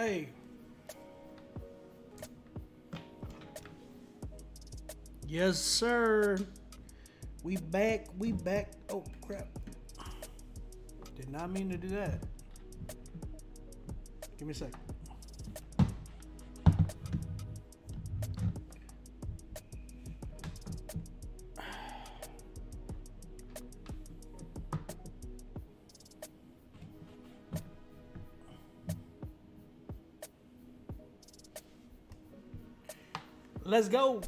Hey. Yes, sir. We back. Oh, crap. Did not mean to do that. Give me a sec. Let's go.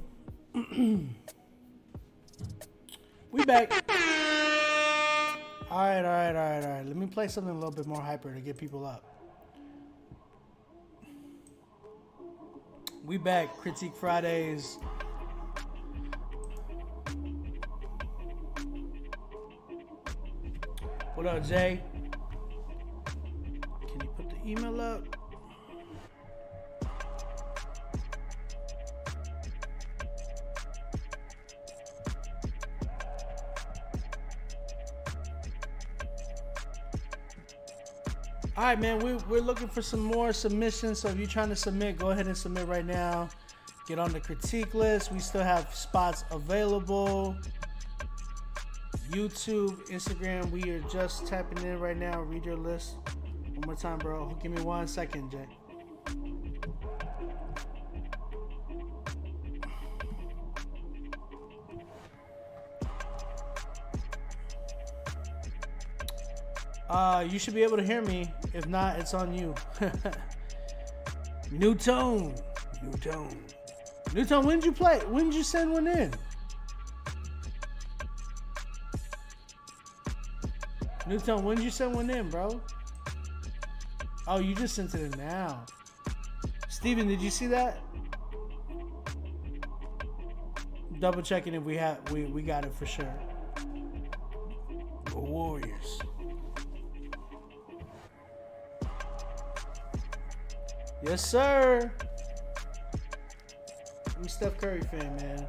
We back. All right. Let me play something a little bit more hyper to get people up. We back. Critique Fridays. What up, Jay? Can you put the email up? All right, man, we're looking for some more submissions. So if you're trying to submit, go ahead and submit right now. Get on the critique list. We still have spots available. YouTube, Instagram, we are just tapping in right now. Read your list. One more time, bro. Give me 1 second, Jay. You should be able to hear me. If not, it's on you. New tone. When did you play? When did you send one in? New tone, when did you send one in, bro? Oh, you just sent it in now. Steven, did you see that? Double checking if we got it for sure. The Warriors. Yes, sir. I'm a Steph Curry fan, man.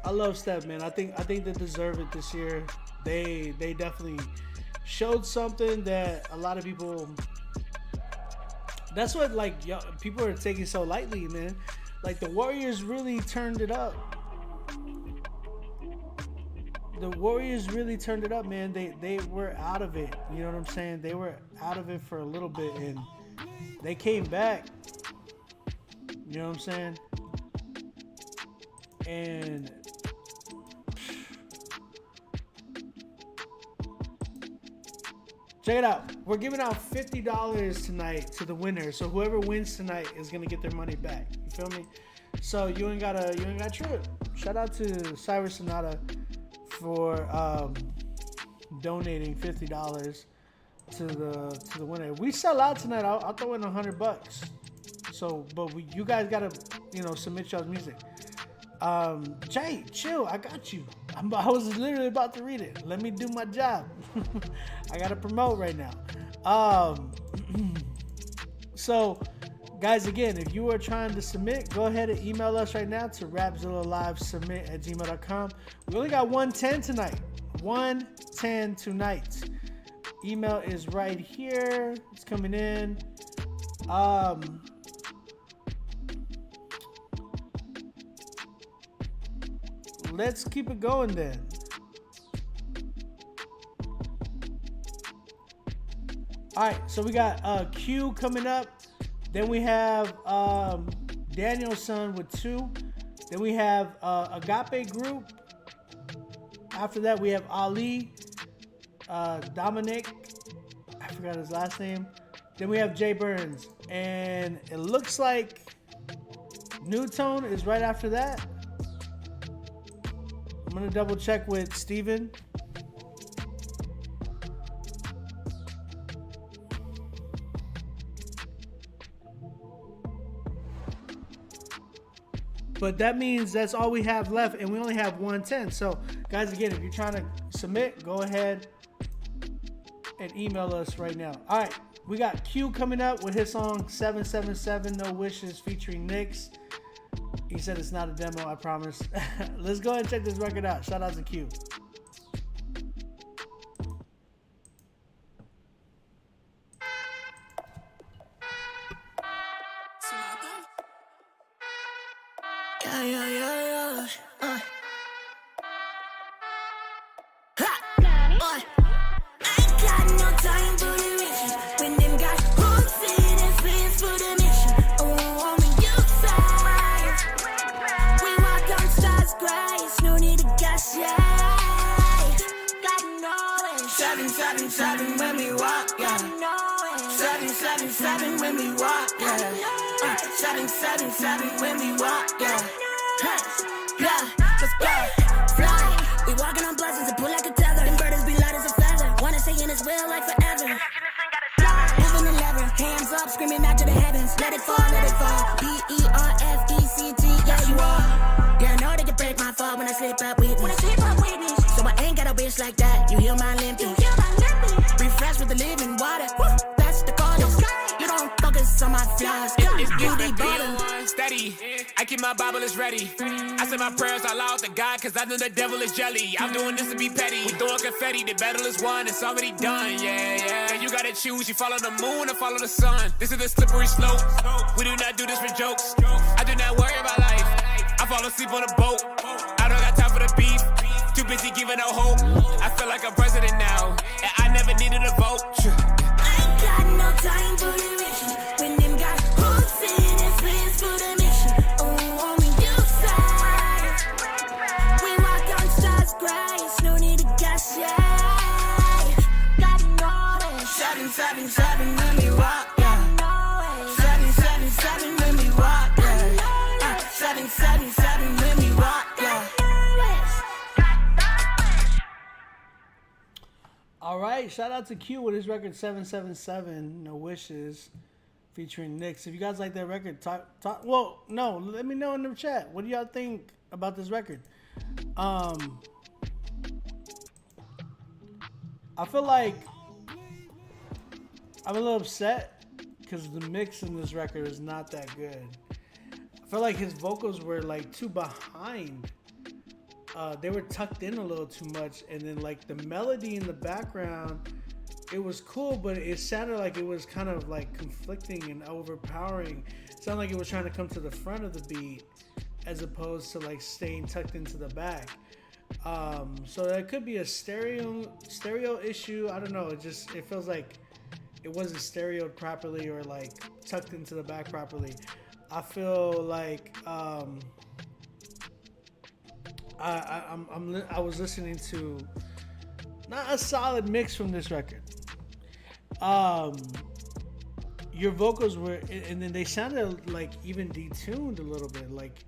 I love Steph, man. I think they deserve it this year. They definitely showed something that a lot of people. That's what people are taking so lightly, man. Like the Warriors really turned it up. The Warriors really turned it up, man. They were out of it. You know what I'm saying? They were out of it for a little bit, and they came back. You know what I'm saying? And check it out. We're giving out $50 tonight to the winner. So whoever wins tonight is gonna get their money back. You feel me? So you ain't gotta trip. Shout out to Cyrus Sonata for donating $50 to the winner. If we sell out tonight, I'll throw in $100. So, but you guys gotta submit y'all's music. Jay, chill. I got you. I was literally about to read it. Let me do my job. I gotta promote right now. So, guys, again, if you are trying to submit, go ahead and email us right now to rapzillalivesubmit@gmail.com. We only got 110 tonight. 110 tonight. Email is right here. It's coming in. Let's keep it going then. All right, so we got Q coming up. Then we have Danielson with 2. Then we have Agape Group. After that, we have Ali, Dominic. I forgot his last name. Then we have Jay Burns. And it looks like New Tone is right after that. I'm going to double check with Steven. But that means that's all we have left, and we only have 110. So, guys, again, if you're trying to submit, go ahead and email us right now. All right, we got Q coming up with his song 777 No Wishes featuring Nyx. He said it's not a demo, I promise. Let's go ahead and check this record out. Shout out to Q. I ain't got no time for the riches. When them guys hooks in and spins for the mission. Oh, on the outside. We walk on stars grace. No need to gas, yeah. Got no way. 777 when we walk, yeah. 777 when we walk, yeah. 777 when we walk, yeah. Yeah, let's go, fly. We walking on blessings and pull like a tether. Them birds be light as a feather. Wanna stay in his will like forever. Moving the lever, hands up, screaming out to the heavens. Let it fall, P-E-R-F-E-C-T, yeah you are. Yeah, I know they can break my fall when I sleep up with me. So I ain't got a wish like that. You heal my limping. Refresh with the living water. That's the goddess. You don't focus on my flaws. It's beauty bottom. Steady. I keep my Bible is ready. I say my prayers out loud to God, cause I know the devil is jelly. I'm doing this to be petty. We throwing confetti, the battle is won, it's already done, yeah. And you gotta choose, you follow the moon or follow the sun. This is the slippery slope. We do not do this for jokes. I do not worry about life. I fall asleep on a boat. I don't got time for the beef. Too busy giving out hope. I feel like I'm president now, and I never needed a vote. I ain't got no time for the riches. When them guys hooks in and spins for the mission. Oh, on the outside. We walk on stars grace. No need to gas, yeah. Got no way. 777 when we walk, yeah. 777 when we walk, yeah. 777 when we walk, yeah. All right, shout out to Q with his record 777, No Wishes, featuring Nyx. If you guys like that record, let me know in the chat. What do y'all think about this record? I feel like I'm a little upset because the mix in this record is not that good. I feel like his vocals were like too behind. They were tucked in a little too much, and then like the melody in the background, it was cool, but it sounded like it was kind of like conflicting and overpowering. It sounded like it was trying to come to the front of the beat as opposed to like staying tucked into the back. So that could be a stereo issue. I don't know. It feels like it wasn't stereoed properly or like tucked into the back properly. I feel like I was listening to not a solid mix from this record. Your vocals were, and then they sounded like even detuned a little bit, like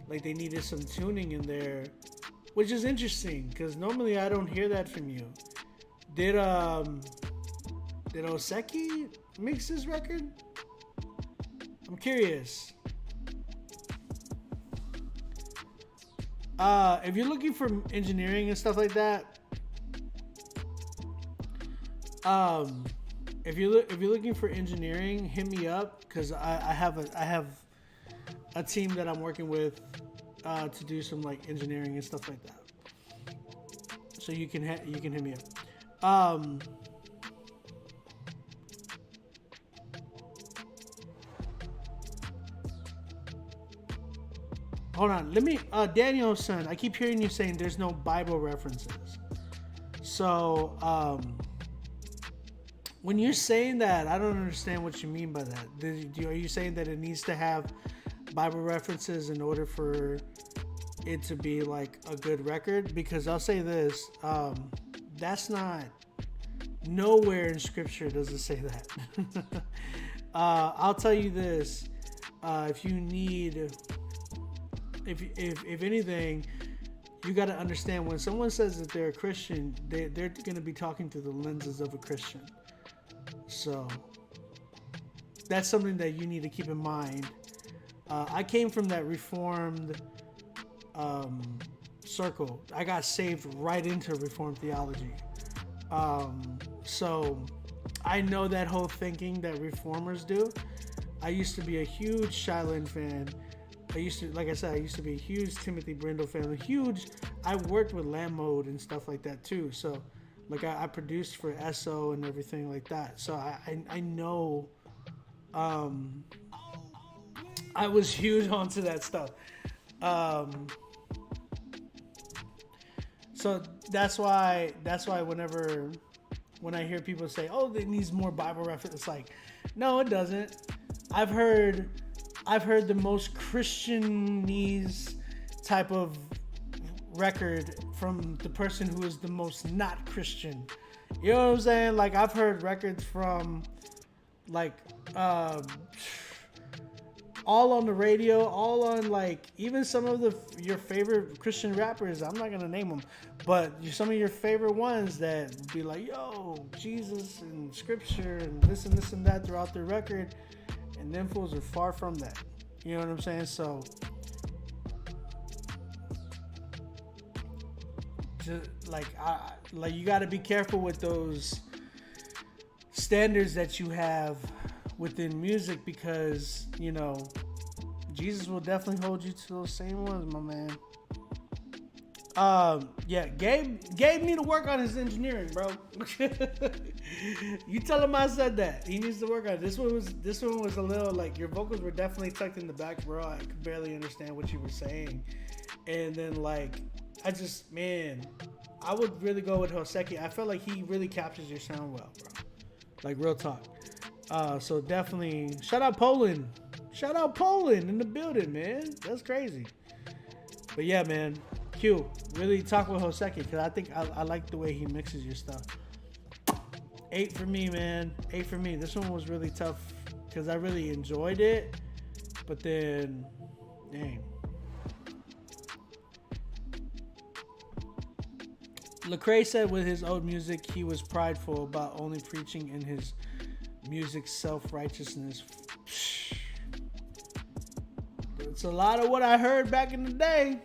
they needed some tuning in there, which is interesting because normally I don't hear that from you. Did Oseki mix this record? I'm curious. If you're looking for engineering and stuff like that, if you're looking for engineering, hit me up because I have a team that I'm working with to do some like engineering and stuff like that. So you can hit me up. Hold on, let me, Daniel son, I keep hearing you saying there's no Bible references. So, when you're saying that, I don't understand what you mean by that. Are you saying that it needs to have Bible references in order for it to be like a good record? Because I'll say this, that's not, nowhere in scripture does it say that. I'll tell you this, if you need... If anything, you got to understand when someone says that they're a Christian, they're going to be talking through the lenses of a Christian. So that's something that you need to keep in mind. I came from that Reformed circle. I got saved right into Reformed theology. So I know that whole thinking that Reformers do. I used to be a huge Shiloh fan. Like I said, I used to be a huge Timothy Brindle fan. I worked with Lamb Mode and stuff like that too. So, like I produced for SO and everything like that. So I know, I was huge onto that stuff. So that's why when I hear people say, "Oh, it needs more Bible reference," it's like, no, it doesn't. I've heard the most Christianese type of record from the person who is the most not Christian. You know what I'm saying? Like, I've heard records from like all on the radio, all on like even some of your favorite Christian rappers. I'm not gonna name them, but some of your favorite ones that would be like, yo, Jesus and scripture and this and that throughout the record, and them fools are far from that. You know what I'm saying? So just like you got to be careful with those standards that you have within music, because you know Jesus will definitely hold you to those same ones, my man. Yeah, Gabe need to work on his engineering, bro. You tell him I said that. He needs to work on it. This one was a little like, your vocals were definitely tucked in the back, bro. I could barely understand what you were saying. And then like, I would really go with Hoseki. I felt like he really captures your sound well, bro. Like, real talk. So definitely shout out Poland. Shout out Poland in the building, man. That's crazy. But yeah, man. Q, really talk with Hoseki, because I think I like the way he mixes your stuff. 8 for me, man. 8 for me. This one was really tough because I really enjoyed it. But then, dang. Lecrae said with his old music, he was prideful about only preaching in his music self-righteousness. It's a lot of what I heard back in the day.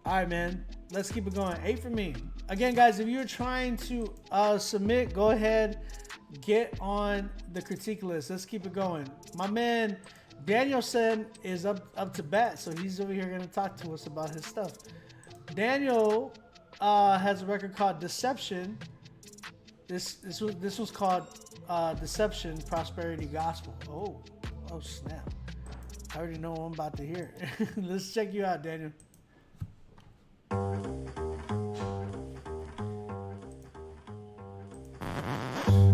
All right, man. Let's keep it going. 8 for me. Again, guys, if you're trying to submit, go ahead. Get on the critique list. Let's keep it going. My man, Danielson is up to bat, so he's over here going to talk to us about his stuff. Daniel has a record called Deception. This was called Deception, Prosperity Gospel. Oh snap. I already know what I'm about to hear. Let's check you out, Daniel.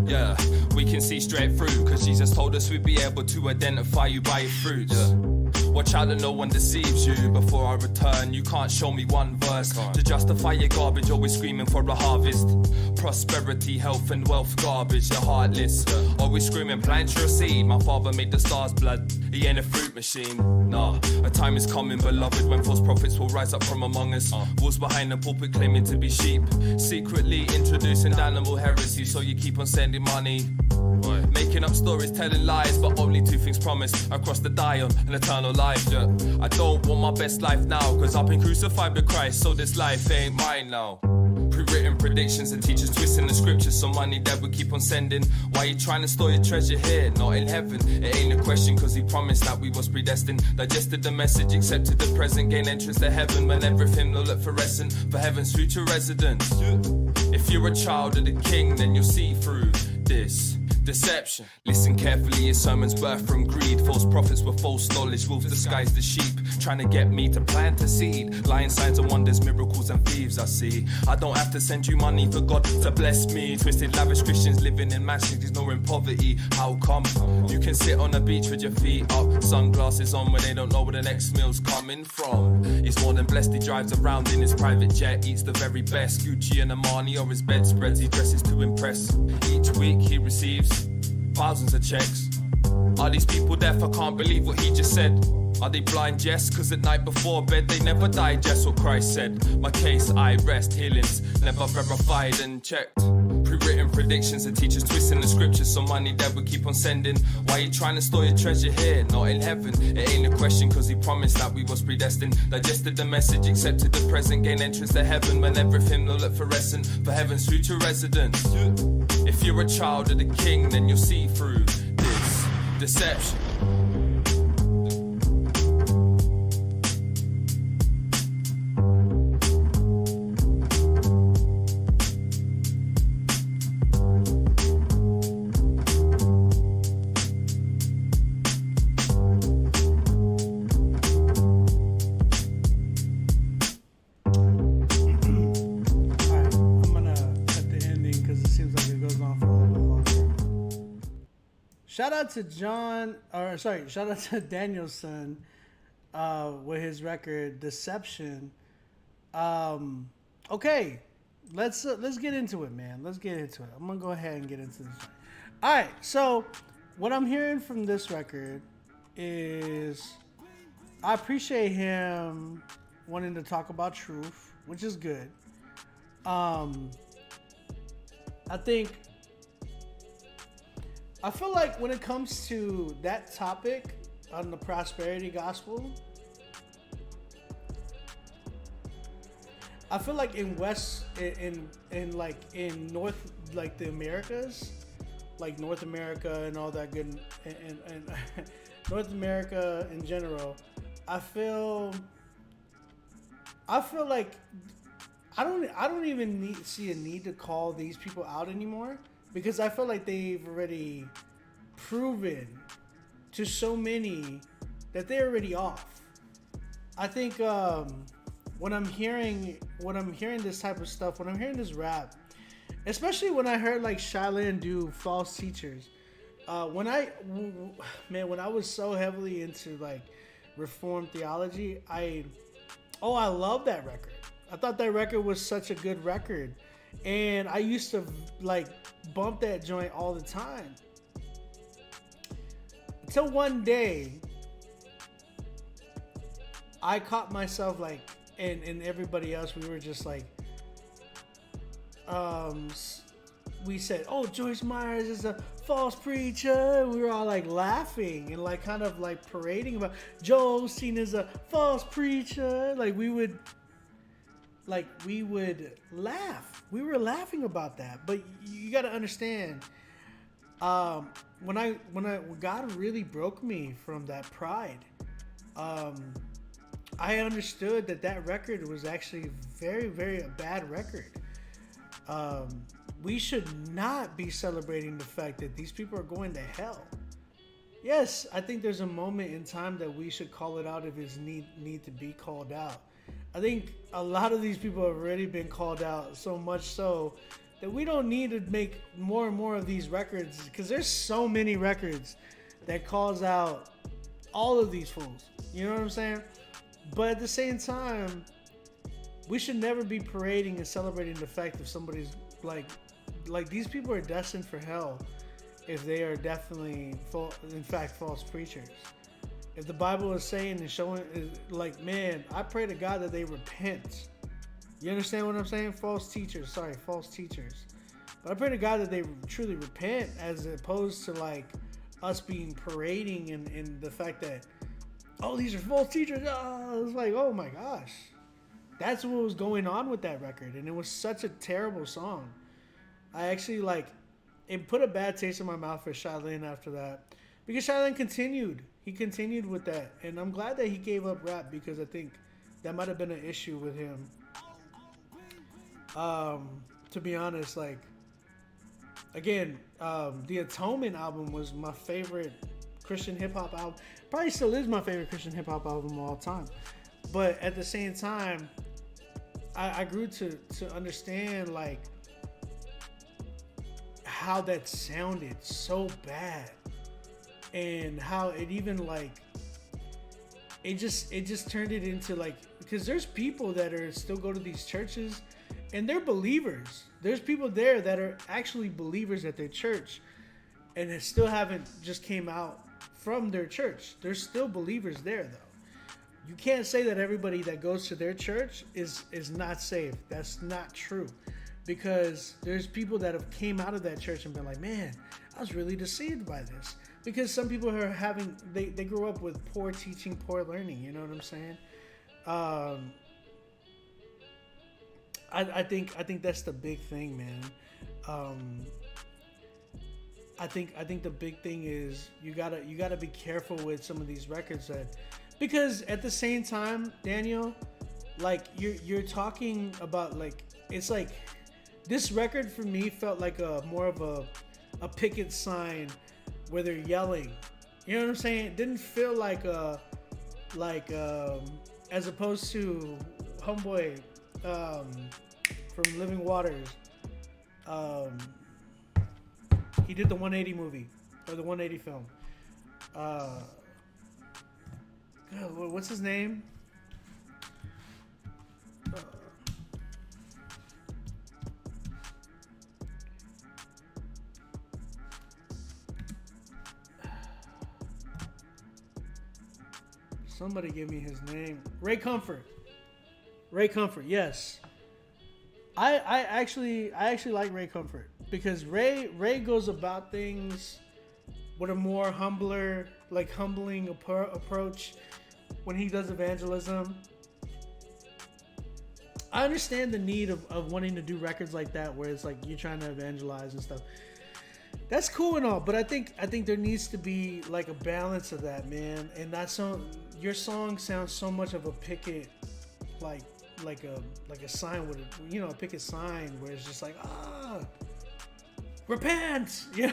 Yeah, we can see straight through, cause Jesus told us we'd be able to identify you by your fruits. Watch out that no one deceives you. Before I return, you can't show me one verse to justify your garbage, always screaming for a harvest. Prosperity, health and wealth garbage, you're heartless. Always screaming, plant your seed. My father made the stars blood, he ain't a fruit machine. Nah, a time is coming, beloved, when false prophets will rise up from among us. Wolves behind the pulpit claiming to be sheep, secretly introducing animal heresy, so you keep on sending money. Making up stories, telling lies, but only two things promised across the dial, an eternal life. Yeah. I don't want my best life now, cause I've been crucified with Christ, so this life ain't mine now. Pre-written predictions and teachers twisting the scriptures, so money that we keep on sending. Why you trying to store your treasure here, not in heaven? It ain't a question, cause he promised that we was predestined. Digested the message, accepted the present, gain entrance to heaven, when everything will look fluorescent for heaven's future residents. If you're a child of the king, then you'll see through this deception. Listen carefully, his sermons birth from greed. False prophets with false knowledge, wolves disguise the sheep, trying to get me to plant a seed. Lying signs and wonders, miracles and thieves I see. I don't have to send you money for God to bless me. Twisted lavish Christians living in mansions, ignoring poverty. How come? You can sit on a beach with your feet up, sunglasses on, when they don't know where the next meal's coming from. He's more than blessed, he drives around in his private jet, eats the very best Gucci and Armani or his bedspreads, he dresses to impress. Each week he receives thousands of checks. Are these people deaf? I can't believe what he just said. Are they blind, yes? Cause at night before bed they never digest what Christ said. My case, I rest, healings never verified and checked. Pre-written predictions and teachers twisting the scriptures, so money that we keep on sending. Why you trying to store your treasure here, not in heaven? It ain't a question, cause he promised that we was predestined. Digested the message, accepted the present, gain entrance to heaven, when everything will look fluorescent for heaven's future residents. If you're a child of the king, then you'll see through this deception. shout out to shout out to Danielson with his record Deception. Okay, let's get into it, man. Let's get into it. I'm gonna go ahead and get into this. All right, so what I'm hearing from this record is I appreciate him wanting to talk about truth, which is good. I feel like when it comes to that topic on the prosperity gospel, I feel like in North, like the Americas, like North America and all that good, and North America in general, I feel like I don't even see a need to call these people out anymore, because I feel like they've already proven to so many that they're already off. I think when I'm hearing this type of stuff, when I'm hearing this rap, especially when I heard like Shylin do False Teachers, when I was so heavily into like Reformed theology, I love that record. I thought that record was such a good record, and I used to like bump that joint all the time. Until one day, I caught myself like, and everybody else, we were just like, we said, "Oh, Joyce Myers is a false preacher." We were all like laughing and like kind of like parading about Joel Osteen is a false preacher. We would laugh. We were laughing about that. But you got to understand, when God really broke me from that pride, I understood that record was actually very, very a bad record. We should not be celebrating the fact that these people are going to hell. Yes, I think there's a moment in time that we should call it out if it's need to be called out. I think a lot of these people have already been called out, so much so that we don't need to make more and more of these records, because there's so many records that calls out all of these fools. You know what I'm saying? But at the same time, we should never be parading and celebrating the fact that somebody's like these people are destined for hell if they are definitely in fact false preachers. If the Bible is saying and showing, like, man, I pray to God that they repent. You understand what I'm saying? False teachers. But I pray to God that they truly repent, as opposed to like us being parading in the fact that, oh, these are false teachers. Oh, it's like, oh my gosh. That's what was going on with that record. And it was such a terrible song. I actually it put a bad taste in my mouth for Shylin after that. Because Shylin continued. He continued with that. And I'm glad that he gave up rap, because I think that might have been an issue with him. To be honest, again, the Atonement album was my favorite Christian hip-hop album. Probably still is my favorite Christian hip-hop album of all time. But at the same time, I grew to understand how that sounded so bad, and how it even it just turned it into because there's people that are still go to these churches and they're believers. There's people there that are actually believers at their church and they still haven't just came out from their church. There's still believers there though. You can't say that everybody that goes to their church is not saved. That's not true. Because there's people that have came out of that church and been like, man, I was really deceived by this. Because some people are they grew up with poor teaching, poor learning. You know what I'm saying? I think that's the big thing, man. I think the big thing is you gotta be careful with some of these records because at the same time, Daniel, you're talking about it's this record for me felt like more of a picket sign where they're yelling. You know what I'm saying? It didn't feel like as opposed to Homeboy from Living Waters. He did the 180 movie. or the 180 film. God, what's his name? Somebody give me his name. Ray Comfort. Ray Comfort, yes. I actually like Ray Comfort because Ray goes about things with a more humbling approach when he does evangelism. I understand the need of wanting to do records like that where it's like you're trying to evangelize and stuff. That's cool and all, but I think there needs to be like a balance of that, man. And that song, your song sounds so much of a picket, like a sign with a picket sign where it's just like repent, yeah.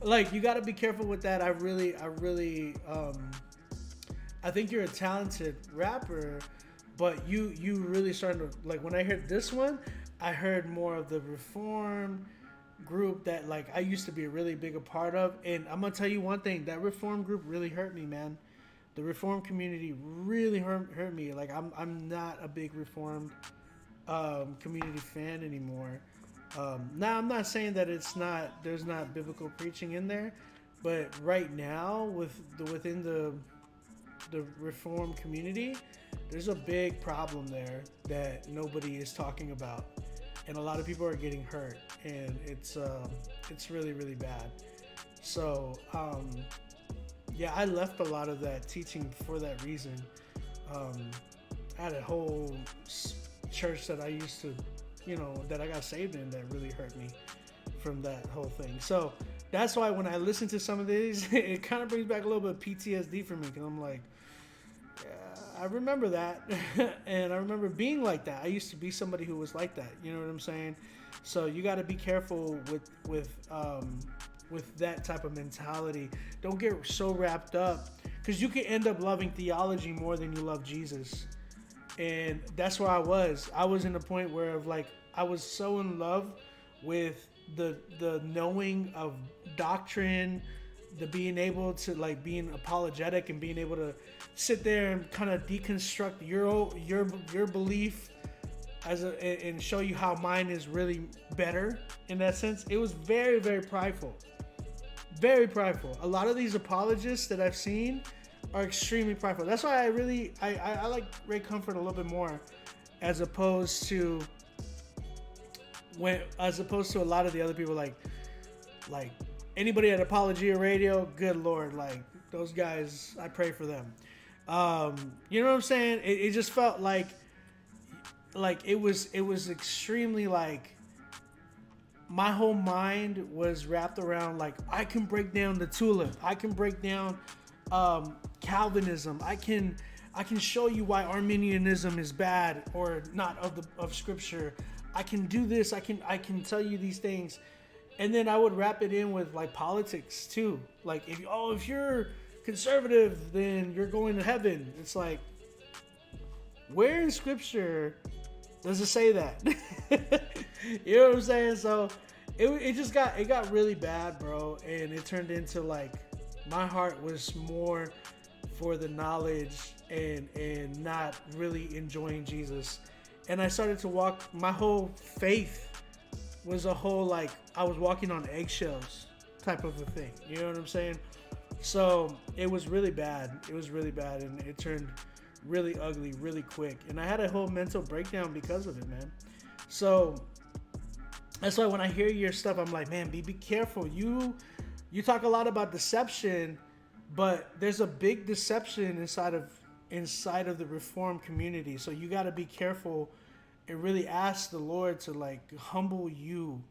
Like you got to be careful with that. I really I think you're a talented rapper, but you really starting to, like, when I heard this one, I heard more of the Reform group that like I used to be really big a part of. And I'm gonna tell you one thing, that Reform group really hurt me, man. The Reform community really hurt me. Like I'm not a big Reformed community fan anymore. Now I'm not saying that there's not biblical preaching in there, but right now within the Reform community, there's a big problem there that nobody is talking about, and a lot of people are getting hurt, and it's really, really bad. So yeah, I left a lot of that teaching for that reason. I had a whole church that I used to, that I got saved in that really hurt me from that whole thing. So that's why when I listen to some of these, it kind of brings back a little bit of PTSD for me, because I'm like, yeah, I remember that. And I remember being like that. I used to be somebody who was like that. You know what I'm saying? So you got to be careful with that type of mentality. Don't get so wrapped up, because you can end up loving theology more than you love Jesus. And that's where I was in the point where I was so in love with the knowing of doctrine, the being able to being apologetic and being able to sit there and kind of deconstruct your belief and show you how mine is really better in that sense. It was very, very prideful. Very prideful. A lot of these apologists that I've seen are extremely prideful. That's why I like Ray Comfort a little bit more, as opposed to a lot of the other people like anybody at Apologia Radio. Good Lord, like those guys, I pray for them. You know what I'm saying? It just felt like it was extremely my whole mind was wrapped around I can break down the tulip. I can break down Calvinism. I can show you why Arminianism is bad or not of Scripture. I can do this. I can tell you these things, and then I would wrap it in with politics too. If you're conservative, then you're going to heaven. It's like, where in Scripture does it say that? You know what I'm saying? So it got really bad, bro, and it turned into my heart was more for the knowledge and not really enjoying Jesus. And I started to walk, my whole faith was a whole I was walking on eggshells type of a thing. You know what I'm saying? So it was really bad. It was really bad, and it turned really ugly really quick. And I had a whole mental breakdown because of it, man. So that's why when I hear your stuff, I'm like, man, be careful. You talk a lot about deception, but there's a big deception inside of the Reformed community. So you got to be careful and really ask the Lord to humble you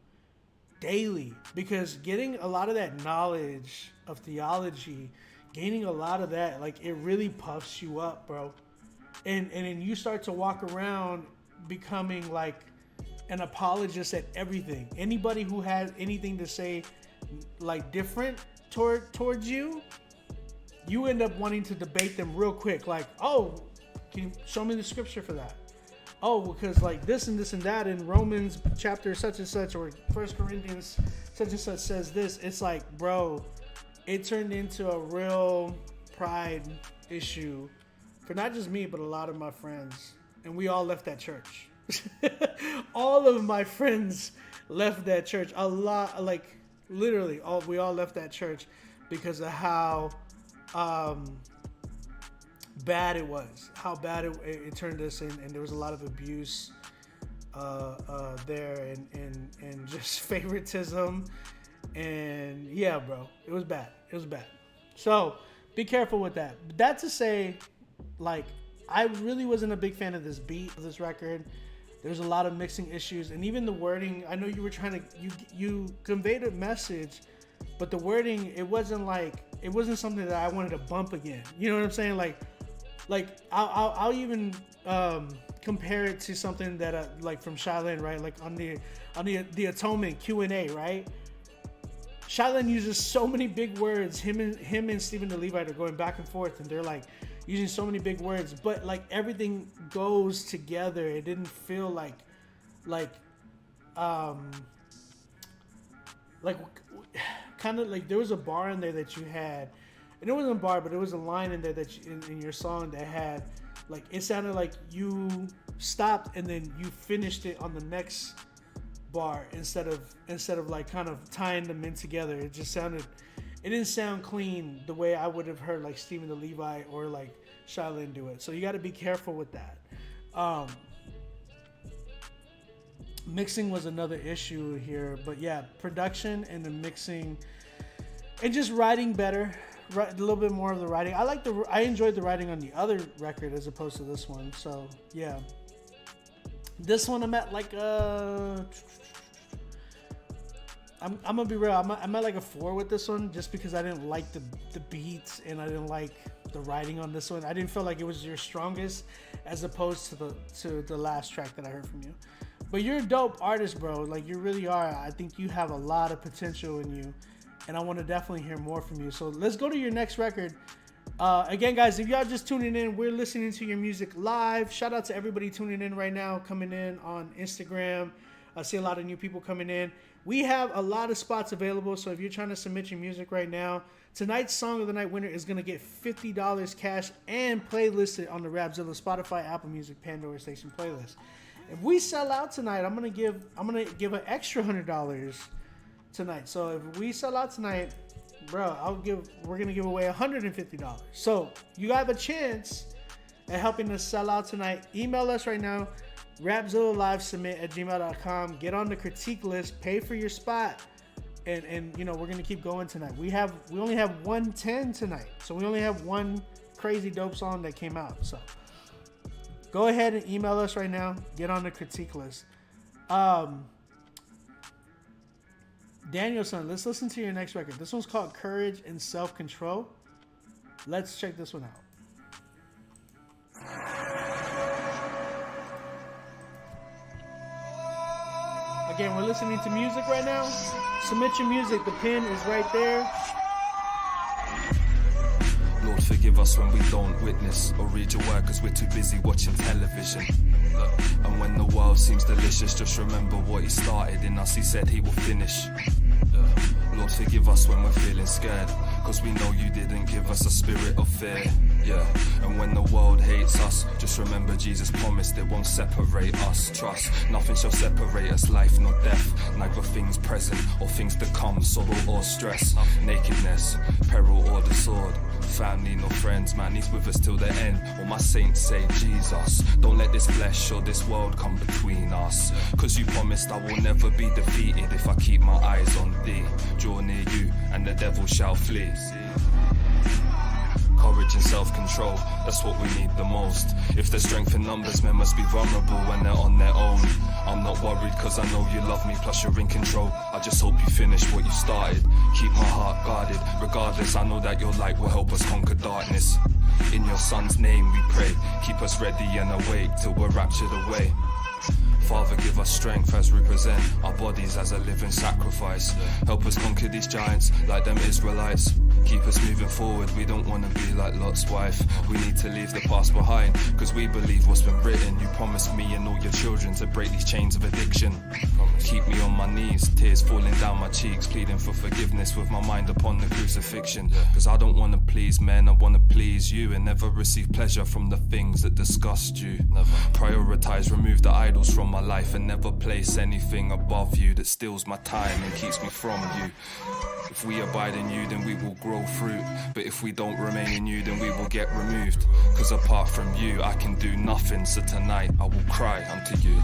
daily, because getting a lot of that knowledge of theology, gaining a lot of that, it really puffs you up, bro. And then you start to walk around becoming an apologist at everything. Anybody who has anything to say different towards you, you end up wanting to debate them real quick. Oh, can you show me the Scripture for that? oh, because like this and this and that in Romans chapter such and such, or 1 Corinthians such and such says this. It's like, bro, it turned into a real pride issue for not just me, but a lot of my friends. And we all left that church. All of my friends left that church. A lot, like literally, we all left that church because of how bad it was, how bad it turned us in, and there was a lot of abuse there, and just favoritism, and yeah, bro, it was bad. It was bad. So be careful with that. But that to say, like, I really wasn't a big fan of this beat, of this record. There's a lot of mixing issues, and even the wording. I know you were trying to you conveyed a message, but the wording, it wasn't something that I wanted to bump again. You know what I'm saying? Like I'll even compare it to something that like from Shaolin, right? Like on the Atonement Q&A, right? Shaolin uses so many big words. Him and Stephen the Levite are going back and forth, and they're like using so many big words, but like everything goes together. It didn't feel like kind of like there was a bar in there that you had, and it wasn't a bar, but it was a line in there that in your song that had, like, it sounded like you stopped and then you finished it on the next bar instead of like kind of tying them in together. It didn't sound clean the way I would have heard like Stephen the Levite or like Shaolin do it. So you got to be careful with that. Mixing was another issue here, but yeah, production and the mixing and just writing better, a little bit more of the writing. I enjoyed the writing on the other record as opposed to this one. So yeah, this one I'm at like I'm gonna be real. I'm at like a 4 with this one, just because I didn't like the beats and I didn't like the writing on this one. I didn't feel like it was your strongest, as opposed to the last track that I heard from you. But you're a dope artist, bro. Like, you really are. I think you have a lot of potential in you, and I want to definitely hear more from you. So let's go to your next record. Again, guys, if y'all just tuning in, we're listening to your music live. Shout out to everybody tuning in right now, coming in on Instagram. I see a lot of new people coming in. We have a lot of spots available, so if you're trying to submit your music right now, tonight's Song of the Night winner is going to get $50 cash and playlisted on the Rapzilla, Spotify, Apple Music, Pandora Station playlist. If we sell out tonight, I'm gonna give an extra $100 tonight. So if we sell out tonight, bro, we're gonna give away $150. So you have a chance at helping us sell out tonight. Email us right now, rapzillalivesubmit@gmail.com. Get on the critique list, pay for your spot, and you know, we're gonna keep going tonight. We only have 110 tonight, so we only have one crazy dope song that came out. So go ahead and email us right now. Get on the critique list. Danielson, let's listen to your next record. This one's called Courage and Self-Control. Let's check this one out. Again, we're listening to music right now. Submit your music. The pin is right there. Lord, forgive us when we don't witness or read your word, cause we're too busy watching television. And when the world seems delicious, just remember what he started in us. He said he will finish. Lord, forgive us when we're feeling scared, cause we know you didn't give us a spirit of fear. Yeah, and when the world hates us, just remember Jesus promised it won't separate us. Trust, nothing shall separate us, life nor death, neither things present or things to come, sorrow or stress, nakedness, peril or the sword, family nor friends, man, he's with us till the end. All my saints say Jesus, don't let this flesh or this world come between us, cause you promised I will never be defeated if I keep my eyes on thee. Draw near you and the devil shall flee. Courage and self-control, that's what we need the most. If there's strength in numbers, men must be vulnerable when they're on their own. I'm not worried cause I know you love me, plus you're in control. I just hope you finish what you started. Keep my heart guarded, regardless I know that your light will help us conquer darkness. In your son's name we pray, keep us ready and awake till we're raptured away. Father, give us strength as we present our bodies as a living sacrifice. Help us conquer these giants like them Israelites. keep us moving forward. We don't wanna be like Lot's wife. We need to leave the past behind, cause we believe what's been written. You promised me and all your children to break these chains of addiction. Keep me on my knees, tears falling down my cheeks, pleading for forgiveness with my mind upon the crucifixion. Cause I don't wanna please men, I wanna please you, and never receive pleasure from the things that disgust you. Never prioritize, remove the idols from my life, and never place anything above you that steals my time and keeps me from you. If we abide in you, then we will grow fruit. But if we don't remain in you, then we will get removed. Cause apart from you, I can do nothing. So tonight, I will cry unto you.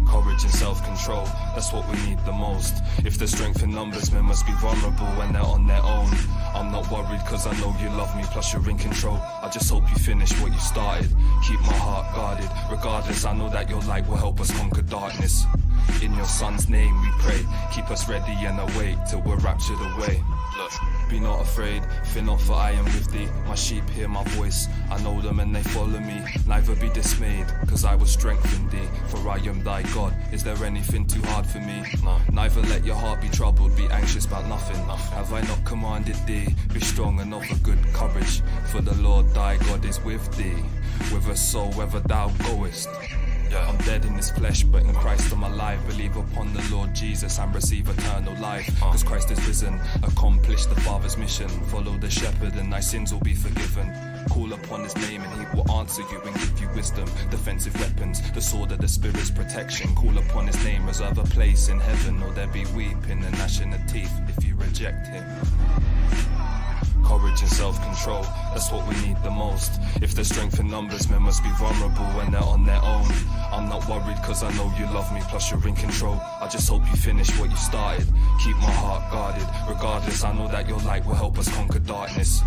Courage and self-control, that's what we need the most. If there's strength in numbers, men must be vulnerable when they're on their own. I'm not worried cause I know you love me, plus you're in control. I just hope you finish what you started. Keep my heart guarded. Regardless, I know that your light will help us conquer darkness. In your son's name we pray. Keep us ready and awake till we're raptured away. Look, be not afraid, fear not, for I am with thee. My sheep hear my voice, I know them and they follow me. Neither be dismayed, cause I will strengthen thee. For I am thy God, is there anything too hard for me? No. Neither let your heart be troubled, be anxious about nothing. Have I not commanded thee? Be strong and of a good courage. For the Lord thy God is with thee, whithersoever thou goest. I'm dead in this flesh, but in Christ I'm alive. Believe upon the Lord Jesus and receive eternal life. Cause Christ is risen, accomplished the Father's mission. Follow the shepherd and thy sins will be forgiven. Call upon his name and he will answer you and give you wisdom. Defensive weapons, the sword of the Spirit's protection. Call upon his name, reserve a place in heaven, or there be weeping and gnashing of teeth if you reject him. Courage and self-control, that's what we need the most. If there's strength in numbers, men must be vulnerable when they're on their own. I'm not worried cause I know you love me, plus you're in control. I just hope you finish what you started. Keep my heart guarded. Regardless, I know that your light will help us conquer darkness.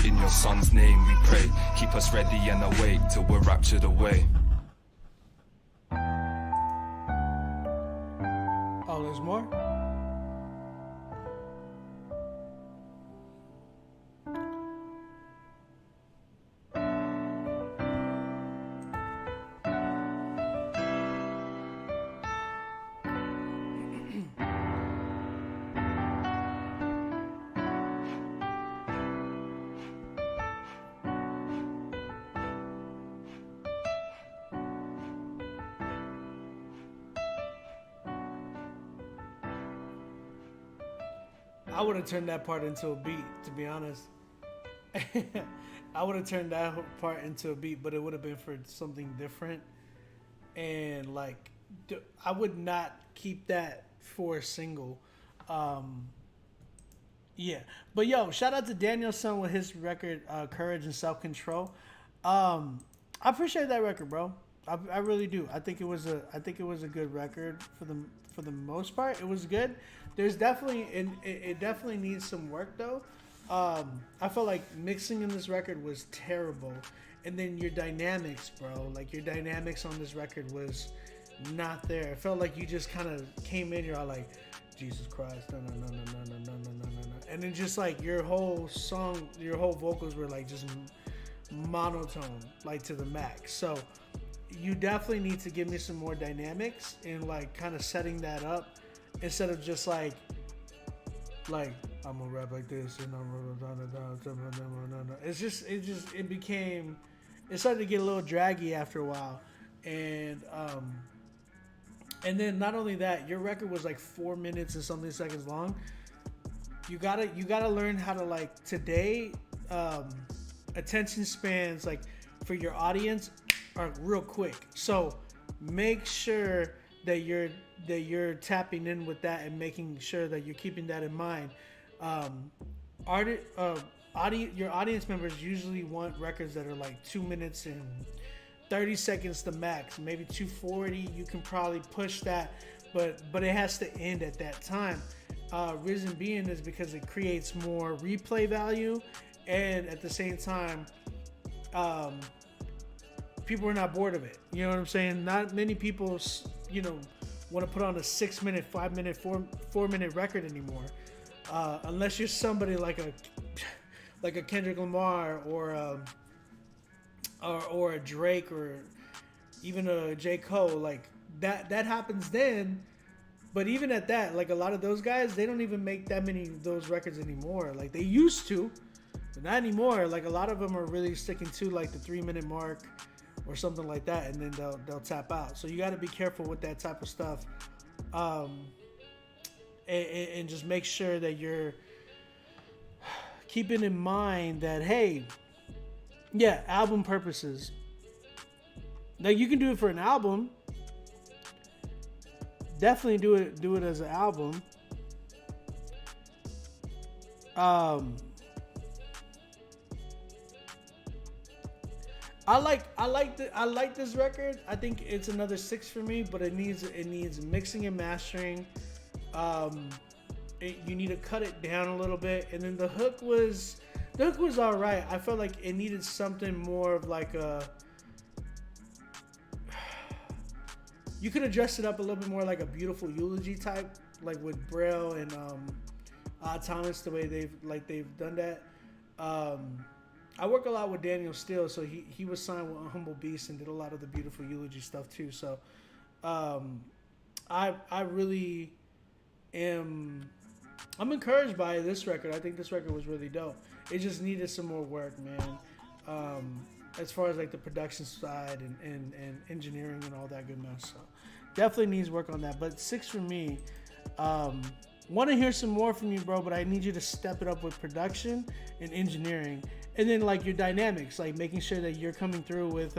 In your son's name we pray. Keep us ready and awake till we're raptured away. Oh, there's more? I would have turned that part into a beat, to be honest. I would have turned that part into a beat, but it would have been for something different. And like, I would not keep that for a single. Yeah. But yo, shout out to Danielson with his record, Courage and Self-Control. I appreciate that record, bro. I really do. I think it was a good record for the most part. It was good. There's definitely, it definitely needs some work though. I felt like mixing in this record was terrible, and then your dynamics, bro, like your dynamics on this record was not there. It felt like you just kind of came in, you're all like, Jesus Christ, no, and then just like your whole song, your whole vocals were like just monotone, like to the max. So you definitely need to give me some more dynamics and like kind of setting that up, instead of just like I'm gonna rap like this and it started to get a little draggy after a while. And then not only that, your record was like 4 minutes and something seconds long. You gotta learn how to, like, today, attention spans, like, for your audience are real quick. So make sure that you're tapping in with that and making sure that you're keeping that in mind. Your audience members usually want records that are like 2 minutes and 30 seconds the max, maybe 240. You can probably push that, but it has to end at that time. Reason being is because it creates more replay value, and at the same time, people are not bored of it. You know what I'm saying? Not many people, want to put on a 6 minute, 5 minute, 4 minute record anymore, unless you're somebody like a Kendrick Lamar or a Drake or even a J. Cole. Like that happens then. But even at that, like a lot of those guys, they don't even make that many of those records anymore. Like they used to, but not anymore. Like a lot of them are really sticking to like the 3-minute mark or something like that, and then they'll tap out. So you got to be careful with that type of stuff, and just make sure that you're keeping in mind that, hey, yeah, album purposes. Like you can do it for an album. Definitely do it as an album. I like this record. I think it's another 6 for me, but it needs mixing and mastering. You need to cut it down a little bit, and then the hook was all right. I felt like it needed something more of like a. You could have dressed it up a little bit more like a Beautiful Eulogy type, like with Braille and Thomas, the way they've done that. I work a lot with Daniel Steele, so he was signed with Humble Beast and did a lot of the Beautiful Eulogy stuff too. So I really am. I'm encouraged by this record. I think this record was really dope. It just needed some more work, man. As far as like the production side and engineering and all that good mess. So definitely needs work on that. But 6 for me. Want to hear some more from you, bro, but I need you to step it up with production and engineering. And then like your dynamics, like making sure that you're coming through with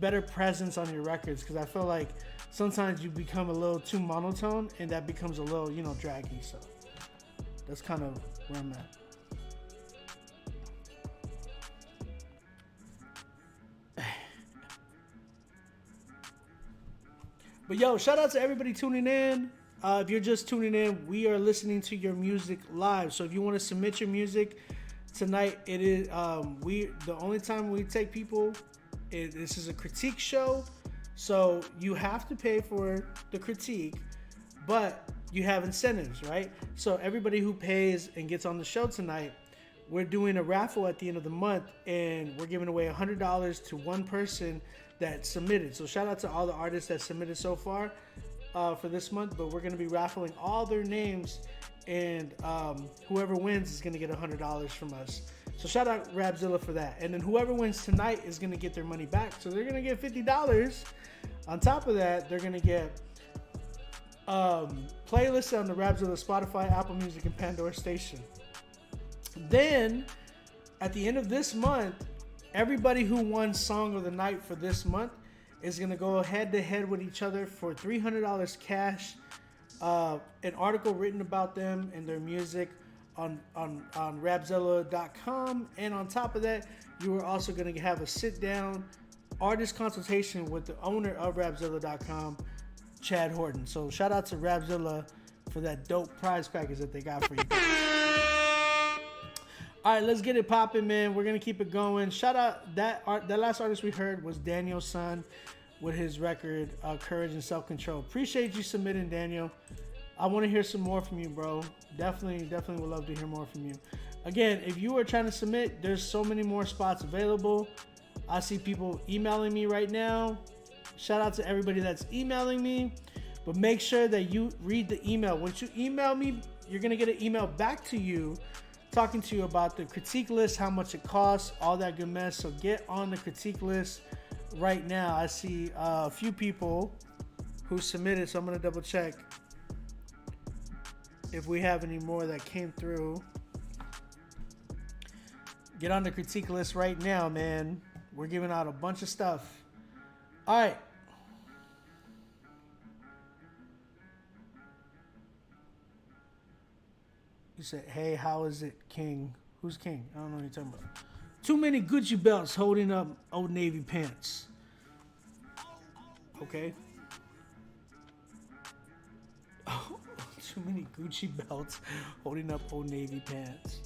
better presence on your records, because I feel like sometimes you become a little too monotone and that becomes a little, draggy. So that's kind of where I'm at. But yo, shout out to everybody tuning in. If you're just tuning in, we are listening to your music live. So if you want to submit your music tonight, it is the only time we take people. This is a critique show, so you have to pay for the critique, but you have incentives, right? So everybody who pays and gets on the show tonight, we're doing a raffle at the end of the month, and we're giving away $100 to one person that submitted. So shout out to all the artists that submitted so far for this month, but we're going to be raffling all their names, and whoever wins is going to get $100 from us. So shout out Rapzilla for that. And then whoever wins tonight is going to get their money back. So they're going to get $50. On top of that, they're going to get playlists on the Rapzilla Spotify, Apple Music, and Pandora station. Then at the end of this month, everybody who won Song of the Night for this month is going to go head to head with each other for $300 cash, an article written about them and their music on Rapzilla.com. And on top of that, you are also going to have a sit down artist consultation with the owner of Rapzilla.com, Chad Horton. So shout out to Rapzilla for that dope prize package that they got for you. All right, let's get it popping, man. We're going to keep it going. Shout out, that last artist we heard was Daniel's son with his record, Courage and Self-Control. Appreciate you submitting, Daniel. I want to hear some more from you, bro. Definitely would love to hear more from you. Again, if you are trying to submit, there's so many more spots available. I see people emailing me right now. Shout out to everybody that's emailing me. But make sure that you read the email. Once you email me, you're going to get an email back to you talking to you about the critique list, how much it costs, all that good mess. So get on the critique list right now. I see a few people who submitted, so I'm going to double check if we have any more that came through. Get on the critique list right now, man. We're giving out a bunch of stuff. All right. You said, hey, how is it, King? Who's King? I don't know what you're talking about. Too many Gucci belts holding up Old Navy pants. Okay. Oh, too many Gucci belts holding up Old Navy pants.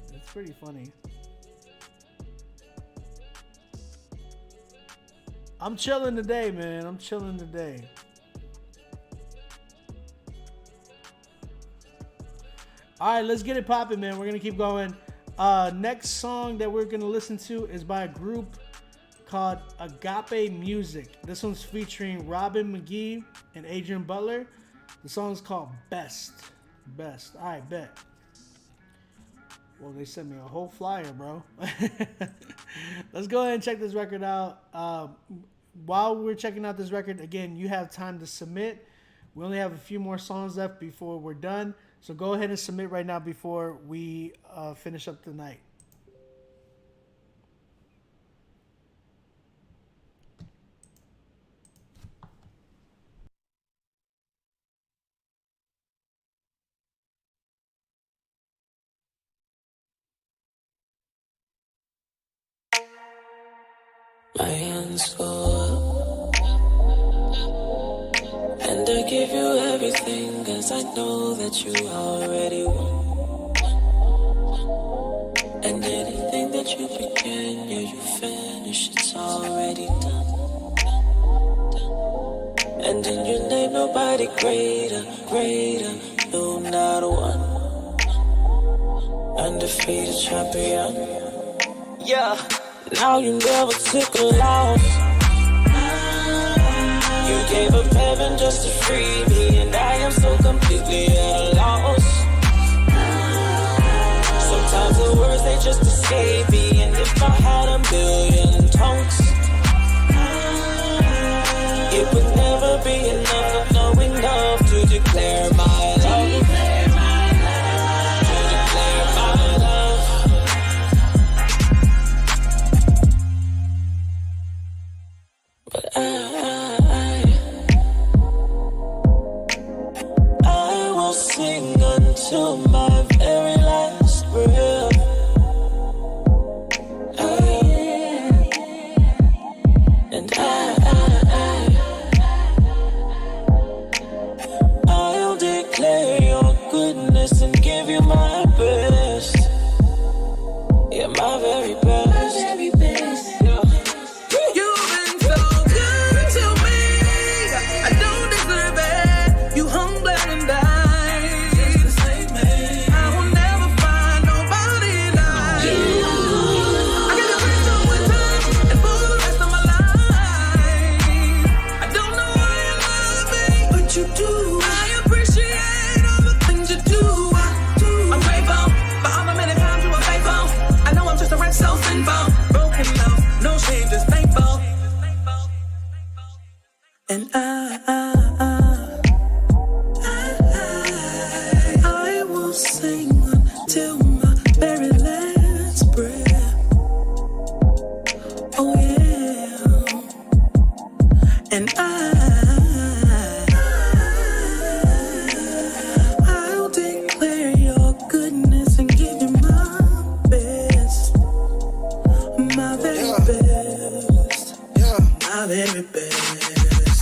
That's pretty funny. I'm chilling today, man. I'm chilling today. All right, let's get it popping, man. We're going to keep going. Next song that we're going to listen to is by a group called Agape Music. This one's featuring Robin McGee and Adrian Butler. The song's called Best. Best. All right, bet. Well, they sent me a whole flyer, bro. Let's go ahead and check this record out. While we're checking out this record, again, you have time to submit. We only have a few more songs left before we're done. So go ahead and submit right now before we finish up the night. My hands go up, and I give you everything, 'cause I know that you already won. And anything that you begin, yeah, you finish, it's already done. And in your name, nobody greater, greater, no, not one. Undefeated champion, yeah. Now you never took a loss. You gave up heaven just to free me, and I am so completely at a loss. Sometimes the words, they just escape me, and if I had a million tongues, it would never be enough of knowing enough to declare my love. I will sing until my very last breath. And I'll declare your goodness and give you my best. Yeah, my very best. And I will sing until my very last breath. Oh yeah. And I'll declare your goodness and give you my best. My very best. My very best.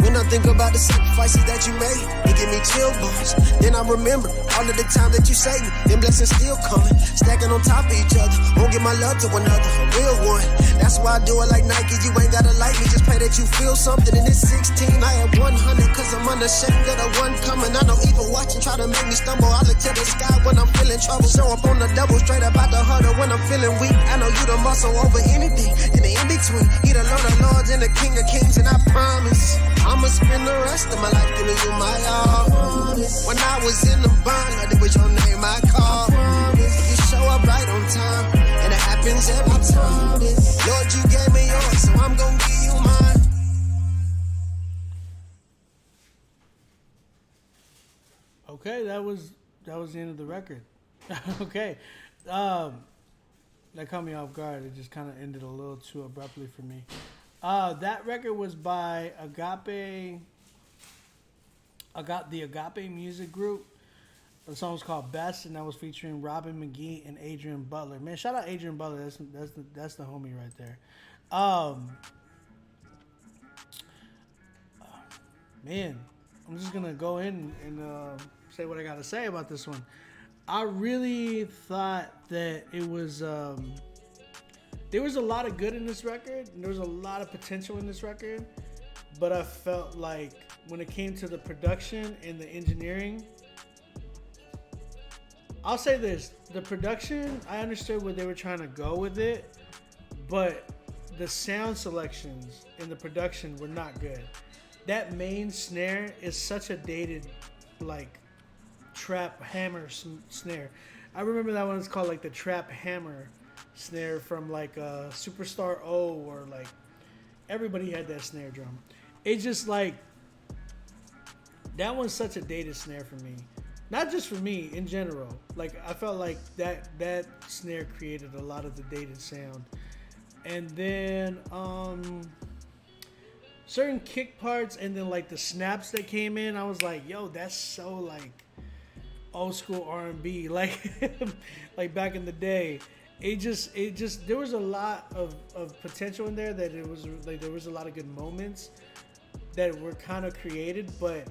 When I think about the sacrifices that you made, it give me chill bumps. Then I remember all of the time that you saved me. Them blessings still coming, stacking on top of each other. Won't give my love to another, a real one. That's why I do it like Nike. You ain't gotta like me, just pray that you feel something. In this 16, I had 100, 'cause I'm unashamed of the one coming. I know evil watching, try to make me stumble. I look to the sky when I'm feeling trouble. Show up on the double, straight up out the huddle when I'm feeling weak. I know you the muscle over anything. In the in-between, he the Lord of Lords and the King of Kings. And I promise I'ma spend the rest of my life giving you my all. When I was in the bond, Lord, it was your name I called. You show up right on time, and it happens every time. Lord, you gave me yours, so I'm gonna give you mine. Okay, that was the end of the record. Okay. That caught me off guard. It just kind of ended a little too abruptly for me. That record was by the Agape Music Group. The song was called Best, and that was featuring Robin McGee and Adrian Butler. Man, shout out Adrian Butler. That's the homie right there. Man, I'm just gonna go in and say what I gotta say about this one. I really thought that it was there was a lot of good in this record, and there was a lot of potential in this record, but I felt like when it came to the production and the engineering, I'll say this: the production, I understood where they were trying to go with it, but the sound selections in the production were not good. That main snare is such a dated, like, trap hammer snare. I remember that one was called like the trap hammer snare from like Superstar O, or like everybody had that snare drum. It's just like, that one's such a dated snare for me. Not just for me, in general. Like, I felt like that snare created a lot of the dated sound. And then certain kick parts, and then like the snaps that came in, I was like, yo, that's so like old school R&B, like like back in the day. It just there was a lot of potential in there, that it was like there was a lot of good moments that were kind of created, but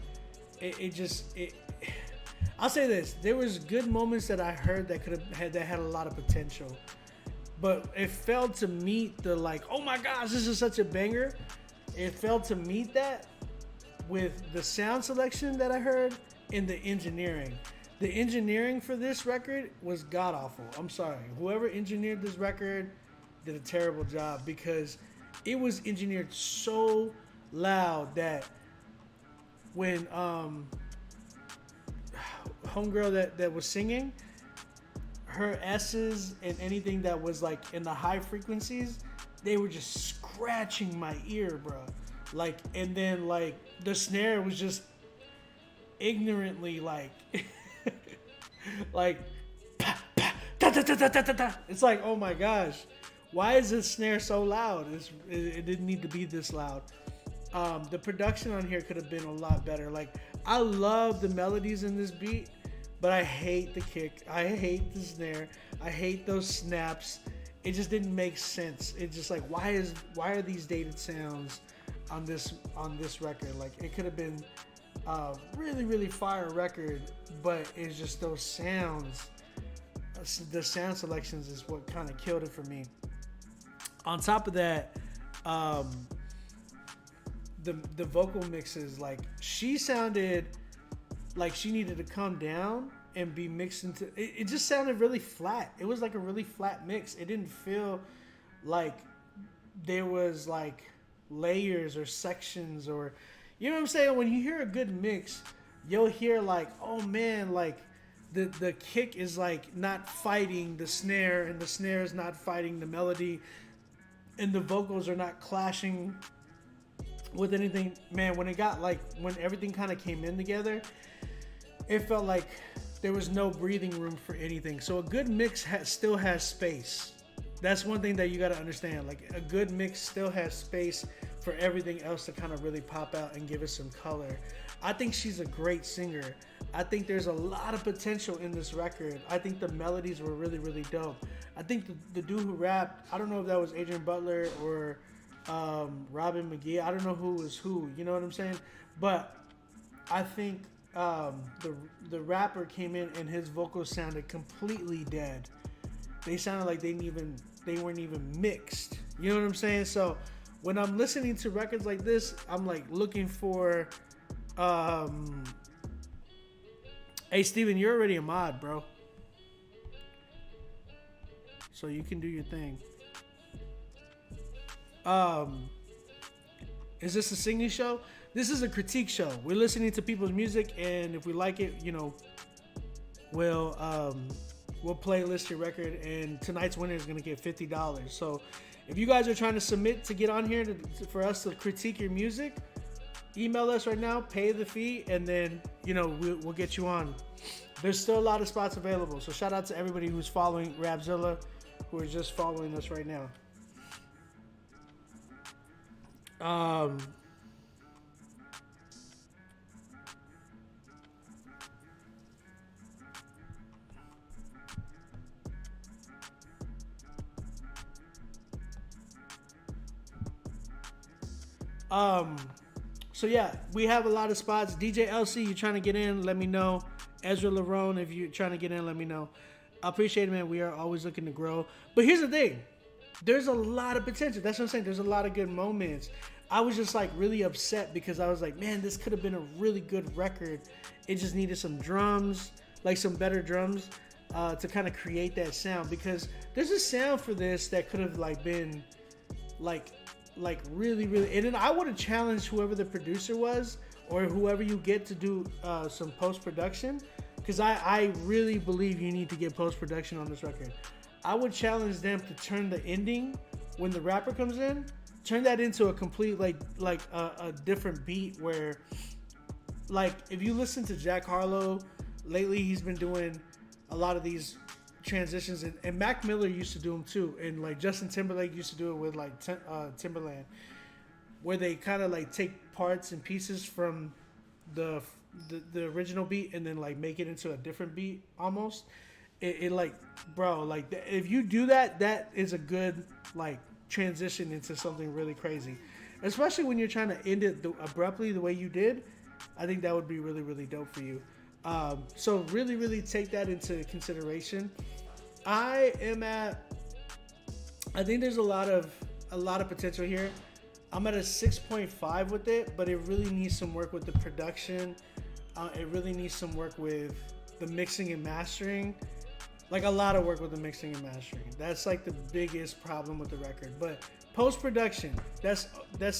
I'll say this, there was good moments that I heard that had a lot of potential, but it failed to meet the like, oh my gosh, this is such a banger. It failed to meet that with the sound selection that I heard and the engineering. The engineering for this record was god awful. I'm sorry. Whoever engineered this record did a terrible job, because it was engineered so loud that when homegirl that was singing, her S's and anything that was like in the high frequencies, they were just scratching my ear, bro. Like, and then like the snare was just ignorantly like like pa, pa, ta, ta, ta, ta, ta, ta, ta. It's like, oh my gosh, why is this snare so loud? It didn't need to be this loud. The production on here could have been a lot better. Like, I love the melodies in this beat, but I hate the kick. I hate the snare. I hate those snaps. It just didn't make sense. It's just like, why are these dated sounds on this record? Like, it could have been a really, really fire record, but it's just those sounds. The sound selections is what kind of killed it for me. On top of that, the vocal mixes, like, she sounded like she needed to come down and be mixed into it just sounded really flat. It was like a really flat mix. It didn't feel like there was like layers or sections, or, you know what I'm saying? When you hear a good mix, you'll hear like, oh man, like the kick is like not fighting the snare, and the snare is not fighting the melody, and the vocals are not clashing with anything. Man, when everything kind of came in together, it felt like there was no breathing room for anything. So a good mix still has space. That's one thing that you got to understand. Like, a good mix still has space for everything else to kind of really pop out and give it some color. I think she's a great singer. I think there's a lot of potential in this record. I think the melodies were really, really dope. I think the dude who rapped, I don't know if that was Adrian Butler or Robin McGee. I don't know who was who. You know what I'm saying? But I think the rapper came in and his vocals sounded completely dead. They sounded like they weren't even mixed. You know what I'm saying? So when I'm listening to records like this, I'm like looking for hey Steven, you're already a mod, bro, so you can do your thing. Is this a singing show? This is a critique show. We're listening to people's music, and if we like it, you know, we'll playlist your record, and tonight's winner is gonna get $50. So if you guys are trying to submit to get on here for us to critique your music, email us right now, pay the fee, and then, you know, we'll get you on. There's still a lot of spots available, so shout out to everybody who's following Rapzilla, who are just following us right now. So yeah, we have a lot of spots. DJ LC, you trying to get in, let me know. Ezra Larone, if you're trying to get in, let me know. I appreciate it, man. We are always looking to grow. But here's the thing. There's a lot of potential. That's what I'm saying. There's a lot of good moments. I was just like really upset because I was like, man, this could have been a really good record. It just needed some drums, like some better drums, to kind of create that sound. Because there's a sound for this that could have like been like really, really. And then I would have challenged whoever the producer was or whoever you get to do some post-production, because I really believe you need to get post-production on this record. I would challenge them to turn the ending when the rapper comes in, turn that into a complete like a different beat where, like, if you listen to Jack Harlow lately, he's been doing a lot of these transitions, and Mac Miller used to do them too, and like Justin Timberlake used to do it with like Timberland, where they kind of like take parts and pieces from the original beat and then like make it into a different beat almost. It like, bro, like if you do that, that is a good like transition into something really crazy, especially when you're trying to end it abruptly the way you did. I think that would be really, really dope for you. So really, really take that into consideration. I think there's a lot of potential here. I'm at a 6.5 with it, but it really needs some work with the production. It really needs some work with the mixing and mastering. Like a lot of work with the mixing and mastering. That's like the biggest problem with the record. But post-production, that's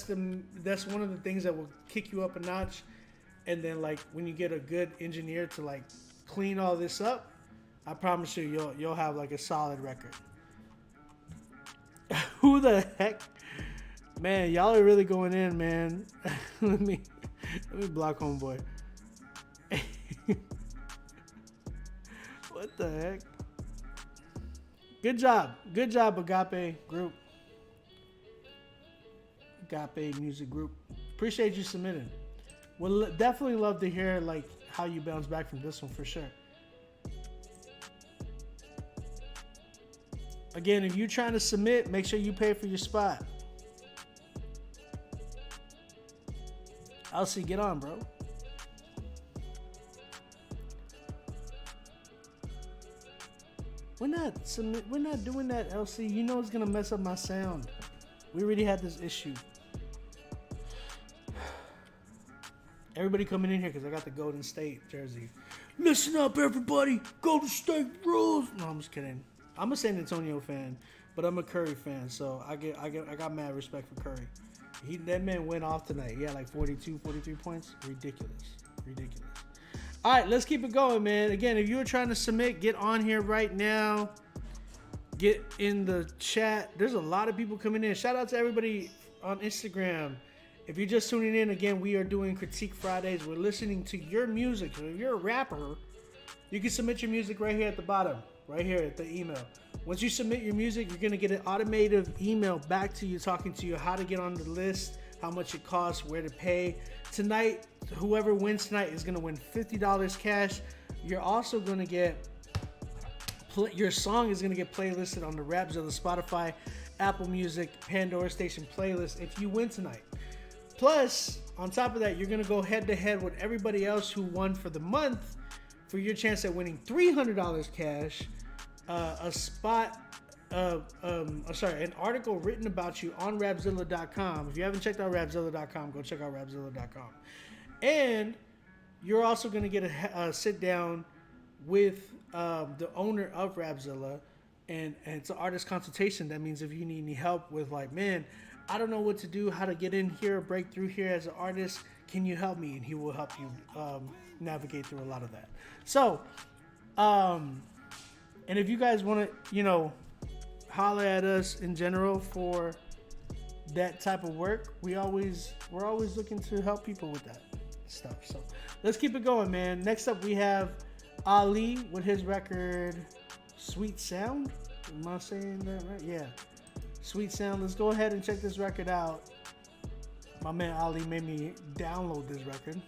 one of the things that will kick you up a notch. And then like when you get a good engineer to like clean all this up, I promise you you'll have like a solid record. Who the heck? Man, y'all are really going in, man. let me block homeboy. What the heck? Good job, Agape Group. Agape Music Group. Appreciate you submitting. We'll definitely love to hear like how you bounce back from this one for sure. Again, if you're trying to submit, make sure you pay for your spot. I'll see. Get on, bro. We're not doing that, LC. You know it's gonna mess up my sound. We already had this issue. Everybody coming in here because I got the Golden State jersey. Listen up, everybody. Golden State rules. No, I'm just kidding. I'm a San Antonio fan, but I'm a Curry fan, so I got mad respect for Curry. That man went off tonight. He had like 42, 43 points. Ridiculous. All right, let's keep it going, man. Again, if you were trying to submit, get on here right now. Get in the chat. There's a lot of people coming in. Shout out to everybody on Instagram. If you're just tuning in, again, we are doing Critique Fridays. We're listening to your music. So if you're a rapper, you can submit your music right here at the bottom, right here at the email. Once you submit your music, you're going to get an automated email back to you talking to you how to get on the list, how much it costs, where to pay. Tonight, whoever wins tonight is going to win $50 cash. You're also going to get, your song is going to get playlisted on the Rapzilla, Spotify, Apple Music, Pandora Station playlist if you win tonight. Plus, on top of that, you're going to go head to head with everybody else who won for the month for your chance at winning $300 cash, an article written about you on Rapzilla.com. If you haven't checked out Rapzilla.com, go check out Rapzilla.com. And you're also going to get a sit down with the owner of Rapzilla, and it's an artist consultation. That means if you need any help with like, man, I don't know what to do, how to get in here, break through here as an artist, can you help me? And he will help you navigate through a lot of that. So, and if you guys want to, holler at us in general for that type of work, we're always looking to help people with that stuff. So let's keep it going, man. Next up, we have Ali with his record Sweet Sound. Am I saying that right? Yeah, Sweet Sound. Let's go ahead and check this record out. My man Ali made me download this record,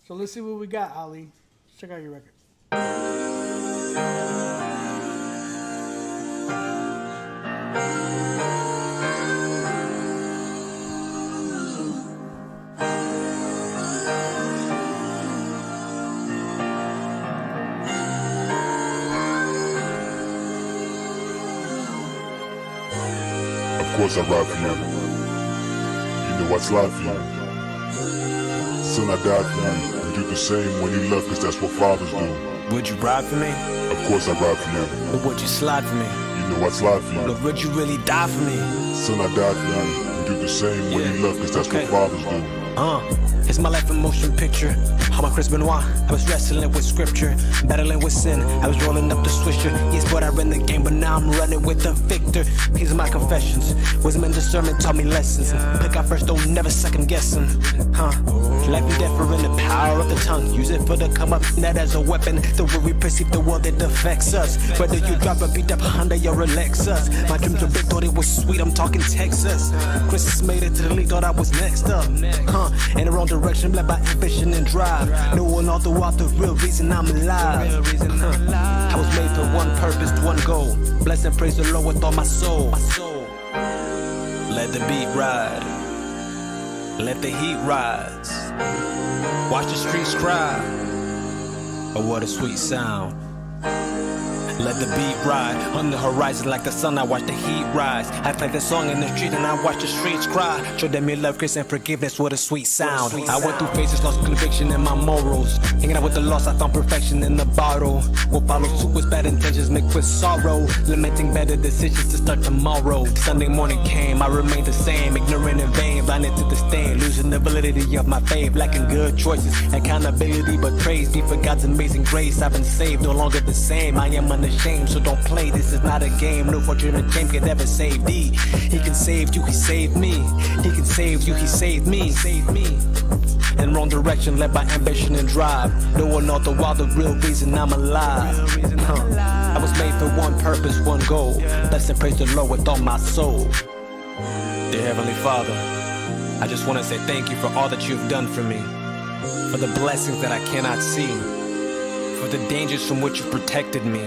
so let's see what we got. Ali, check out your record. Of course I ride for you. You know I slide for you. Son, I die for you. And do the same when you love, cause that's what fathers do. Would you ride for me? Of course I ride for you. Or would you slide for me? You You know what's life for you. Look, would you really die for me? Son, I died for you. And do the same when you love, cause that's what fathers do. It's my life in motion picture. How my Chris Benoit, I was wrestling with scripture, battling with sin. I was rolling up the swisher. Yes, but I ran the game, but now I'm running with the victor. These are my confessions. Wisdom and discernment taught me lessons. Pick out first, don't never second guessing. Life and death are in the power of the tongue. Use it for the come up, not as a weapon. The way we perceive the world, it affects us. Whether you drive a beat up Honda or a Lexus. My dreams were big, thought it was sweet. I'm talking Texas. Christmas made it to the league, thought I was next up. In the wrong direction, led by ambition and drive. Knowing all throughout the real reason I'm alive. I was made for one purpose, one goal. Bless and praise the Lord with all my soul. Let the beat ride. Let the heat rise. Watch the streets cry. Oh, what a sweet sound. Let the beat ride on the horizon like the sun. I watch the heat rise. I play the song in the street and I watch the streets cry. Show them your love, grace, and forgiveness. What a sweet sound. I went through phases, lost conviction in my morals. Hanging out with the lost, I found perfection in the bottle. What followed suit was bad intentions mixed with sorrow. Lamenting better decisions to start tomorrow. Sunday morning came, I remained the same. Ignorant in vain, blinded to the stain. Losing the validity of my faith, lacking good choices. Accountability, but praise be for God's amazing grace. I've been saved, no longer the same. I am unashamed. So don't play, this is not a game. No fortune or fame can ever save thee. He can save you, he saved me. He can save you, he saved me. In wrong direction, led by ambition and drive. Knowing all the while the real reason I'm alive. I was made for one purpose, one goal. Bless and praise the Lord with all my soul. Dear Heavenly Father, I just want to say thank you for all that you've done for me. For the blessings that I cannot see. For the dangers from which you've protected me.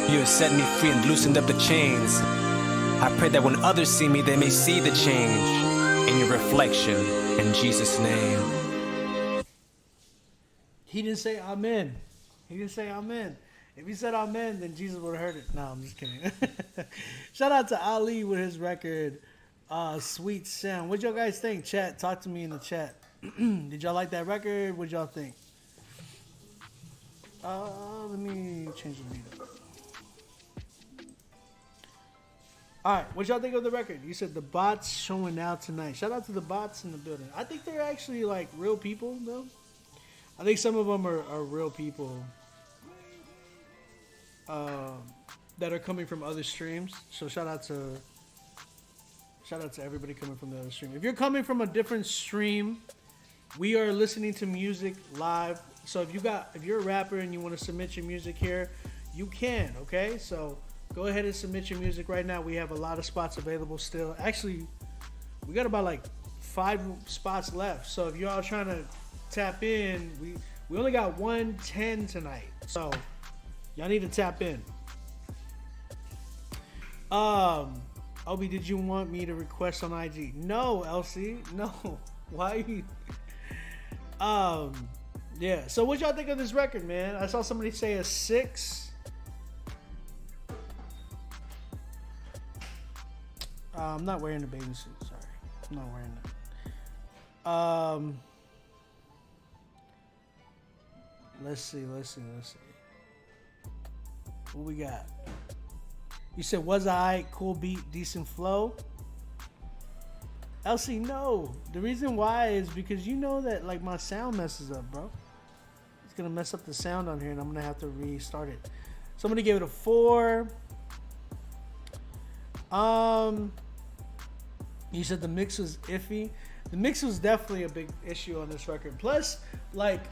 You have set me free and loosened up the chains. I pray that when others see me, they may see the change in your reflection. In Jesus' name. He didn't say amen. He didn't say amen. If he said amen, then Jesus would have heard it. No, I'm just kidding. Shout out to Ali with his record, Sweet Sound. What y'all guys think? Chat, talk to me in the chat. Did y'all like that record? What y'all think? Let me change the beat up. Alright, what y'all think of the record? You said the bots showing out tonight. Shout out to the bots in the building. I think they're actually like real people though. I think some of them are real people that are coming from other streams. So shout out to everybody coming from the other stream. If you're coming from a different stream, we are listening to music live. So if you're a rapper and you want to submit your music here, you can, okay? So go ahead and submit your music right now. We have a lot of spots available still. Actually, we got about like 5 spots left. So if you're all trying to tap in, we only got 110 tonight. So y'all need to tap in. Obi, did you want me to request on IG? No, LC. No. Why? Yeah. So what y'all think of this record, man? I saw somebody say a 6. I'm not wearing the bathing suit. Sorry, I'm not wearing that. Let's see. What we got? You said was I cool beat, decent flow? LC, no. The reason why is because you know that like my sound messes up, bro. It's gonna mess up the sound on here, and I'm gonna have to restart it. Somebody gave it a 4. You said the mix was iffy. The mix was definitely a big issue on this record. Plus, like,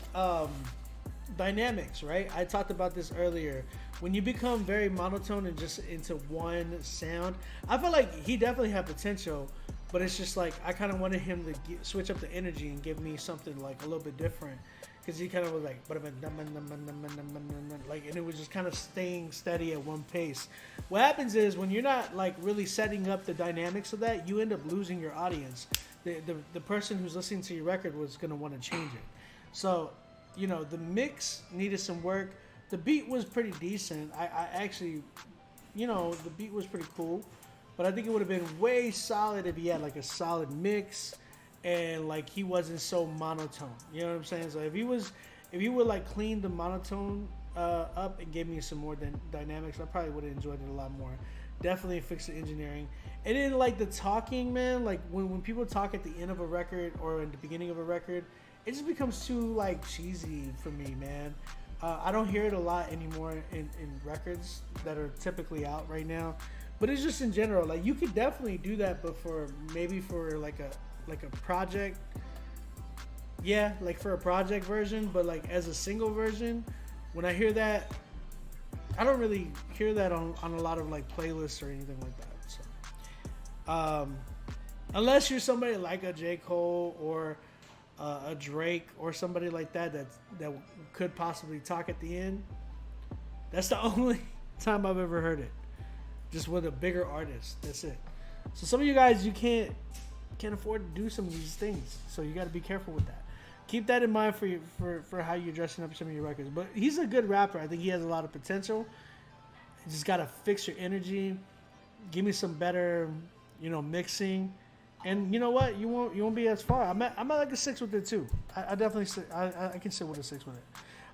dynamics, right? I talked about this earlier. When you become very monotone and just into one sound, I feel like he definitely had potential, but it's just like I kind of wanted him to switch up the energy and give me something like a little bit different, because he kind of was like and it was just kind of staying steady at one pace. What happens is when you're not like really setting up the dynamics of that, you end up losing your audience. The person who's listening to your record was going to want to change it. So, you know, the mix needed some work. The beat was pretty decent. I actually, you know, the beat was pretty cool. But I think it would have been way solid if he had like a solid mix and like he wasn't so monotone. You know what I'm saying? So if he would like clean the monotone up and gave me some more dynamics, I probably would have enjoyed it a lot more. Definitely fix the engineering. And then like the talking, man, like when people talk at the end of a record or in the beginning of a record, it just becomes too like cheesy for me, man. I don't hear it a lot anymore in records that are typically out right now. But it's just in general, like you could definitely do that, but for like a project, yeah, like for a project version. But like as a single version, when I hear that, I don't really hear that on a lot of like playlists or anything like that. So, unless you're somebody like a J. Cole or a Drake or somebody like that could possibly talk at the end, that's the only time I've ever heard it. Just with a bigger artist, that's it. So some of you guys, you can't afford to do some of these things, so you got to be careful with that. Keep that in mind for how you're dressing up some of your records. But he's a good rapper. I think he has a lot of potential. You just got to fix your energy. Give me some better, mixing. And you know what? You won't be as far. I'm at like a 6 with it too. I definitely I can sit with a 6 with it.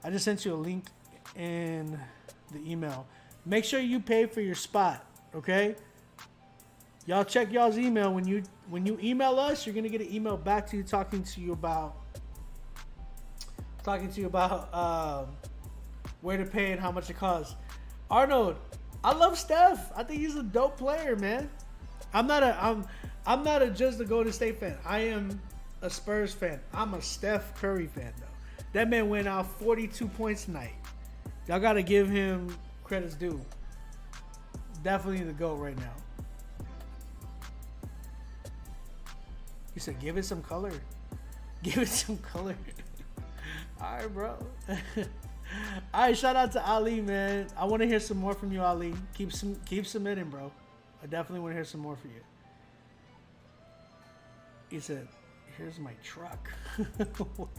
I just sent you a link in the email. Make sure you pay for your spot, okay? Y'all check y'all's email. When you email us, you're gonna get an email back to you talking to you about where to pay and how much it costs. Arnold, I love Steph. I think he's a dope player, man. I'm not a just a Golden State fan. I am a Spurs fan. I'm a Steph Curry fan though. That man went out 42 points tonight. Y'all gotta give him credits due. Definitely the GOAT right now. He said, give it some color. Give it some color. Alright, bro. Alright, shout out to Ali, man. I want to hear some more from you, Ali. Keep submitting, bro. I definitely want to hear some more for you. He said, here's my truck. What?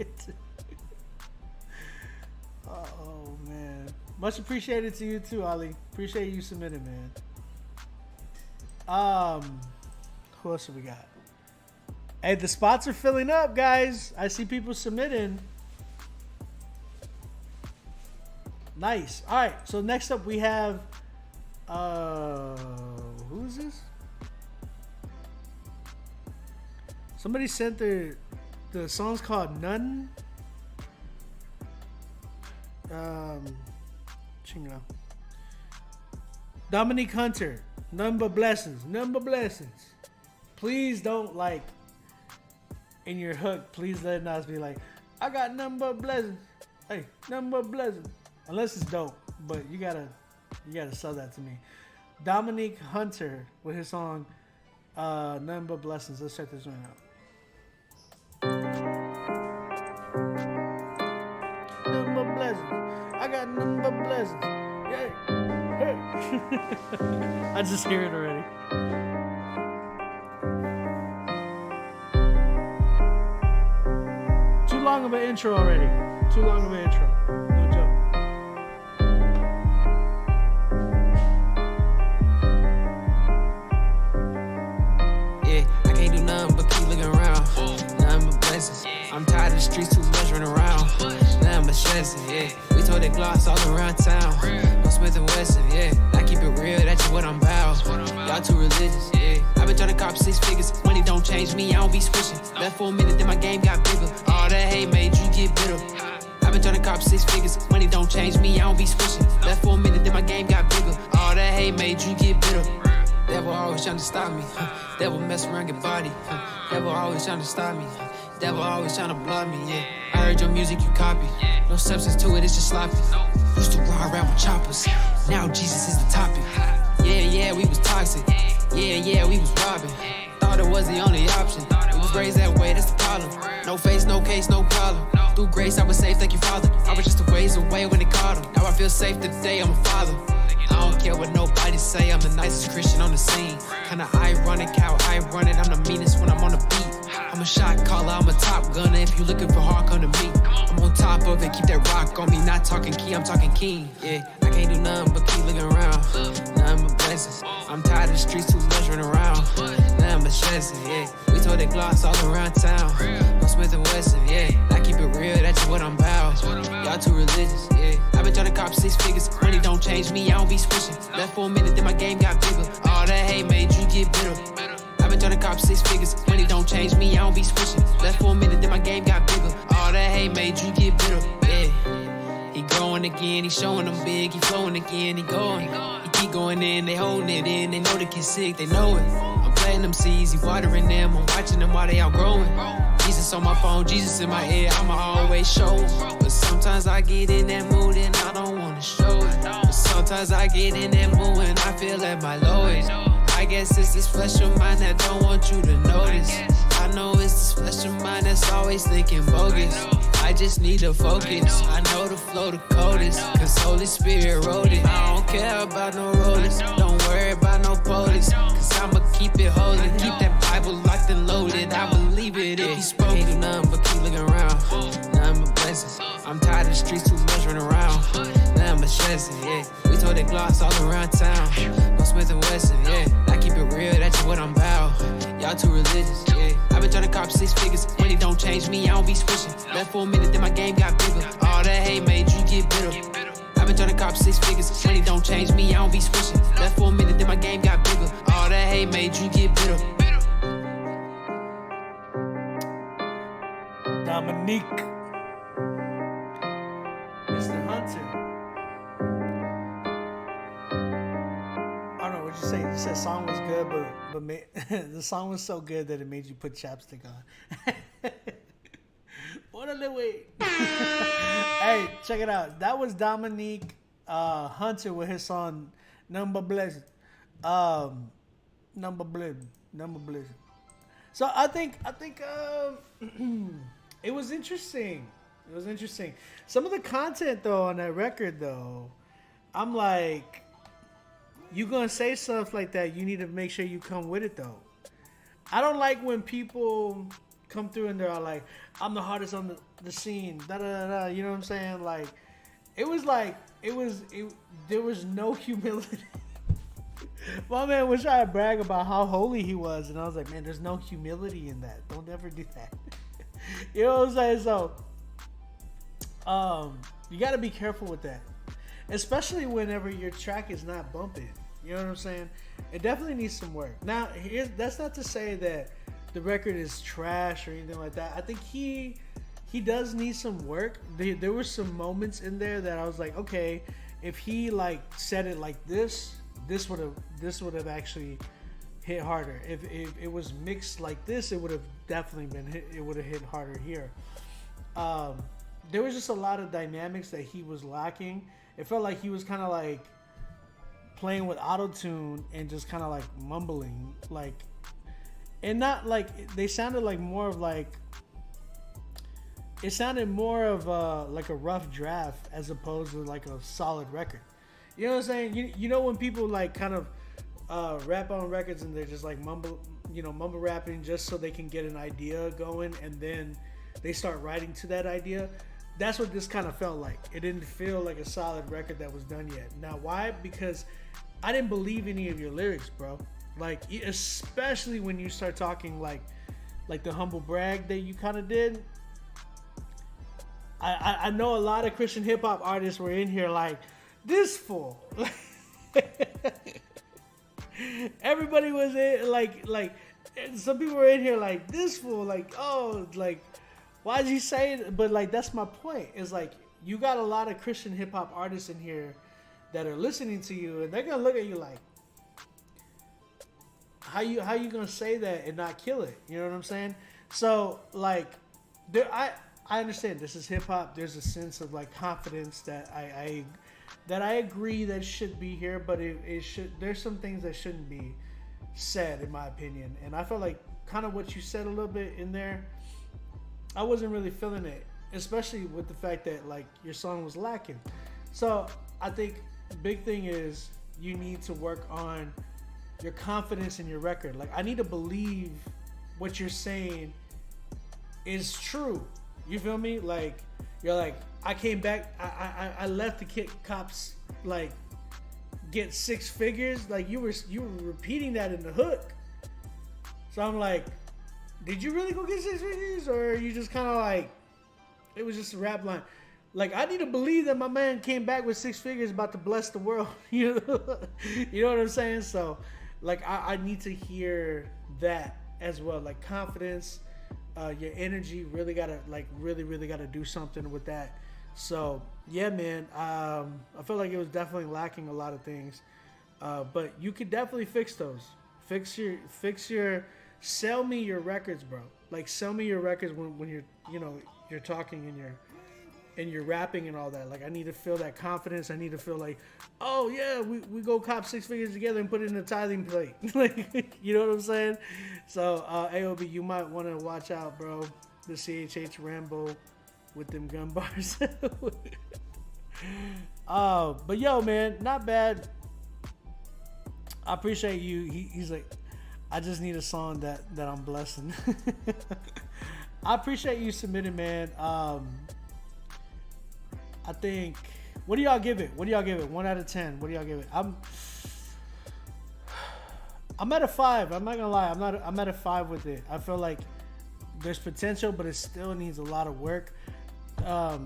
Oh, man. Much appreciated to you too, Ali. Appreciate you submitting, man. Who else have we got? Hey, the spots are filling up, guys. I see people submitting. Nice. All right. So next up we have, who is this? Somebody sent the song's called None. Chingo. Dominique Hunter. None but blessings. None but blessings. Please don't like in your hook. Please let it not be like, I got none but blessings. Hey, none but blessings. Unless it's dope, but you gotta sell that to me. Dominique Hunter with his song None But Blessings. Let's check this one out. None but blessings. I got none but blessings. Yeah. Hey. I just hear it already. Too long of an intro already. Too long of an intro. No joke. I'm tired of the streets, too much running around. Now I'm a stressing, yeah. We told that gloss all around town. No Smith and Wesson, yeah. I keep it real, that's just what I'm about. Y'all too religious, yeah. I've been trying to cop 6 figures. Money don't change me, I don't be switching. Left for a minute, then my game got bigger. All that hate made you get bitter. I've been trying to cop 6 figures. Money don't change me, I don't be switching. Left for a minute, then my game got bigger. All that hate made you get bitter. Devil always trying to stop me. Devil mess around, get body. Devil always trying to stop me. Devil always trying to block me, yeah. I heard your music, you copy. No substance to it, it's just sloppy. Used to ride around with choppers. Now Jesus is the topic. Yeah, we was toxic. Yeah, we was robbing. Thought it was the only option. It was raised that way, that's the problem. No face, no case, no problem. Through grace, I was safe, thank you, Father. I was just a ways away when they caught him. Now I feel safe today, I'm a father. I don't care what nobody say, I'm the nicest Christian on the scene. Kinda ironic how I run it, I'm the meanest when I'm on the beat. I'm a shot caller, I'm a top gunner. If you looking for hard, come to me. I'm on top of it, keep that rock on me. Not talking key, I'm talking king. Yeah, I can't do nothing but keep looking around. Nothing but blessings. I'm tired of the streets, too much running around. Nothing but stressing, yeah. We told that gloss all around town. No Smith and Wesson, yeah. I keep it real, that's just what I'm about. Y'all too religious, yeah. I've been trying to cop 6 figures. Money don't change me, I don't be switching. Left for a minute, then my game got bigger. All that hate made you get bitter. I've been trying to cop 6 figures. Money don't change me, I don't be switching. Left for a minute, then my game got bigger. All that hate made you get bitter. Yeah. He growing again, he showing them big. He flowing again, he going. He keep going in, they holding it in. They know the kid's sick, they know it. I'm planting them seeds, he watering them. I'm watching them while they outgrowing. Jesus on my phone, Jesus in my ear, I'ma always show him. But sometimes I get in that mood and I don't wanna show it. But sometimes I get in that mood and I feel at my lowest. I guess it's this flesh of mine that don't want you to notice. I know it's this flesh of mine that's always thinking bogus. I just need to focus. I know the flow the coldest, cause Holy Spirit wrote it. I don't care about no rollers, don't worry about no police, cause I'ma keep it holy. Keep that Bible locked and loaded, I believe it if he spoke. Ain't do nothing but keep looking around, nothing but blessings. I'm tired of the streets, too much running around, nothing but stressing, yeah. We told that gloss all around town, no Smith and Wesson, yeah. I keep it real, that's just what I'm about. Y'all too religious, yeah. I've been trying to cop 6 figures, money don't change me, I don't be switching. Left for a minute, then my game got bigger. All that hate made you get bitter. I've been trying to cop 6 figures, money don't change me, I don't be switching. Left for a minute, then my game got bigger. All that hate made you get bitter. Dominique, Mr. Hunter. I don't know what you say. You said the song was good, but the song was so good that it made you put chapstick on. What a little way. Hey, check it out. That was Dominique Hunter with his song Number Blessed. Number Blessed. So I think it was interesting. It was interesting. Some of the content though on that record though, I'm like, you gonna say stuff like that, you need to make sure you come with it though. I don't like when people come through and they're like, I'm the hardest on the scene, da da da. You know what I'm saying? Like, there was no humility. My man was trying to brag about how holy he was, and I was like, man, there's no humility in that. Don't ever do that. You know what I'm saying? So, you got to be careful with that, especially whenever your track is not bumping. You know what I'm saying? It definitely needs some work. Now, that's not to say that the record is trash or anything like that. I think he does need some work. There were some moments in there that I was like, okay, if he like said it like this would have actually hit harder. If it was mixed like this, it would have definitely been hit. It would have hit harder here. There was just a lot of dynamics that he was lacking. It felt like he was kind of like playing with auto-tune and just kind of like mumbling, like, and not like, they sounded like more of like, it sounded more of like a rough draft as opposed to like a solid record. You know what I'm saying? You know when people like kind of rap on records and they're just like mumble rapping just so they can get an idea going, and then they start writing to that idea. That's what this kind of felt like. It didn't feel like a solid record that was done yet. Now, why? Because I didn't believe any of your lyrics, bro. Like, especially when you start talking like the humble brag that you kind of did. I know a lot of Christian hip hop artists were in here like, this fool. Everybody was in like some people were in here like, this fool, like, oh, like, why did you say it? But like, that's my point. Is like, you got a lot of Christian hip hop artists in here that are listening to you, and they're gonna look at you like, how you gonna say that and not kill it? You know what I'm saying? So like, I understand this is hip hop. There's a sense of like confidence that I agree that should be here, but it should. There's some things that shouldn't be said, in my opinion. And I felt like kind of what you said a little bit in there, I wasn't really feeling it, especially with the fact that like your song was lacking. So I think the big thing is you need to work on your confidence in your record. Like, I need to believe what you're saying is true. You feel me? Like, you're like, I came back, I left the kid cops like get 6 figures. Like, you were repeating that in the hook. So I'm like, did you really go get 6 figures, or are you just kind of like, it was just a rap line? Like, I need to believe that my man came back with 6 figures about to bless the world. You know what I'm saying? So, like, I need to hear that as well. Like, confidence, your energy really gotta, like, really gotta do something with that. So, yeah, man, I feel like it was definitely lacking a lot of things. But you could definitely fix those. Sell me your records, bro. Like, sell me your records when you're, you know, you're talking and you're rapping and all that. Like, I need to feel that confidence. I need to feel like, oh yeah, we go cop 6 figures together and put it in a tithing plate. Like, you know what I'm saying? So, AOB, you might want to watch out, bro. The CHH Rambo with them gun bars. But yo, man, not bad. I appreciate you. He's like, I just need a song that I'm blessing. I appreciate you submitting, man. I think, what do y'all give it? 1 out of 10. What do y'all give it? I'm at a 5. I'm not gonna lie. I'm at a 5 with it. I feel like there's potential, but it still needs a lot of work. I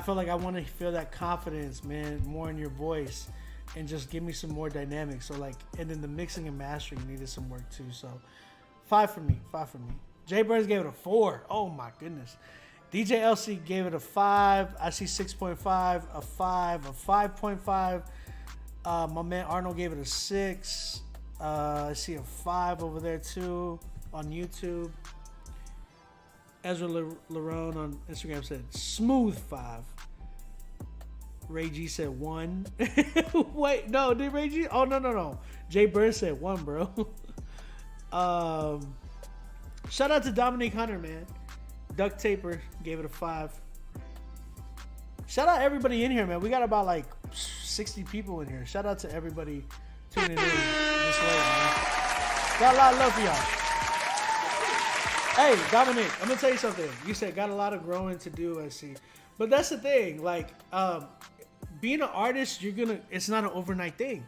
feel like I want to feel that confidence, man, more in your voice, and just give me some more dynamics. So like, and then the mixing and mastering needed some work too. So 5 for me. Jay Burns gave it a 4. Oh my goodness. DJ LC gave it a 5. I see 6.5, a 5, a 5.5. My man Arnold gave it a 6. I see a 5 over there too on YouTube. Ezra Larone on Instagram said smooth 5. Ray G said 1. Wait, no, did Ray G? Oh no. Jay Burns said 1, bro. Shout out to Dominique Hunter, man. Duct Taper gave it a 5. Shout out everybody in here, man. We got about like 60 people in here. Shout out to everybody tuning in this way, man. Got a lot of love for y'all. Hey, Dominic, I'm gonna tell you something. You said got a lot of growing to do, I see. But that's the thing, like, being an artist, it's not an overnight thing.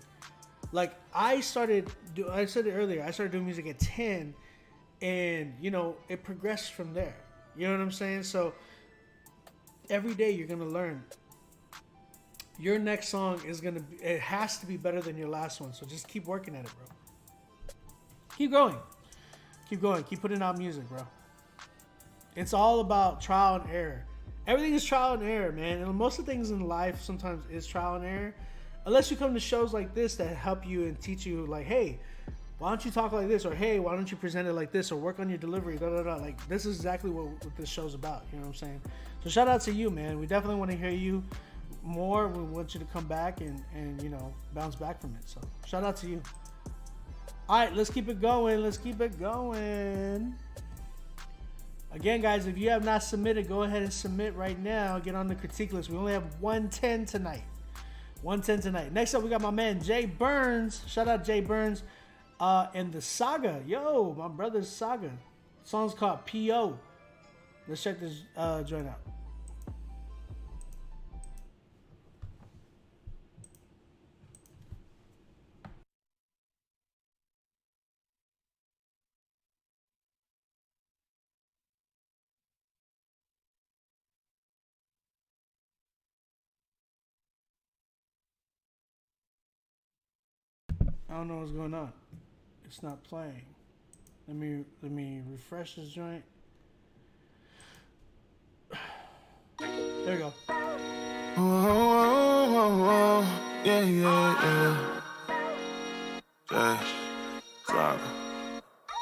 Like, I said it earlier, I started doing music at 10, and, you know, it progressed from there. You know what I'm saying? So, every day you're gonna learn. Your next song it has to be better than your last one. So just keep working at it, bro. Keep going. Keep putting out music, bro. It's all about trial and error. Everything is trial and error, man. And most of the things in life sometimes is trial and error. Unless you come to shows like this that help you and teach you, like, hey, why don't you talk like this? Or, hey, why don't you present it like this? Or work on your delivery, Like, this is exactly what this show's about. You know what I'm saying? So shout out to you, man. We definitely want to hear you more. We want you to come back and you know, bounce back from it. So shout out to you. All right, let's keep it going. Again, guys, if you have not submitted, go ahead and submit right now. Get on the critique list. We only have 110 tonight. Next up, we got my man Jay Burns. Shout out Jay Burns. And the Saga. Yo, my brother's Saga. The song's called P.O. Let's check this joint out. I don't know what's going on. It's not playing. Let me refresh this joint. There we go. Yeah. Saga.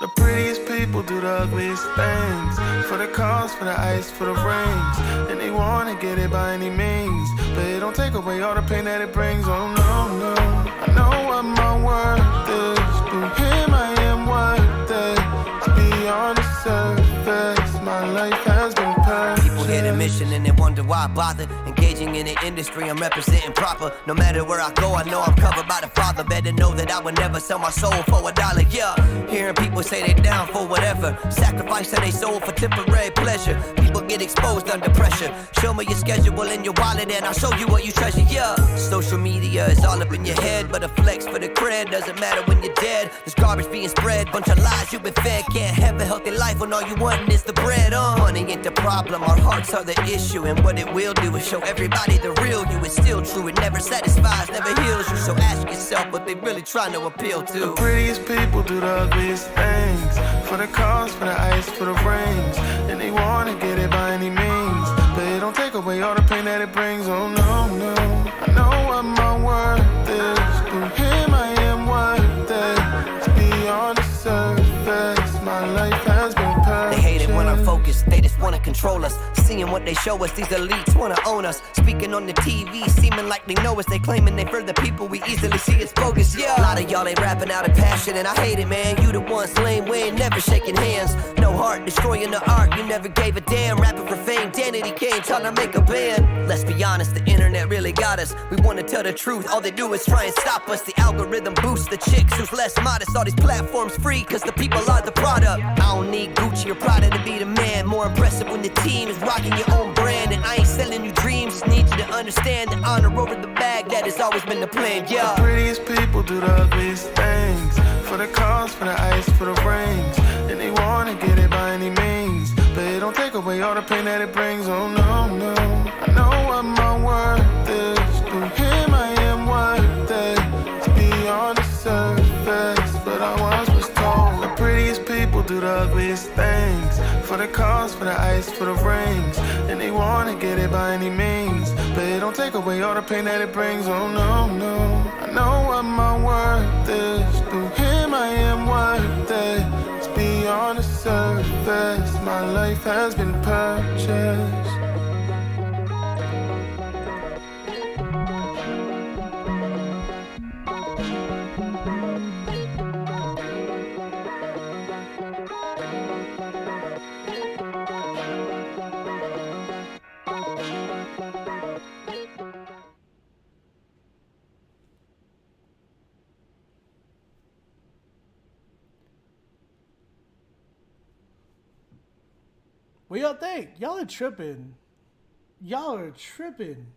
The prettiest people do the ugliest things. For the cars, for the ice, for the rings. And they wanna get it by any means. But it don't take away all the pain that it brings. Oh no. I know what my worth is. Through him I am worth it. Beyond the surface, my life has been perfect. People hit a mission and they wonder why I bother. Engaging in the industry, I'm representing proper. No matter where I go, I know I'm covered by the Father. Better know that I would never sell my soul for $1. Yeah, hearing people say they down for whatever. Sacrificing their soul for temporary pleasure. People get exposed under pressure. Show me your schedule and your wallet and I'll show you what you treasure, yeah. Social media is all up in your head, but a flex for the cred doesn't matter when you're dead. There's garbage being spread, bunch of lies you've been fed. Can't have a healthy life when all you want is the bread. Money ain't the problem, our hearts are the issue. And what it will do is show everybody the real you. It's still true, it never satisfies, never heals you. So ask yourself what they really trying to appeal to. The prettiest people do the ugliest things. For the cars, for the ice, for the rings. And they wanna get it by any means, but it don't take away all the pain that it brings. Oh no, no, I know what my worth is. Through him I am worth it. To be on the surface, my life has been perfect. They hate it when I'm focused, they just wanna control us. Seeing what they show us, these elites wanna own us. Speaking on the TV, seeming like they know us. They claiming they for the people, we easily see it's bogus, yeah. A lot of y'all ain't rapping out of passion, and I hate it, man. You the ones lame, we ain't never shaking hands. No heart, destroying the art, you never gave a damn. Rapping for fame, Danity came, trying to make a band. Let's be honest, the internet really got us. We wanna tell the truth, all they do is try and stop us. The algorithm boosts the chicks who's less modest. All these platforms free, cause the people are the product. I don't need Gucci or Prada to be the man. More impressive when the team is rocking your own brand. And I ain't selling you dreams, just need you to understand the honor over the bag, that has always been the plan, yeah. The prettiest people do the ugliest things. For the cars, for the ice, for the rings. And they wanna get it by any means, but it don't take away all the pain that it brings. Oh no, no, I know what my worth is. Through him I am worth it. To be on the surface, but I once was told the prettiest people do the ugliest things. For the cars, for the ice, for the rings. And they wanna get it by any means, but it don't take away all the pain that it brings. Oh no, no, I know what my worth is. Through him I am worth it. To be on the surface, my life has been purchased. What y'all think? Y'all are tripping. Y'all are tripping.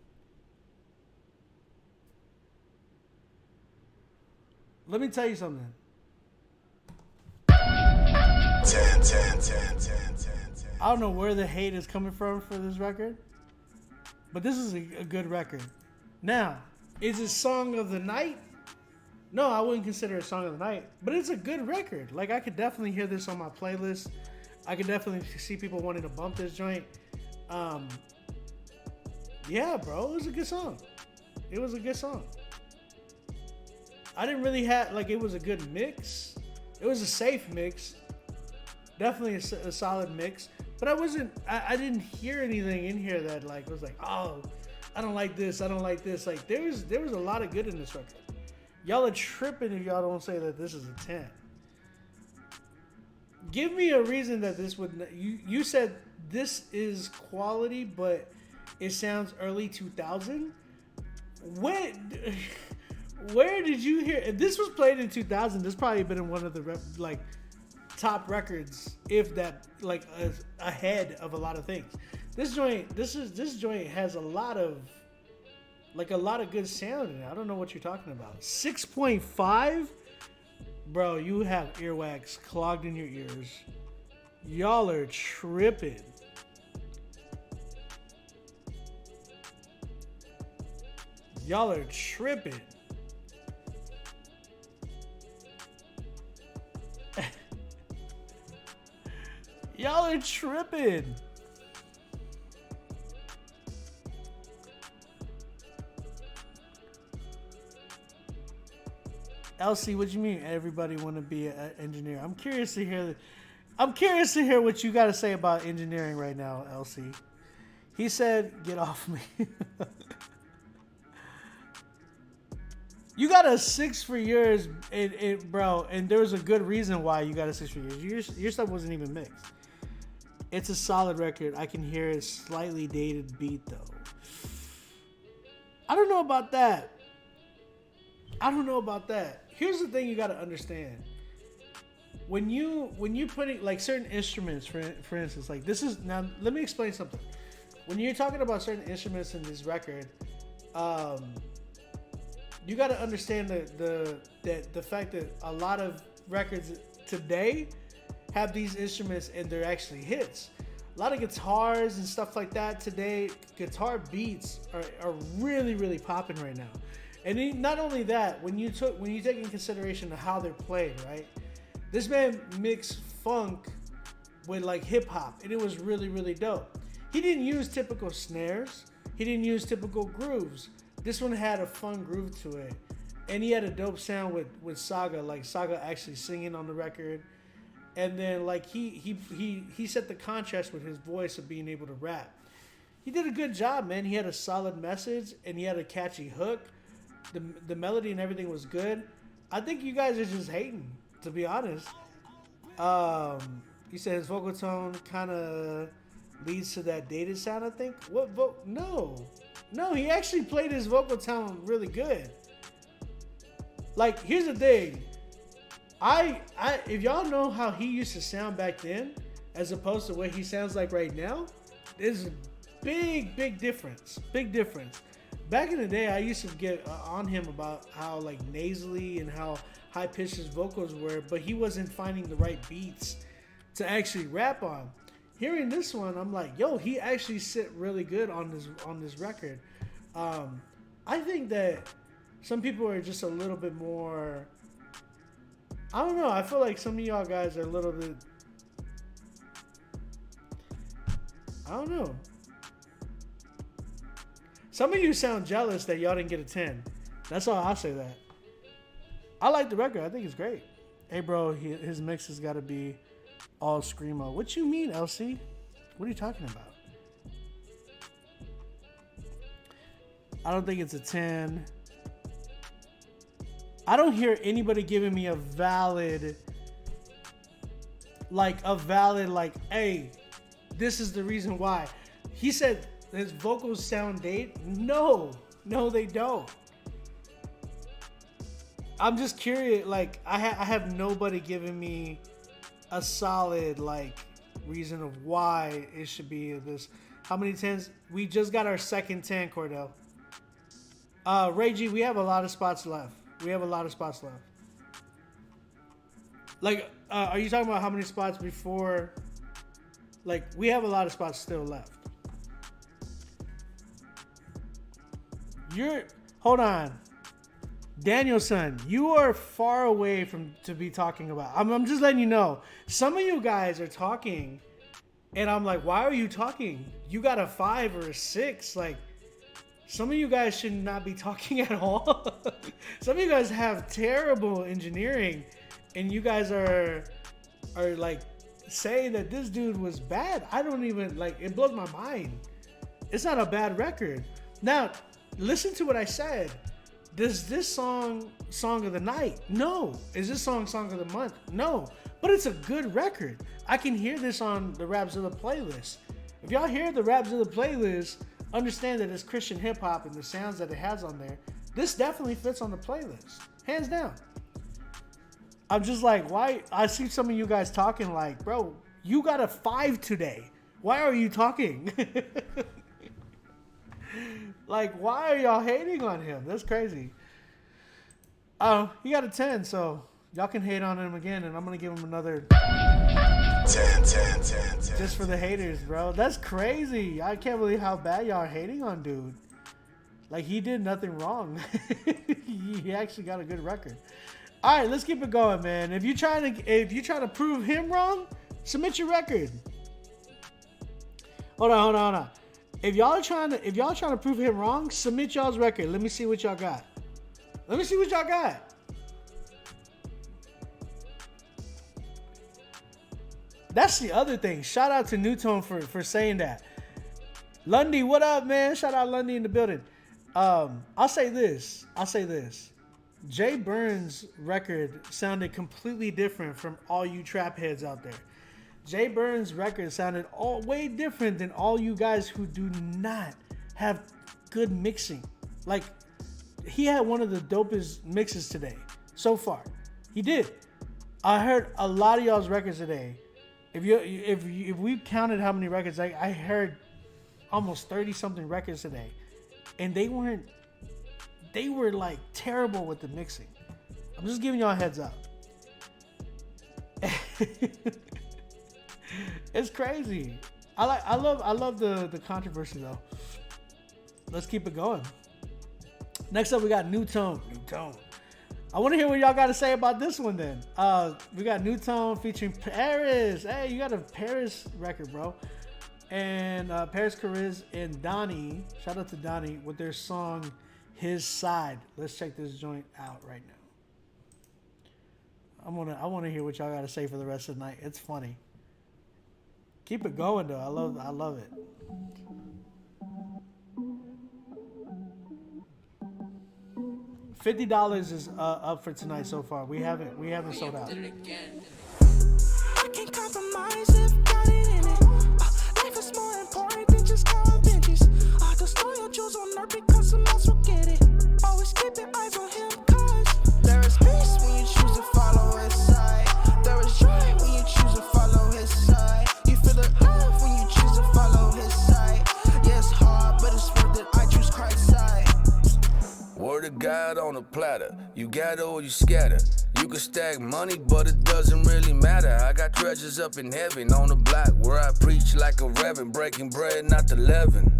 Let me tell you something. 10. I don't know where the hate is coming from for this record, but this is a good record. Now, is it song of the night? No, I wouldn't consider it song of the night, but it's a good record. Like, I could definitely hear this on my playlist. I could definitely see people wanting to bump this joint. Yeah, bro, it was a good song. It was a good song. I didn't really have, like, it was a good mix. It was a safe mix. Definitely a solid mix. But I didn't hear anything in here that, like, was like, oh, I don't like this, I don't like this. Like, there was a lot of good in this record. Y'all are tripping if y'all don't say that this is a 10. Give me a reason that this would... You said this is quality, but it sounds early 2000? Where did you hear... If this was played in 2000, this probably been in one of the top records, if that, like, ahead of a lot of things. This joint has a lot of good sound in it. I don't know what you're talking about. 6.5? Bro, you have earwax clogged in your ears. Y'all are tripping. Y'all are tripping. Y'all are tripping. LC, what do you mean everybody want to be an engineer? I'm curious to hear what you got to say about engineering right now, LC. He said, get off me. You got a 6 for yours, bro, and there was a good reason why you got a 6 for yours. Your stuff wasn't even mixed. It's a solid record. I can hear a slightly dated beat, though. I don't know about that. Here's the thing you got to understand. when you putting like certain instruments, for instance, like this is now. Let me explain something. When you're talking about certain instruments in this record, you got to understand the fact that a lot of records today have these instruments and they're actually hits. A lot of guitars and stuff like that today, guitar beats are really, really popping right now. And not only that, when you take in consideration of how they're played, right? This man mixed funk with like hip hop, and it was really, really dope. He didn't use typical snares. He didn't use typical grooves. This one had a fun groove to it. And he had a dope sound with Saga, like Saga actually singing on the record. And then like he set the contrast with his voice of being able to rap. He did a good job, man. He had a solid message and he had a catchy hook. The melody and everything was good. I think you guys are just hating, to be honest. He said his vocal tone kind of leads to that dated sound, I think. No, he actually played his vocal tone really good. Like, here's the thing. If y'all know how he used to sound back then, as opposed to what he sounds like right now, there's a big difference. Big difference. Back in the day, I used to get on him about how like nasally and how high pitched his vocals were, but he wasn't finding the right beats to actually rap on. Hearing this one, I'm like, yo, he actually sit really good on this record. I think that some people are just a little bit more, I don't know, I feel like some of y'all guys are a little bit, I don't know. Some of you sound jealous that y'all didn't get a 10. That's all I'll say that. I like the record. I think it's great. Hey, bro, his mix has got to be all screamo. What you mean, LC? What are you talking about? I don't think it's a 10. I don't hear anybody giving me a valid, hey, this is the reason why. He said his vocals sound dated. No, they don't. I'm just curious. Like, I have nobody giving me a solid like reason of why it should be this. How many 10s? We just got our second 10, Cordell. Ray G, we have a lot of spots left. Like, are you talking about how many spots before? Like, we have a lot of spots still left. Hold on. Danielson, you are far away from to be talking about. I'm just letting you know. Some of you guys are talking, and I'm like, why are you talking? You got a 5 or a 6. Like, some of you guys should not be talking at all. Some of you guys have terrible engineering, and you guys are like saying that this dude was bad. I don't even like. It blows my mind. It's not a bad record. Now, listen to what I said. Does this song of the night? No. Is this song of the month? No. But it's a good record. I can hear this on the Rapzilla playlist. If y'all hear the Rapzilla playlist, understand that it's Christian hip hop and the sounds that it has on there. This definitely fits on the playlist. Hands down. I'm just like, why? I see some of you guys talking like, bro, you got a 5 today. Why are you talking? Like, why are y'all hating on him? That's crazy. Oh, he got a 10, so y'all can hate on him again, and I'm going to give him another 10. Just for the haters, bro. That's crazy. I can't believe how bad y'all are hating on dude. Like, he did nothing wrong. He actually got a good record. All right, let's keep it going, man. If you're trying to prove him wrong, submit your record. Hold on. If y'all trying to prove him wrong, submit y'all's record. Let me see what y'all got. That's the other thing. Shout out to Newtone for saying that. Lundy, what up, man? Shout out Lundy in the building. I'll say this. Jay Burns' record sounded completely different from all you trap heads out there. Jay Burns' record sounded way different than all you guys who do not have good mixing. Like, he had one of the dopest mixes today so far. He did. I heard a lot of y'all's records today. If we counted how many records, I heard almost 30 something records today, and they were like terrible with the mixing. I'm just giving y'all a heads up. It's crazy. I love the controversy though. Let's keep it going. Next up, we got New Tone. I want to hear what y'all got to say about this one then. We got New Tone featuring Paris. Hey, you got a Paris record, bro. And Paris Chariz and Donnie. Shout out to Donnie with their song His Side. Let's check this joint out right now. I want to hear what y'all got to say for the rest of the night. It's funny. Keep it going though. I love it. $50 is up for tonight so far. We haven't sold out. I can't compromise if got it in it. Life is more important than just counting benches. The story jewels on earth because someone else will get it. Always keeping eyes on him, cause there is peace when you choose to follow his side. There is joy when you choose to follow his side. You feel the love when you choose to follow his side. Yeah, it's hard, but it's worth it. I choose Christ's side. Word of God on a platter. You gather or you scatter. You can stack money, but it doesn't really matter. I got treasures up in heaven on the block where I preach like a reverend, breaking bread, not the leaven.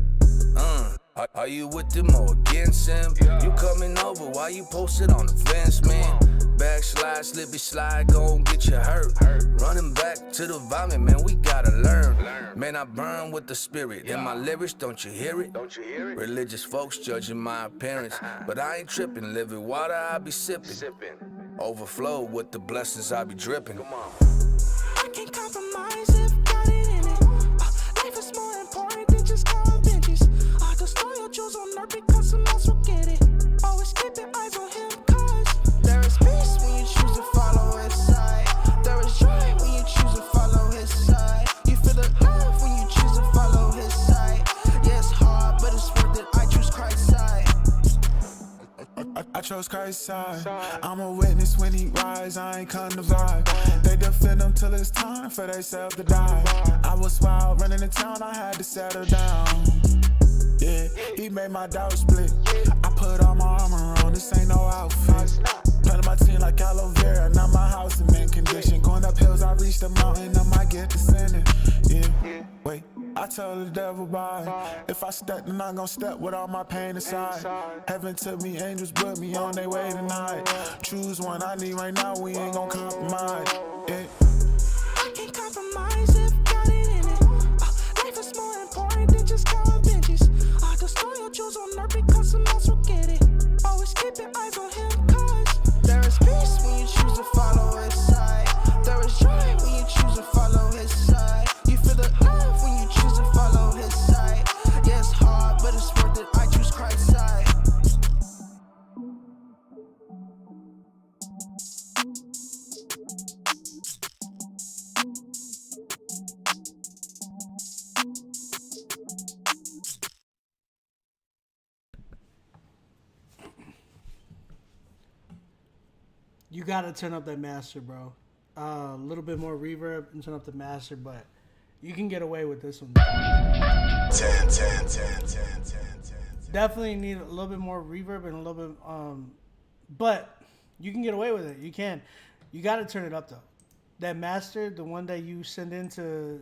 Are you with them or against him? You coming over while you posted on the fence, man. Backslide, slippy slide, gon' get you hurt. Running back to the vomit, man, we gotta learn. Man, I burn with the spirit. In my lyrics, don't you hear it? Religious folks judging my appearance, but I ain't tripping. Living water, I be sipping. Overflow with the blessings, I be dripping. I can't compromise if got it in it. Life is more important than just counting benches. The story jewels on earth because someone else will get it. Always keeping eyes on him, cause there is peace when you choose to follow his side. There is joy when you choose to follow his side. You feel the love when you choose to follow his side. Yeah, it's hard, but it's worth it. I choose Christ's side. I chose Christ's side. I'm a witness when he rise. I ain't come to vibe. They defend him till it's time for they self to die. I was wild running the town. I had to settle down. Yeah, he made my doubt split. I put all my armor on. This ain't no outfit. Planted my team like aloe vera. Now my house in mint condition. Going up hills, I reach the mountain. I might get descending. Yeah, wait. I tell the devil bye. If I step, then I'm gon' step with all my pain inside. Heaven took me, angels put me on their way tonight. Choose one I need right now, we ain't gon' compromise. Yeah. I can't compromise if got it in it. Life is more important than just counting benches. The story jewels on earth because someone else will get it. Always keeping eyes on him, cause there is peace when you choose to follow his side. There is joy when you choose to follow his side. You feel the love when you choose to follow his side. Yeah, it's hard, but it's worth it. I choose Christ's side. You gotta turn up that master, bro. A little bit more reverb and turn up the master, but you can get away with this one. 10. Definitely need a little bit more reverb and a little bit, but you can get away with it. You can. You gotta turn it up though. That master, the one that you send in to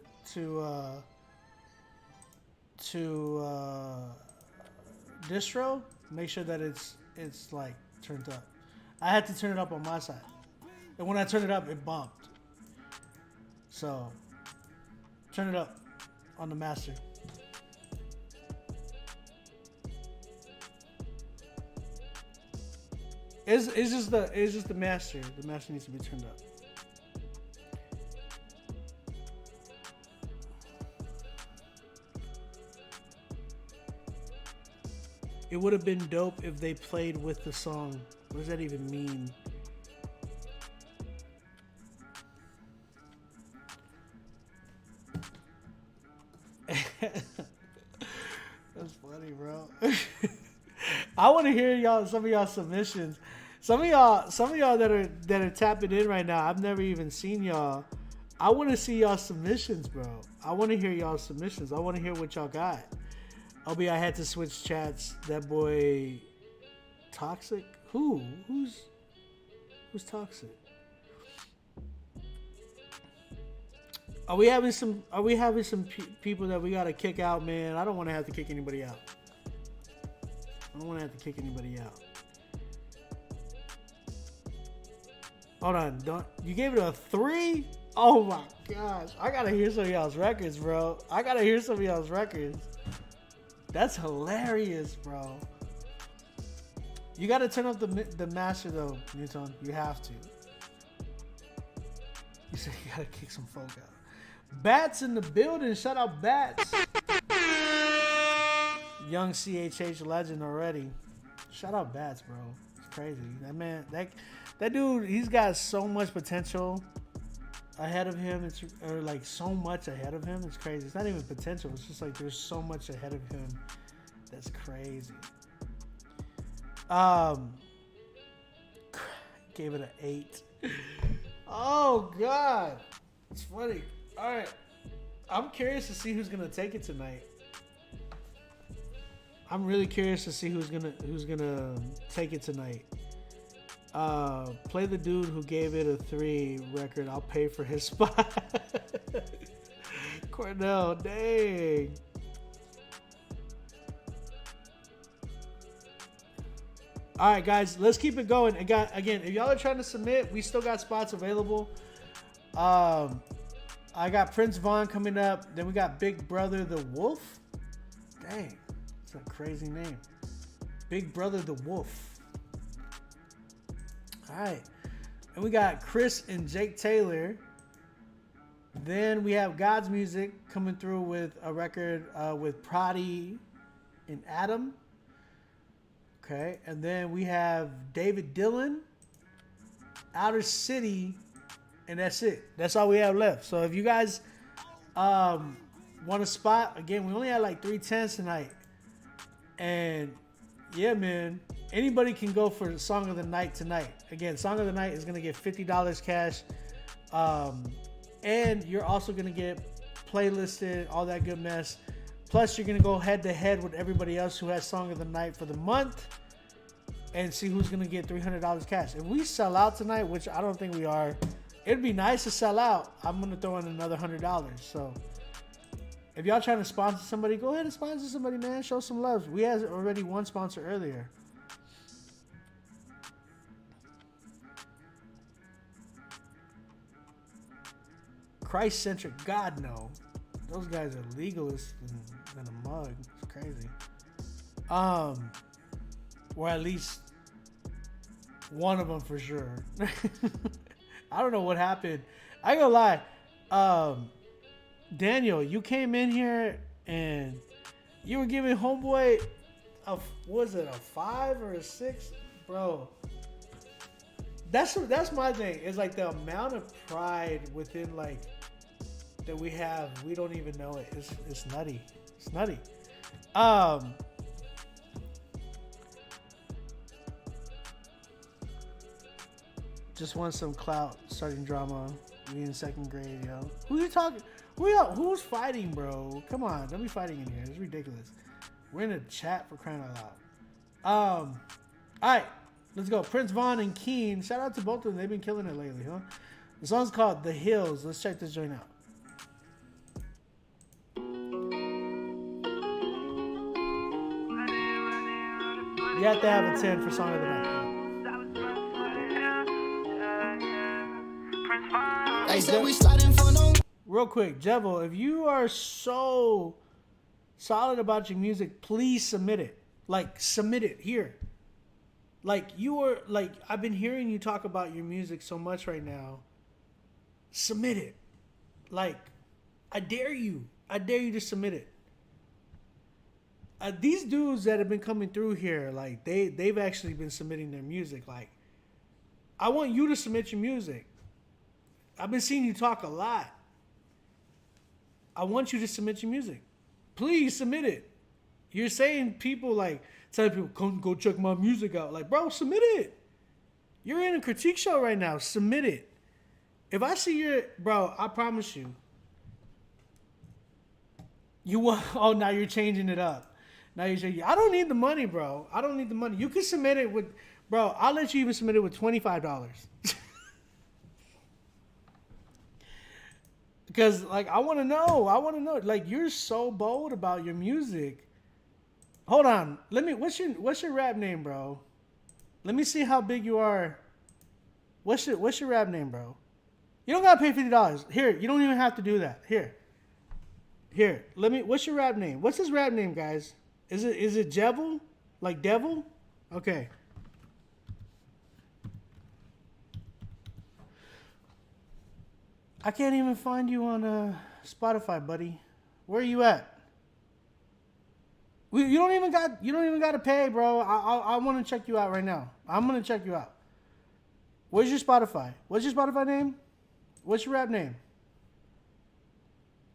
distro, make sure that it's like turned up. I had to turn it up on my side, and when I turned it up, it bumped. So turn it up on the master. It's just the master. The master needs to be turned up. It would have been dope if they played with the song. What does that even mean? That's funny, bro. I want to hear some of y'all submissions. Some of y'all that are tapping in right now, I've never even seen y'all. I want to see y'all submissions, bro. I want to hear y'all submissions. I want to hear what y'all got. Obi, I had to switch chats. That boy, Toxic. Who's Toxic? Are we having some people that we gotta kick out, man? I don't want to have to kick anybody out. Hold on, you gave it a 3? Oh my gosh, I gotta hear some of y'all's records, bro. That's hilarious, bro. You gotta turn up the master though, Newton. You have to. You said you gotta kick some folk out. Bats in the building. Shout out Bats. Young CHH legend already. Shout out Bats, bro. It's crazy. That man, that dude, he's got so much potential ahead of him. It's so much ahead of him. It's crazy. It's not even potential. It's just like there's so much ahead of him. That's crazy. Gave it an 8. Oh God, it's funny. All right, I'm curious to see who's gonna take it tonight. I'm really curious to see who's gonna take it tonight. Play the dude who gave it a 3 record. I'll pay for his spot. Cornell, dang. All right, guys, let's keep it going. Again, if y'all are trying to submit, we still got spots available. I got Prince Vaughn coming up. Then we got Big Brother the Wolf. Dang, that's a crazy name. Big Brother the Wolf. All right. And we got Chris and Jake Taylor. Then we have God's Music coming through with a record with Prodi and Adam. Okay. And then we have David Dillon, Outer City, and that's it. That's all we have left. So if you guys want a spot, again, we only had like 3 tents tonight. And yeah, man, anybody can go for Song of the Night tonight. Again, Song of the Night is going to get $50 cash. And you're also going to get playlisted, all that good mess. Plus, you're going to go head to head with everybody else who has Song of the Night for the month and see who's going to get $300 cash. If we sell out tonight, which I don't think we are, it'd be nice to sell out. I'm going to throw in another $100. So if y'all trying to sponsor somebody, go ahead and sponsor somebody, man. Show some love. We had already one sponsor earlier. Christ-centric. God, no. Those guys are legalists than a mug. It's crazy. Or at least one of them for sure. I don't know what happened. I ain't gonna lie. Daniel, you came in here and you were giving Homeboy a 5 or a 6? Bro. That's my thing. It's like the amount of pride within like that we have, we don't even know it. It's nutty. It's nutty. Just want some clout, starting drama. We in 2nd grade, yo. Who you talking? Who's fighting, bro? Come on, don't be fighting in here. It's ridiculous. We're in a chat for crying out loud. All right, let's go. Prince Vaughn and Keen. Shout out to both of them. They've been killing it lately, huh? The song's called The Hills. Let's check this joint out. You have to have a 10 for Song of the Night. Real quick, Jevo, if you are so solid about your music, please submit it. Like, submit it here. Like, I've been hearing you talk about your music so much right now. Submit it. Like, I dare you. I dare you to submit it. These dudes that have been coming through here, like, they've actually been submitting their music. Like, I want you to submit your music. I've been seeing you talk a lot. I want you to submit your music. Please submit it. You're saying people, like, telling people, come go check my music out. Like, bro, submit it. You're in a critique show right now. Submit it. If I see your... Bro, I promise you. You want... Oh, now you're changing it up. Now you're changing... I don't need the money, bro. I don't need the money. You can submit it with... Bro, I'll let you even submit it with $25. Because, like, I want to know. I want to know. Like, you're so bold about your music. Hold on. Let me... What's your rap name, bro? Let me see how big you are. What's your rap name, bro? You don't gotta pay $50. Here, you don't even have to do that. Here. Let me. What's your rap name? What's his rap name, guys? Is it Jevil? Like devil? Okay. I can't even find you on Spotify, buddy. Where are you at? You don't even got to pay, bro. I want to check you out right now. I'm gonna check you out. Where's your Spotify? What's your Spotify name? What's your rap name?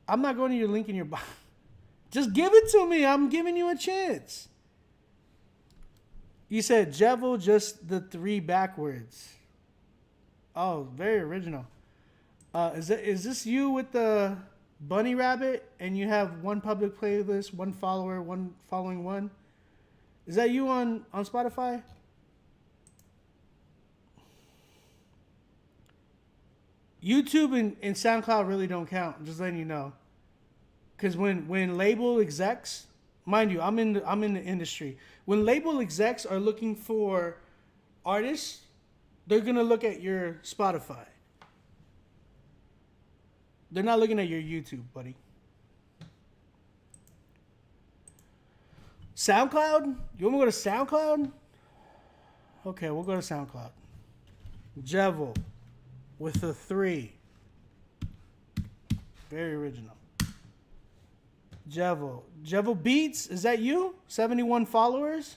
I'm not going to your link in your bio. Just give it to me. I'm giving you a chance. You said Jevil, just the 3 backwards. Oh, very original. Is this you with the bunny rabbit and you have 1 public playlist, 1 follower, 1 following 1? Is that you on Spotify? YouTube and SoundCloud really don't count. I'm just letting you know. Because when label execs, mind you, I'm in the industry. When label execs are looking for artists, they're gonna look at your Spotify. They're not looking at your YouTube, buddy. SoundCloud? You want me to go to SoundCloud? Okay, we'll go to SoundCloud. Jevil with a 3. Very original. Jevil Beats, is that you? 71 followers?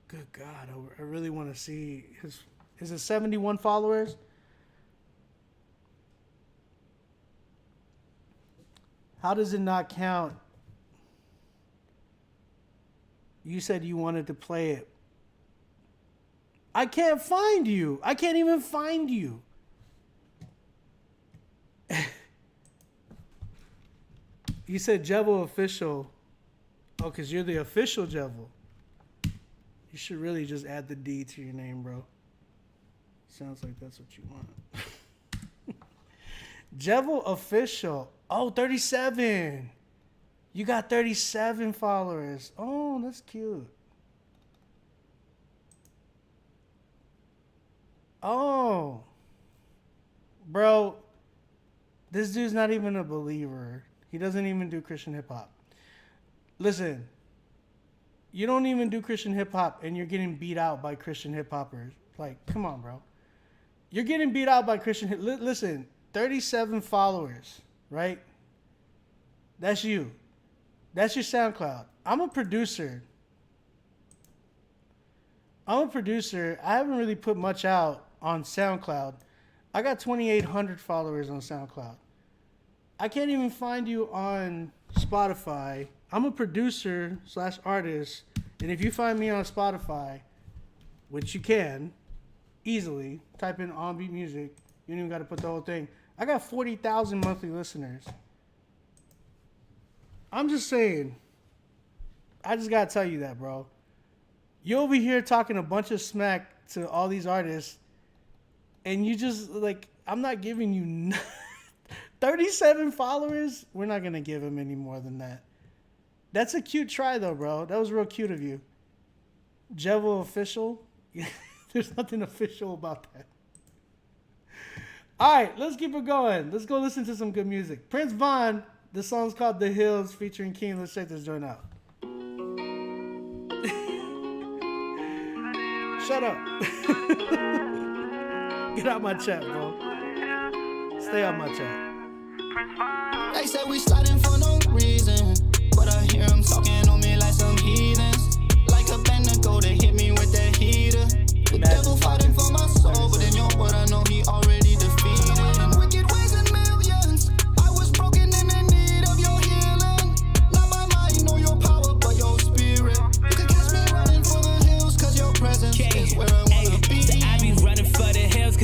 Good God, I really want to see is it 71 followers? How does it not count? You said you wanted to play it. I can't find you. I can't even find you. You said Jevil official. Oh, because you're the official Jevil. You should really just add the D to your name, bro. Sounds like that's what you want. Jevil official. Oh, 37. You got 37 followers. Oh, that's cute. Oh. Bro, this dude's not even a believer. He doesn't even do Christian hip hop. Listen, you don't even do Christian hip hop and you're getting beat out by Christian hip hoppers. Like, come on, bro. You're getting beat out by Christian hip. Listen, 37 followers, right? That's you. That's your SoundCloud. I'm a producer. I haven't really put much out on SoundCloud. I got 2,800 followers on SoundCloud. I can't even find you on Spotify. I'm a producer / artist. And if you find me on Spotify, which you can easily, type in on-beat music. You don't even got to put the whole thing. I got 40,000 monthly listeners. I'm just saying. I just got to tell you that, bro. You over here talking a bunch of smack to all these artists, and you just, like, I'm not giving you 37 followers. We're not going to give him any more than that. That's a cute try, though, bro. That was real cute of you. Jevil official? There's nothing official about that. All right, let's keep it going. Let's go listen to some good music. Prince Vaughn, the song's called The Hills featuring King. Let's check this joint out. Shut up. Get out my chat, bro. Stay out my chat. They said we sliding for no reason, but I hear them talking on me like some heathens. Like a band to go to hit me with that heater. The devil fighting for my soul, but in your word I know he already defeated. Wicked ways and millions. I was broken and in need of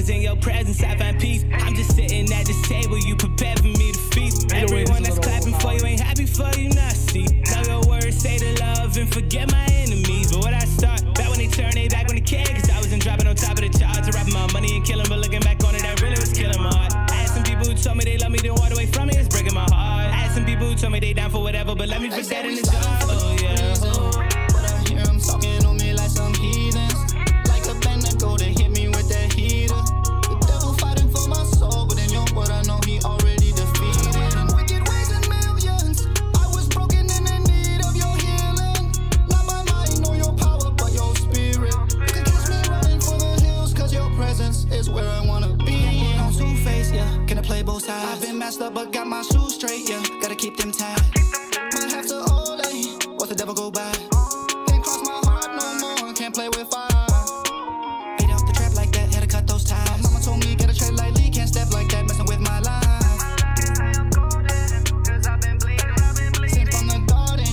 cause in your presence I find peace. I'm just sitting at this table, you prepared for me to feast. Everyone that's clapping for you ain't happy for you, not see. Know your words, say the love and forget my enemies. But what I start, back when they turn they back when they cared, cause I wasn't dropping on top of the charts, rapping my money and killing, but looking back on it, that really was killing my heart. I had some people who told me they love me, then walked away from me, it's breaking my heart. I had some people who told me they down for whatever, but let me put that in the jar. Oh yeah. But I hear him talking on me like some heathens. Like a band that go to hit me with that heater. The devil fighting for my soul, but in your word I know he already defeated. In wicked ways and millions, I was broken and in need of your healing. Not by might nor your power, but your spirit. You can catch me running for the hills, cause your presence is where I wanna be. On two-face, yeah, can I play both sides? I've been messed up but got my shoes straight, yeah, gotta keep them tied. Might have to ole, watch the devil go by. Can't cross my heart no more, can't play with fire. Beat out the trap like that, had to cut those ties. Mama told me gotta tread lightly, can't step like that, messing with my life. Sent from the garden,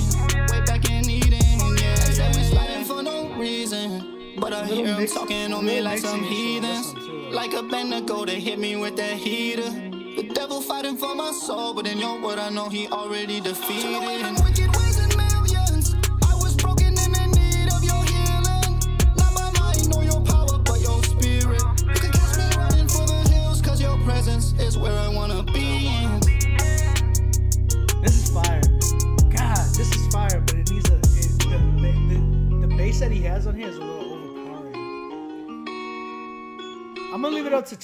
way back in Eden, yeah. Said we sliding for no reason, but I hear him talking on me like some heathens. Like a band that go to hit me with that heater. The devil fighting for my soul, but in your word I know he already defeated. In wicked ways and millions, I was broken and in need of your healing. Not by might nor your power, but your spirit. You can catch me running for the hills, cause your presence is where I wanna be. This is fire. God, this is fire, but it needs the bass that he has on here is a little overpowering. I'm gonna leave it up to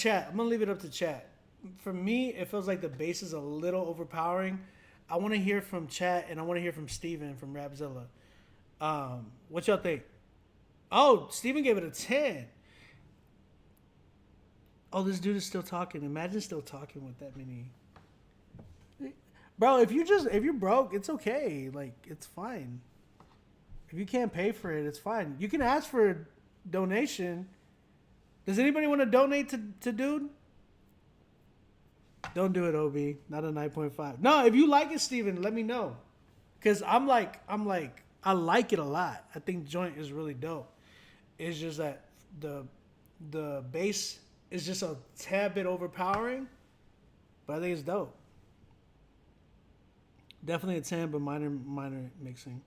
chat. For me, it feels like the bass is a little overpowering. I want to hear from chat, and I want to hear from Steven from Rapzilla. What y'all think? Oh, Steven gave it a 10. Oh, this dude is still talking. Imagine still talking with that many. Bro, if you're broke, it's okay. Like, it's fine. If you can't pay for it, it's fine. You can ask for a donation. Does anybody want to donate to dude? Don't do it, OB. Not a 9.5. No, if you like it, Steven, let me know. Cause I like it a lot. I think Joint is really dope. It's just that the bass is just a tad bit overpowering, but I think it's dope. Definitely a 10, but minor mixing.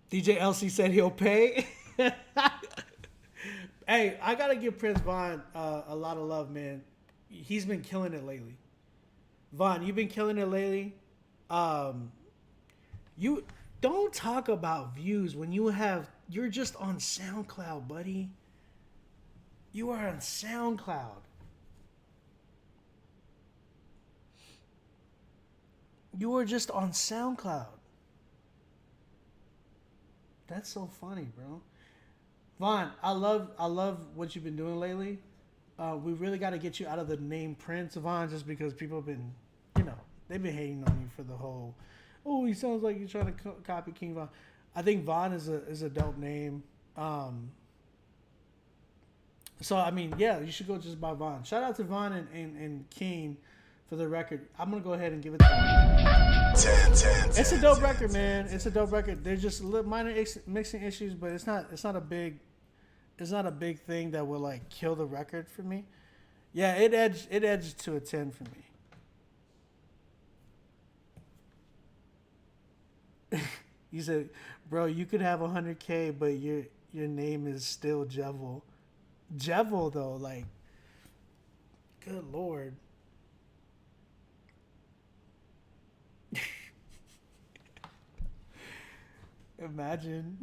DJ LC said he'll pay. Hey, I gotta give Prince Vaughn a lot of love, man. He's been killing it lately. Vaughn, you've been killing it lately. You don't talk about views when you're just on SoundCloud, buddy. You are on SoundCloud. You are just on SoundCloud. That's so funny, bro. Vaughn, I love what you've been doing lately. We really got to get you out of the name Prince, Vaughn, just because people have been, they've been hating on you for the whole, oh, he sounds like you're trying to copy King Von. I think Vaughn is a dope name. So, I mean, yeah, you should go just by Vaughn. Shout out to Vaughn and King for the record. I'm going to go ahead and give it to them. It's a dope record, man. It's a dope record. There's just little minor mixing issues, but it's not a big thing that will like kill the record for me. Yeah, it edged to a 10 for me. You said, bro, you could have 100K, but your name is still Jevil. Jevil though, like, good Lord. Imagine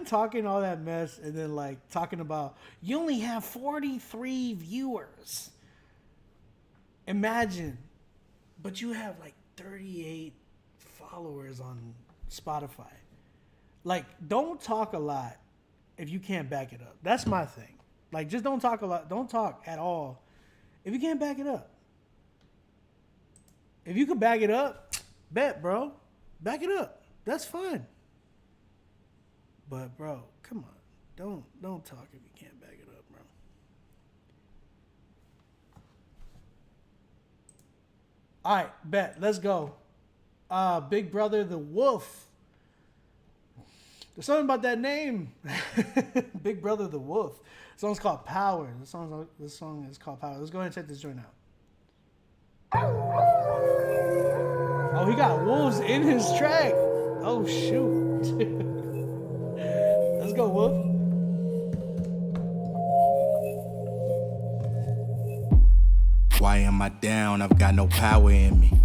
talking all that mess and then like talking about you only have 43 viewers. Imagine, but you have like 38 followers on Spotify. Like, don't talk a lot if you can't back it up. That's my thing. Like, just don't talk a lot. Don't talk at all if you can't back it up. If you can back it up, bet, bro. Back it up. That's fine. But, bro, come on. Don't talk if you can't back it up, bro. All right, bet. Let's go. Big Brother, the Wolf. There's something about that name. Big Brother the Wolf. The song's called Power. This song is called Power. Let's go ahead and check this joint out. Oh, he got wolves in his track. Oh, shoot. Let's go, Wolf. Why am I down? I've got no power in me.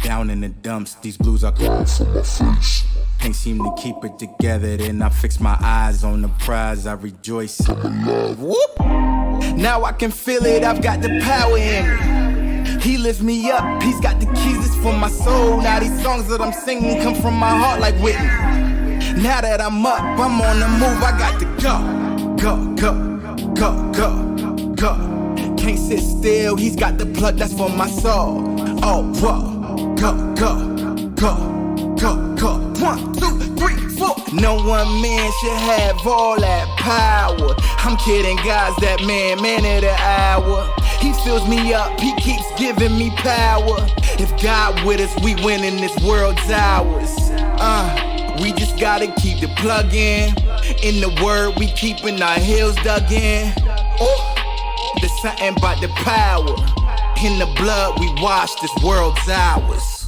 Down in the dumps, these blues are gone from my face. Can't seem to keep it together, then I fix my eyes on the prize. I rejoice in the love. Whoop. Now I can feel it, I've got the power in me. He lifts me up, he's got the keys, it's for my soul. Now these songs that I'm singing come from my heart like Whitney. Now that I'm up, I'm on the move, I got to go. Go, go, go, go, go. Can't sit still, he's got the plug, that's for my soul. Oh, whoa. Go, go, go, go, go. 1, 2, 3, 4. No one man should have all that power. I'm kidding, guys, that man of the hour. He fills me up, he keeps giving me power. If God with us, we winning, this world's ours. We just gotta keep the plug in the word, we keeping our heels dug in. Ooh, there's something about the power. In the blood, we wash, this world's ours.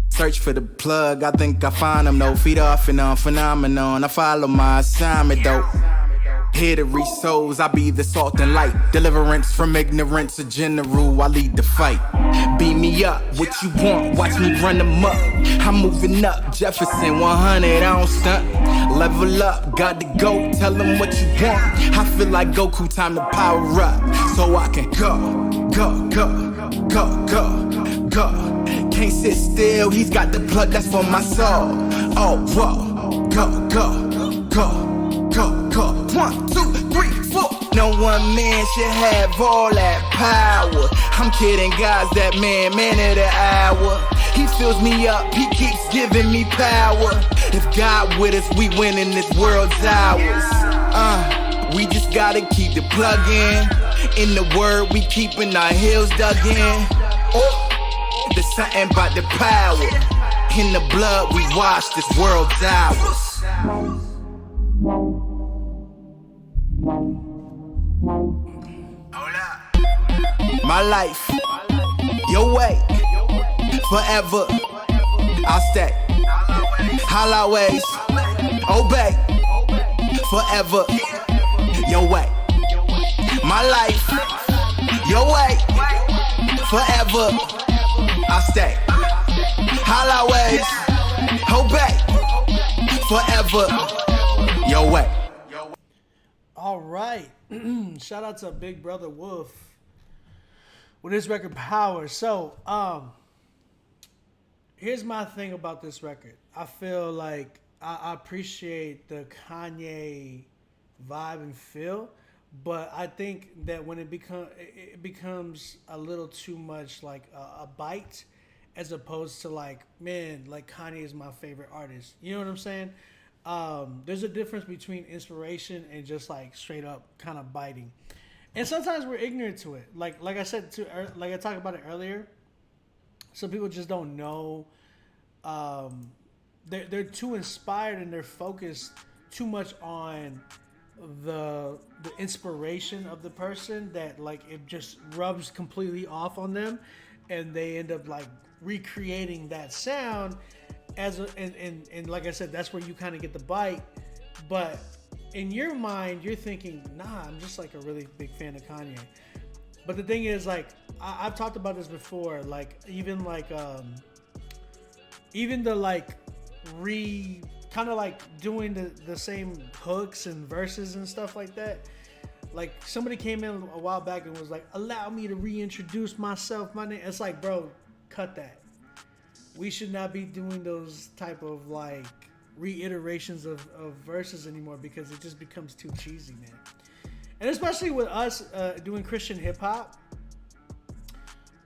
Search for the plug, I think I find him though. Feet off and on phenomenon, I follow my assignment though. Here to reach souls, I be the salt and light. Deliverance from ignorance, a general, I lead the fight. Beat me up, what you want, watch me run them up. I'm moving up, Jefferson 100, I don't stunt. Level up, got to go, tell them what you want. I feel like Goku, time to power up. So I can go, go, go, go, go, go. Can't sit still, he's got the plug, that's for my soul. Oh, whoa, go, go, go, go, go. 1, 2, 3, 4. No one man should have all that power. I'm kidding, guys, that man of the hour. He fills me up, he keeps giving me power. If God with us, we winning, this world's ours. We just gotta keep the plug in the word, we keeping our heels dug in. Ooh, there's something about the power. In the blood, we wash, this world's ours. My life, your way, forever. I'll stay, I'll always obey, forever. Your way, my life, your way, forever. I'll stay, I'll always obey, forever. Your way. All right. Shout out to Big Brother Wolf with his record Power. So, here's my thing about this record. I feel like I appreciate the Kanye vibe and feel, but I think that when it becomes a little too much like a bite, as opposed to like, man, like Kanye is my favorite artist. You know what I'm saying? There's a difference between inspiration and just like straight up kind of biting, and sometimes we're ignorant to it. Like I said, like I talked about it earlier. Some people just don't know. They're too inspired and they're focused too much on the inspiration of the person that like it just rubs completely off on them, and they end up like recreating that sound. And like I said, that's where you kind of get the bite. But in your mind, you're thinking, nah, I'm just like a really big fan of Kanye. But the thing is, like, I've talked about this before. Like, even the like kind of like doing the same hooks and verses and stuff like that. Like, somebody came in a while back and was like, allow me to reintroduce myself, my name. It's like, bro, cut that. We should not be doing those type of like reiterations of verses anymore, because it just becomes too cheesy, man. And especially with us doing Christian hip hop,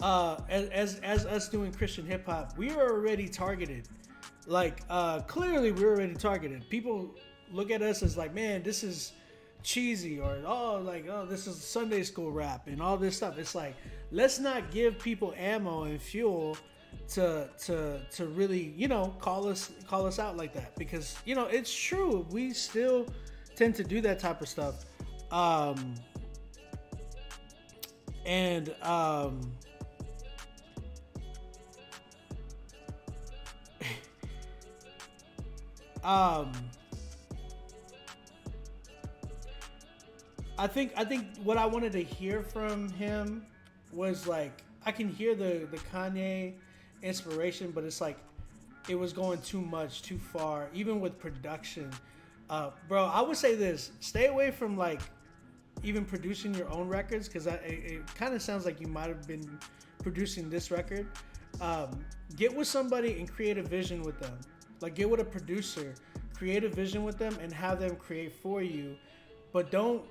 as us doing Christian hip hop, we are already targeted. Like clearly, we're already targeted. People look at us as like, man, this is cheesy or this is Sunday school rap and all this stuff. It's like, let's not give people ammo and fuel to really, you know, call us out like that, because, you know, it's true. We still tend to do that type of stuff. I think what I wanted to hear from him was like, I can hear the Kanye inspiration, but it's like it was going too much, too far, even with production. Bro, I would say this: stay away from like even producing your own records, because it kind of sounds like you might have been producing this record. Get with somebody and create a vision with them. Like, get with a producer, create a vision with them, and have them create for you. But don't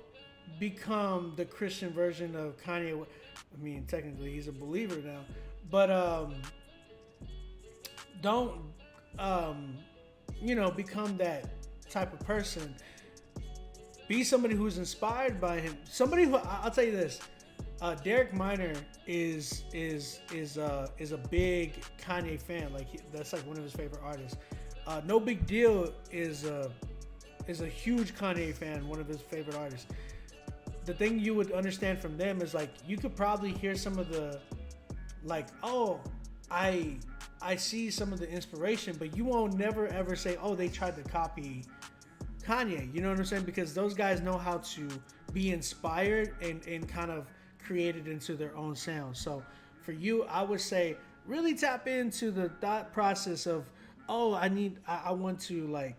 become the Christian version of Kanye. I mean, technically he's a believer now, but don't become that type of person. Be somebody who's inspired by him. Somebody who, I'll tell you this, Derek Minor is a big Kanye fan. Like, that's like one of his favorite artists. No Big Deal is a huge Kanye fan, one of his favorite artists. The thing you would understand from them is like, you could probably hear some of the, like, oh, I see some of the inspiration, but you won't never ever say, oh, they tried to copy Kanye. You know what I'm saying? Because those guys know how to be inspired and kind of create it into their own sound. So for you, I would say really tap into the thought process of, oh, I want to, like,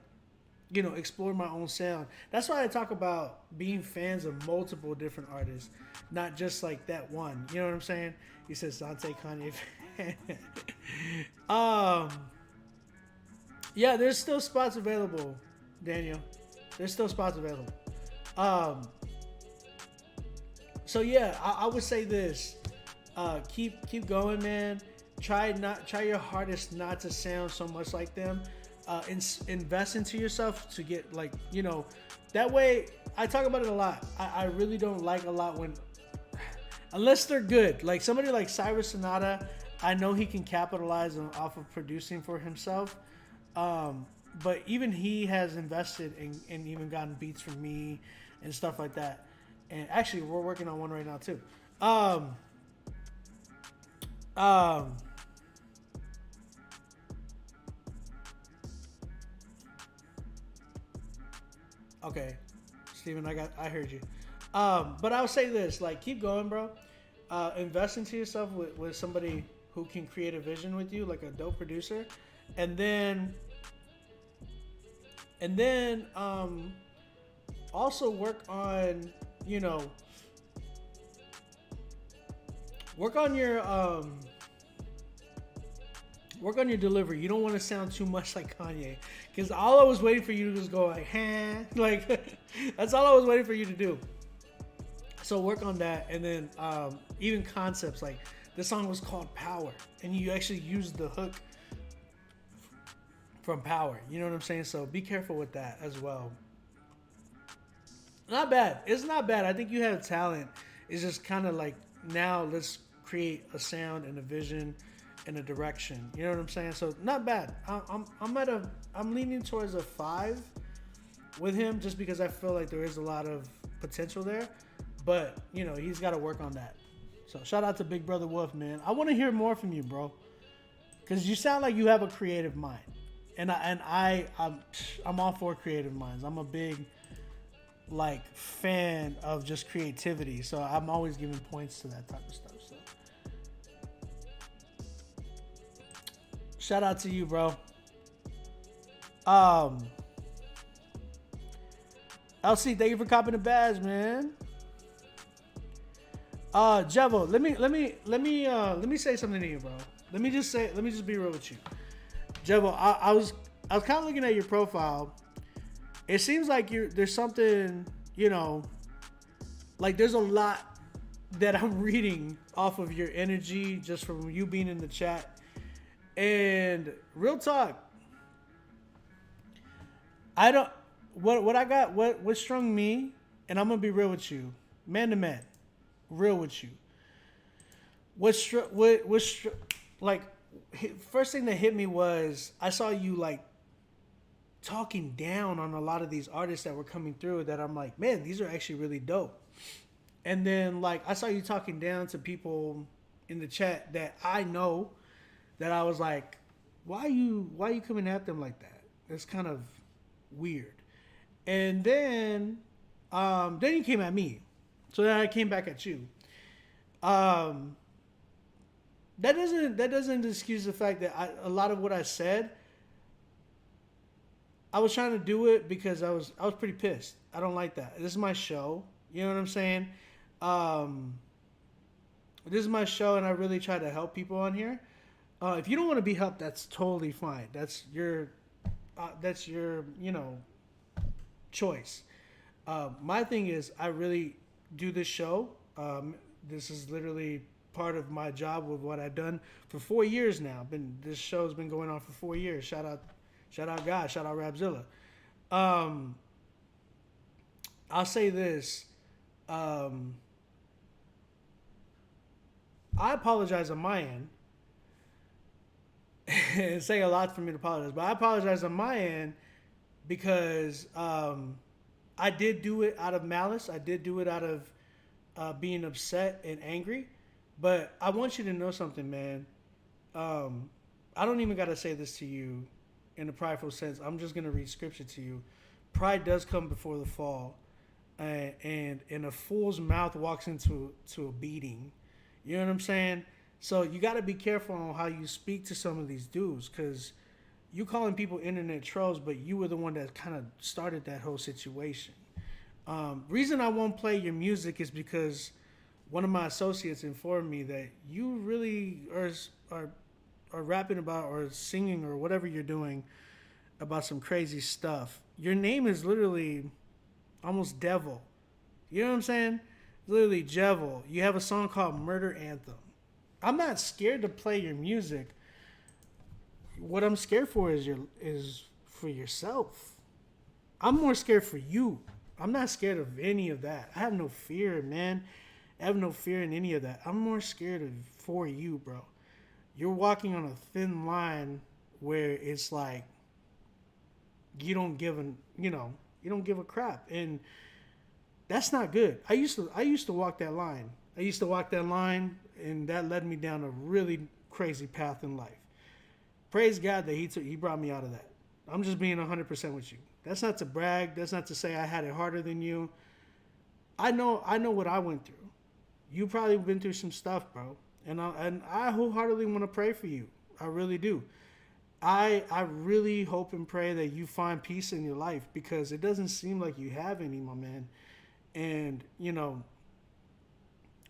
you know, explore my own sound. That's why I talk about being fans of multiple different artists, not just like that one. You know what I'm saying? He says Dante Kanye fan. Yeah, there's still spots available, Daniel. There's still spots available. So yeah, I would say this: keep going, man. Try your hardest not to sound so much like them. Invest into yourself to get, like, you know, that way. I talk about it a lot. I really don't like a lot when, unless they're good, like somebody like Cyrus Sonata. I know he can capitalize off of producing for himself, but even he has invested and even gotten beats from me and stuff like that. And actually, we're working on one right now too. Okay, Steven, I heard you. But I'll say this, like, keep going, bro. Invest into yourself with somebody who can create a vision with you, like a dope producer. And then also work on, you know, work on your delivery. You don't want to sound too much like Kanye, because all I was waiting for you to just go like, huh? Like, that's all I was waiting for you to do. So work on that. And then even concepts, like this song was called Power, and you actually used the hook from Power. You know what I'm saying? So be careful with that as well. Not bad. It's not bad. I think you have talent. It's just kind of like, now let's create a sound and a vision and a direction. You know what I'm saying? So not bad. I'm leaning towards a 5 with him, just because I feel like there is a lot of potential there. But, you know, he's got to work on that. So shout out to Big Brother Wolf, man. I want to hear more from you, bro, because you sound like you have a creative mind, and I'm all for creative minds. I'm a big, like, fan of just creativity, so I'm always giving points to that type of stuff. So shout out to you, bro. LC, thank you for copping the badge, man. Jevo, let me say something to you, bro. Let me just be real with you. Jevo, I was kind of looking at your profile. It seems like there's something, you know, like there's a lot that I'm reading off of your energy just from you being in the chat. And real talk, what strung me and I'm gonna be real with you, man to man, real with you. Like, first thing that hit me was I saw you like talking down on a lot of these artists that were coming through that I'm like, man, these are actually really dope. And then like I saw you talking down to people in the chat that I know, that I was like, why you coming at them like that? It's kind of weird. And then you came at me. So then I came back at you. That doesn't excuse the fact that a lot of what I said, I was trying to do it because I was pretty pissed. I don't like that. This is my show. You know what I'm saying? This is my show, and I really try to help people on here. If you don't want to be helped, that's totally fine. That's your choice. My thing is, I really do this show. This is literally part of my job with what I've done for 4 years now. This show's been going on for 4 years. Shout out God. Shout out Rapzilla. I'll say this. I apologize on my end. It's saying a lot for me to apologize, but I apologize on my end because I did do it out of malice. I did do it out of being upset and angry. But I want you to know something, man. I don't even got to say this to you in a prideful sense. I'm just going to read scripture to you. Pride does come before the fall. And a fool's mouth walks into a beating. You know what I'm saying? So you got to be careful on how you speak to some of these dudes, because you calling people internet trolls, but you were the one that kind of started that whole situation. Reason I won't play your music is because one of my associates informed me that you really are rapping about or singing or whatever you're doing about some crazy stuff. Your name is literally almost devil. You know what I'm saying? Literally devil. You have a song called Murder Anthem. I'm not scared to play your music. What I'm scared for is for yourself. I'm more scared for you. I'm not scared of any of that. I have no fear, man. I have no fear in any of that. I'm more scared for you, bro. You're walking on a thin line where it's like you don't give a crap, and that's not good. I used to walk that line. And that led me down a really crazy path in life. Praise God that he brought me out of that. I'm just being 100% with you. That's not to brag. That's not to say I had it harder than you. I know what I went through. You probably been through some stuff, bro. And I wholeheartedly want to pray for you. I really do. I really hope and pray that you find peace in your life, because it doesn't seem like you have any, my man. And,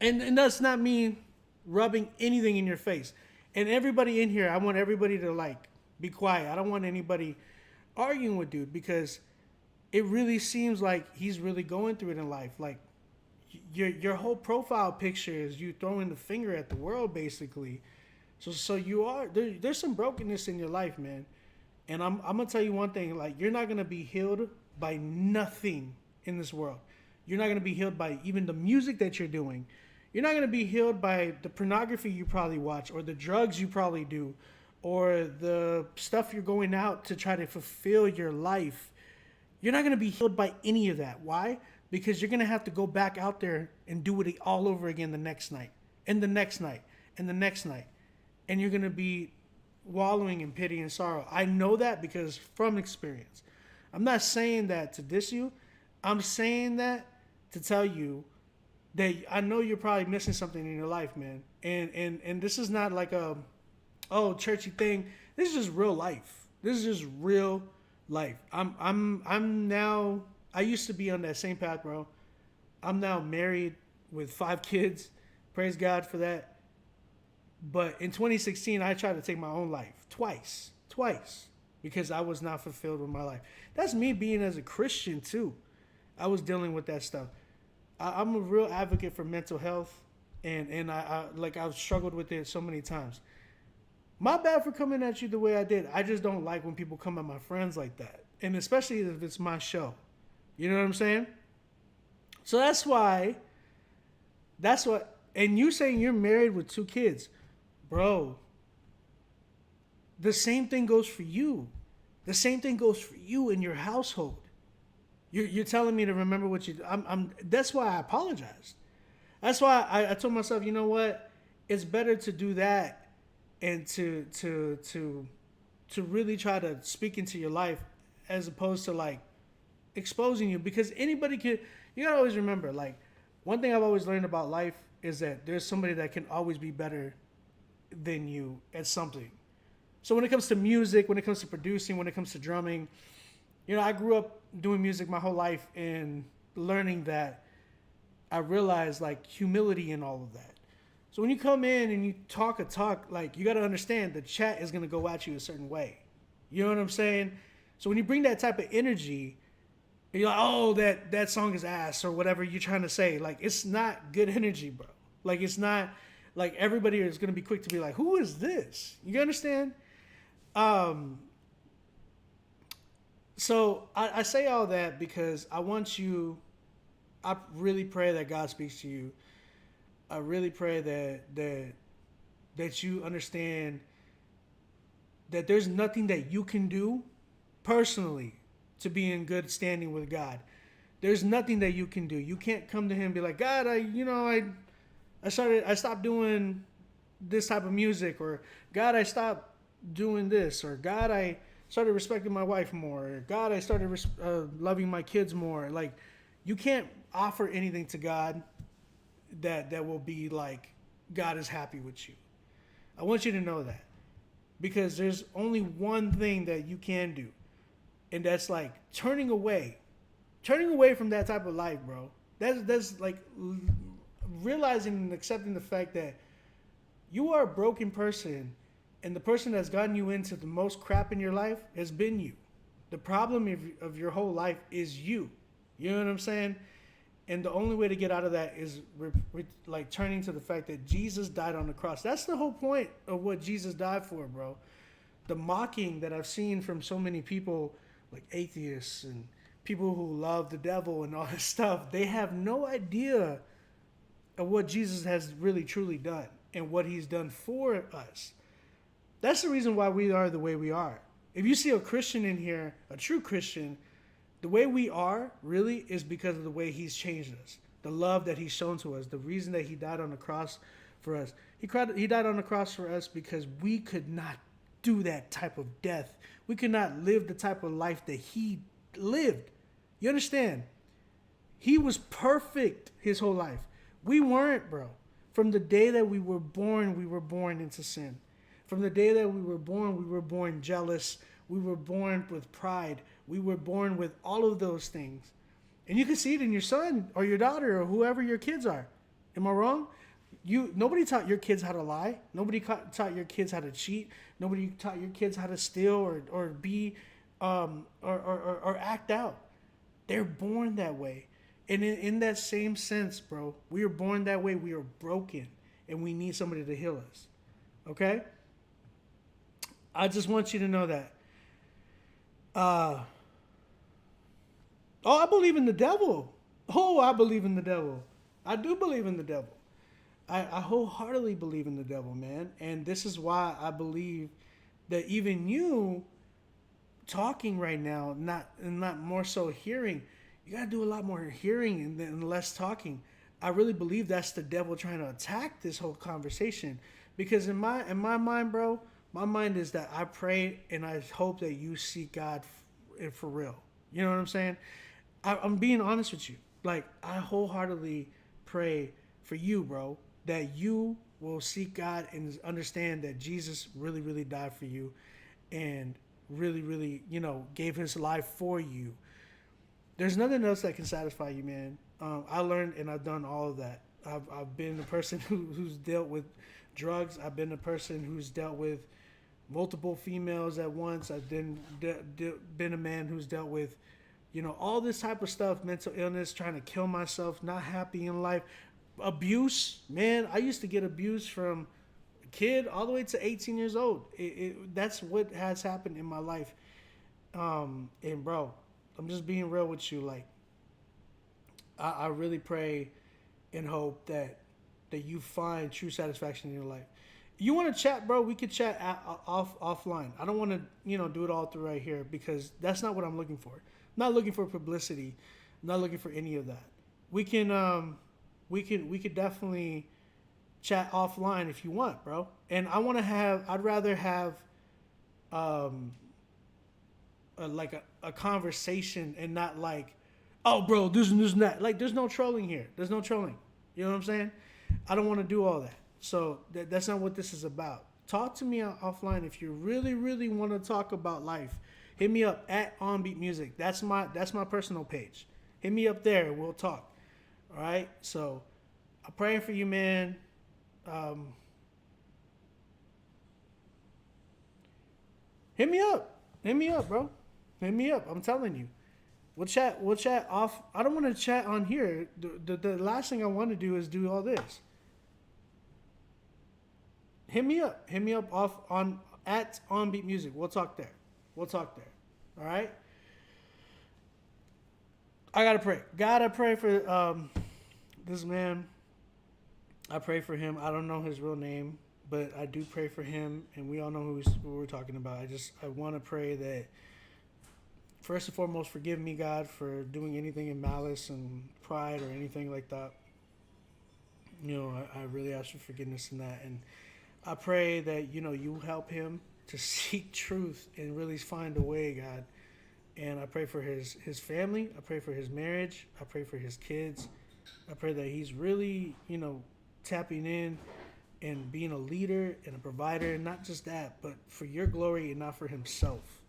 and that's not me rubbing anything in your face. And everybody in here, I want everybody to like be quiet. I don't want anybody arguing with dude, because it really seems like he's really going through it in life. Like your whole profile picture is you throwing the finger at the world, basically. So you are there's some brokenness in your life, man. And I'm gonna tell you one thing, like, you're not gonna be healed by nothing in this world. You're not gonna be healed by even the music that you're doing. You're not going to be healed by the pornography you probably watch, or the drugs you probably do, or the stuff you're going out to try to fulfill your life. You're not going to be healed by any of that. Why? Because you're going to have to go back out there and do it all over again the next night, and the next night, and the next night. And you're going to be wallowing in pity and sorrow. I know that because from experience. I'm not saying that to diss you. I'm saying that to tell you that I know you're probably missing something in your life, man. And this is not like a churchy thing. This is just real life. This is just real life. I'm now, I used to be on that same path, bro. I'm now married with 5 kids. Praise God for that. But in 2016, I tried to take my own life twice, because I was not fulfilled with my life. That's me being as a Christian too. I was dealing with that stuff. I'm a real advocate for mental health, and I've struggled with it so many times. My bad for coming at you the way I did. I just don't like when people come at my friends like that, and especially if it's my show. You know what I'm saying? So that's what, and you saying you're married with 2 kids, bro, the same thing goes for you. The same thing goes for you in your household. You're telling me to remember what you, that's why I apologized. That's why I told myself, you know what? It's better to do that and to really try to speak into your life as opposed to like exposing you, because anybody can, you gotta always remember, like, one thing I've always learned about life is that there's somebody that can always be better than you at something. So when it comes to music, when it comes to producing, when it comes to drumming, you know, I grew up doing music my whole life and learning that I realized like humility in all of that. So when you come in and you talk a talk, like, you got to understand the chat is going to go at you a certain way. You know what I'm saying? So when you bring that type of energy, you're like, oh, that song is ass or whatever you're trying to say. Like, it's not good energy, bro. Like, it's not, like, everybody is going to be quick to be like, who is this? You understand? So I say all that because I want you, I really pray that God speaks to you. I really pray that you understand that there's nothing that you can do personally to be in good standing with God. There's nothing that you can do. You can't come to him and be like, God, I stopped doing this type of music, or God, I stopped doing this, or God, I started respecting my wife more, or God, I started loving my kids more. Like, you can't offer anything to God that will be like, God is happy with you. I want you to know that, because there's only one thing that you can do, and that's like turning away from that type of life, bro. That's like realizing and accepting the fact that you are a broken person, and the person that's gotten you into the most crap in your life has been you. The problem of your whole life is you. You know what I'm saying? And the only way to get out of that is like turning to the fact that Jesus died on the cross. That's the whole point of what Jesus died for, bro. The mocking that I've seen from so many people, like atheists and people who love the devil and all this stuff, they have no idea of what Jesus has really truly done and what he's done for us. That's the reason why we are the way we are. If you see a Christian in here, a true Christian, the way we are really is because of the way he's changed us, the love that he's shown to us, the reason that he died on the cross for us. He died on the cross for us because we could not do that type of death. We could not live the type of life that he lived. You understand? He was perfect his whole life. We weren't, bro. From the day that we were born into sin. From the day that we were born jealous. We were born with pride. We were born with all of those things. And you can see it in your son or your daughter or whoever your kids are. Am I wrong? Nobody taught your kids how to lie. Nobody taught your kids how to cheat. Nobody taught your kids how to steal or be or act out. They're born that way. And in that same sense, bro, we are born that way. We are broken, and we need somebody to heal us. Okay? I just want you to know that. I believe in the devil. Oh, I believe in the devil. I do believe in the devil. I wholeheartedly believe in the devil, man. And this is why I believe that even you talking right now, not more so hearing, you got to do a lot more hearing and less talking. I really believe that's the devil trying to attack this whole conversation. Because in my mind, bro, my mind is that I pray and I hope that you seek God for real. You know what I'm saying? I'm being honest with you. Like, I wholeheartedly pray for you, bro, that you will seek God and understand that Jesus really, really died for you and really, really, gave his life for you. There's nothing else that can satisfy you, man. I learned and I've done all of that. I've been a person who's dealt with drugs. I've been a person who's dealt with multiple females at once. I've been a man who's dealt with, all this type of stuff, mental illness, trying to kill myself, not happy in life. Abuse, man. I used to get abuse from a kid all the way to 18 years old. That's what has happened in my life. And bro, I'm just being real with you. Like, I really pray and hope that you find true satisfaction in your life. You want to chat, bro? We could chat offline. I don't want to, do it all through right here because that's not what I'm looking for. I'm not looking for publicity. I'm not looking for any of that. We could definitely chat offline if you want, bro. And I'd rather have a conversation and not like, oh, bro, this and that. Like, there's no trolling here. There's no trolling. You know what I'm saying? I don't want to do all that. So that's not what this is about. Talk to me offline if you really, really want to talk about life. Hit me up at OnBeat Music. That's my personal page. Hit me up there. We'll talk. All right? So I'm praying for you, man. Hit me up. Hit me up, bro. Hit me up. I'm telling you. We'll chat off. I don't want to chat on here. The last thing I want to do is do all this. Hit me up. Hit me up at OnBeat Music. We'll talk there. All right? I gotta pray. Gotta pray for this man. I pray for him. I don't know his real name, but I do pray for him, and we all know who we're talking about. I want to pray that, first and foremost, forgive me, God, for doing anything in malice and pride or anything like that. I really ask for forgiveness in that, and I pray that, you help him to seek truth and really find a way, God. And I pray for his family. I pray for his marriage. I pray for his kids. I pray that he's really, tapping in and being a leader and a provider. And not just that, but for your glory and not for himself.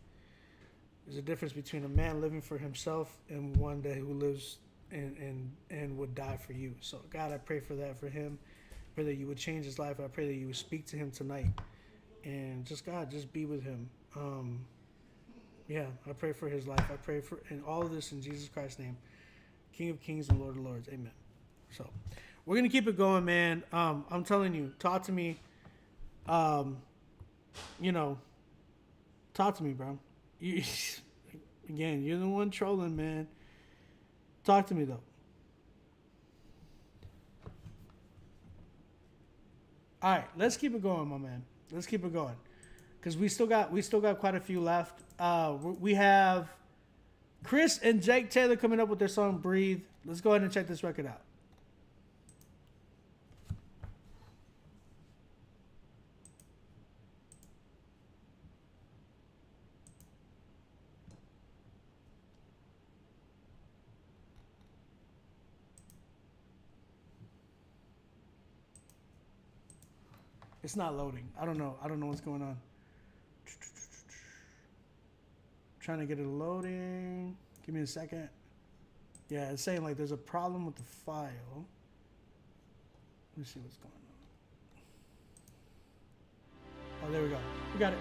There's a difference between a man living for himself and one who lives and would die for you. So, God, I pray for that for him. I pray that you would change his life. I pray that you would speak to him tonight. And just, God, just be with him. I pray for his life. I pray for and all of this in Jesus Christ's name. King of kings and Lord of lords. Amen. So, we're going to keep it going, man. I'm telling you, talk to me. Talk to me, bro. Again, you're the one trolling, man. Talk to me, though. All right, let's keep it going, my man. Let's keep it going, because we still got quite a few left. We have Chris and Jake Taylor coming up with their song "Breathe." Let's go ahead and check this record out. It's not loading. I don't know what's going on. Trying to get it loading. Give me a second. Yeah, it's saying like there's a problem with the file. Let me see what's going on. Oh, there we go. We got it.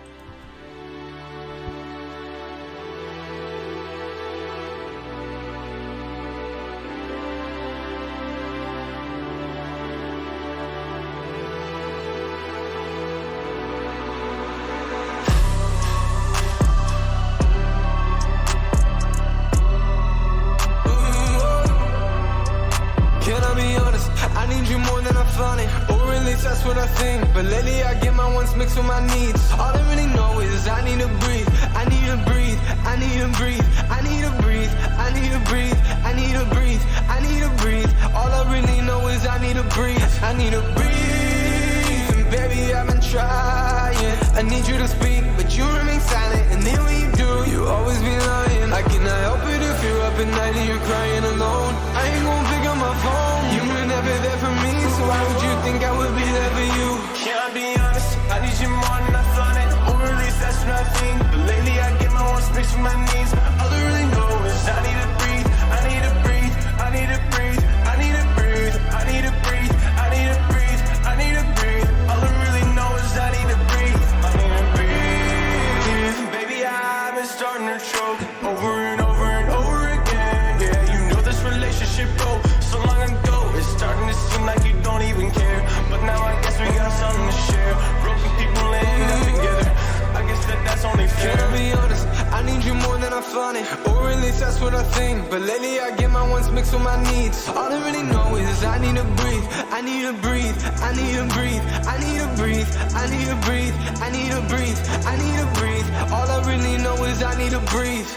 That's what I think, but lately I get my wants mixed with my needs. All I really know is I need to breathe. I need to breathe. I need to breathe. I need to breathe. I need to breathe. I need to breathe. I need to breathe. All I really know is I need to breathe. I need to breathe. And baby, I've been trying. I need you to speak, but you remain silent. And then when you do, you always be lying. I cannot help it if you're up at night and you're crying alone. I ain't gonna pick up my phone. You were never there for me, so why would you think I would be there for you? Can I be honest? I need you more than I thought it. Or at least that's what I think. But lately I get my wants mixed with my needs. All I really know is I need to breathe. I need to breathe. I need to breathe. I need to breathe. I need to breathe. I need to breathe. I need to breathe. All I really know is I need to breathe. I need to breathe. Baby, I've been starting to choke over and over and over again. Yeah, you know this relationship broke so long ago. It's starting to seem like you don't even care. But now I guess we got something to share. Broken people end up together. I guess that's only fair. Can I be honest? I need you more than I flaunt it. Or at least that's what I think. But lately I get my wants mixed with my needs. All I really know is I need to breathe. I need to breathe. I need to breathe. I need to breathe. I need to breathe. I need to breathe. I need to breathe. All I really know is I need to breathe.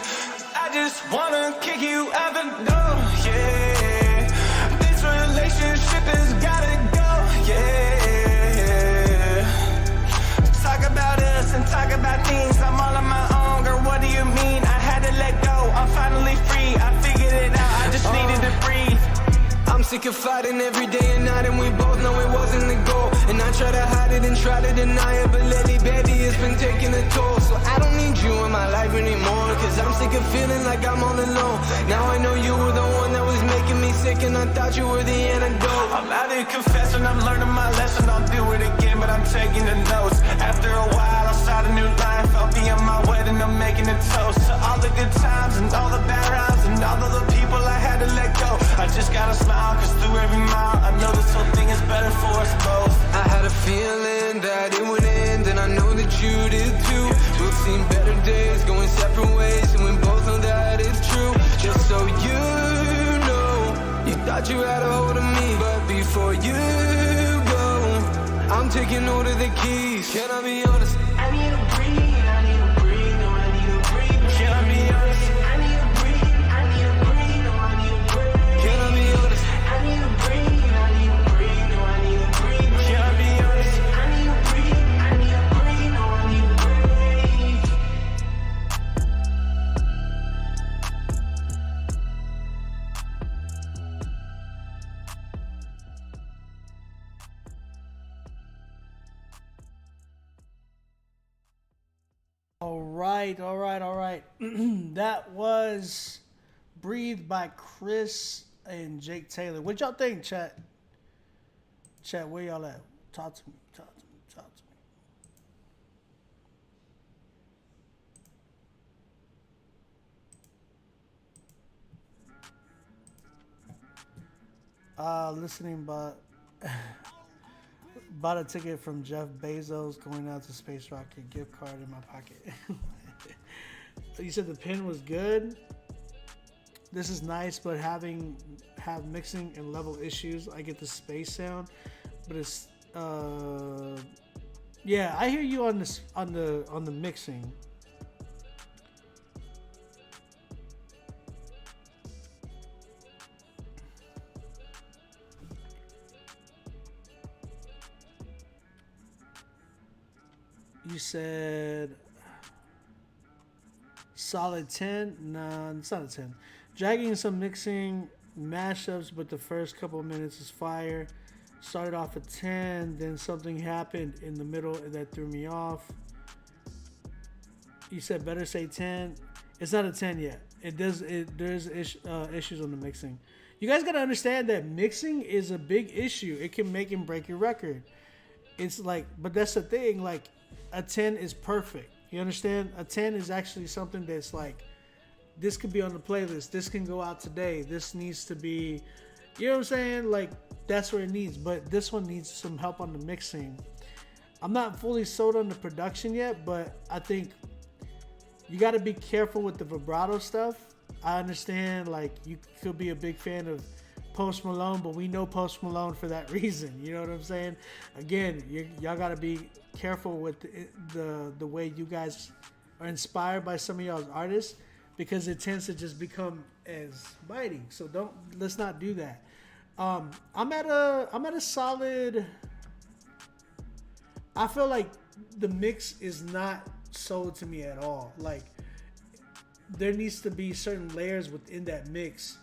I just wanna kick you out the door, yeah. This relationship has gotta go, yeah. Talk about us and talk about things. I'm all on my own, girl, what do you mean? I had to let go, I'm finally free. I figured it out, I just needed to breathe. I'm sick of fighting every day and night, and we both know it wasn't the goal. And I try to hide it and try to deny it, but lately, baby, it's been taking a toll. So I don't need you in my life anymore, cause I'm sick of feeling like I'm all alone. Now I know you were the one that was making me sick, and I thought you were the antidote. I'm out here confessing, I'm learning my lesson. I'll do it again, but I'm taking the notes. After a while, I'll start a new life. I'll be on my wedding, I'm making a toast to all the good times and all the bad rounds and all of the people I had to let go. I just gotta smile, cause through every mile, I know this whole thing is better for us both. I had a feeling that it would end, and I know that you did too. We've seen better days going separate ways, and we both know that it's true. Just so you know, you thought you had a hold of me, but before you go, I'm taking hold of the keys. Can I be honest? I need to breathe, I need to breathe, no, I need to breathe. Can I be honest? I need to breathe, I need to breathe, no, I need to breathe. Can I be honest? I need to breathe, I need to breathe, no, I need to breathe. Can I be honest? I need to breathe, I need to breathe, no, I need to breathe. All right. That was Breathe by Chris and Jake Taylor. What y'all think, chat? Chat, where y'all at? Talk to me. Listening, but bought a ticket from Jeff Bezos going out to Space Rocket. Gift card in my pocket. You said the pen was good. This is nice, but have mixing and level issues. I get the space sound, but it's yeah. I hear you on this on the mixing. You said solid 10. Nah, it's not a 10. Dragging some mixing mashups, but the first couple of minutes is fire. Started off at 10, then something happened in the middle that threw me off. You said better say 10. It's not a 10 yet. There's issues on the mixing. You guys gotta understand that mixing is a big issue. It can make and break your record. It's like, but that's the thing. Like, a 10 is perfect. You understand? A 10 is actually something that's like, this could be on the playlist. This can go out today. This needs to be, you know what I'm saying? Like, that's where it needs. But this one needs some help on the mixing. I'm not fully sold on the production yet, but I think you got to be careful with the vibrato stuff. I understand, like, you could be a big fan of Post Malone, but we know Post Malone for that reason. You know what I'm saying? Again, y'all got to be careful with the way you guys are inspired by some of y'all's artists, because it tends to just become as biting. So let's not do that. I'm at a solid. I feel like the mix is not sold to me at all. Like, there needs to be certain layers within that mix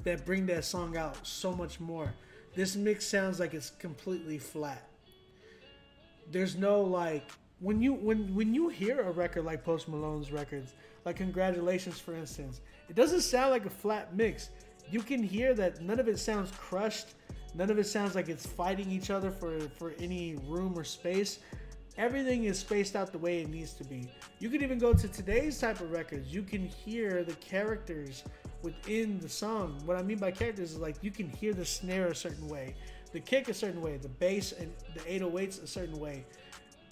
that bring that song out so much more. This mix sounds like it's completely flat. There's no, like, when you hear a record like Post Malone's records, like Congratulations, for instance, it doesn't sound like a flat mix. You can hear that none of it sounds crushed. None of it sounds like it's fighting each other for any room or space. Everything is spaced out the way it needs to be. You can even go to today's type of records. You can hear the characters within the song. What I mean by characters is, like, you can hear the snare a certain way, the kick a certain way, the bass and the 808s a certain way.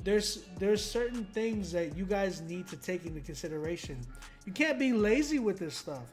There's certain things that you guys need to take into consideration. You can't be lazy with this stuff.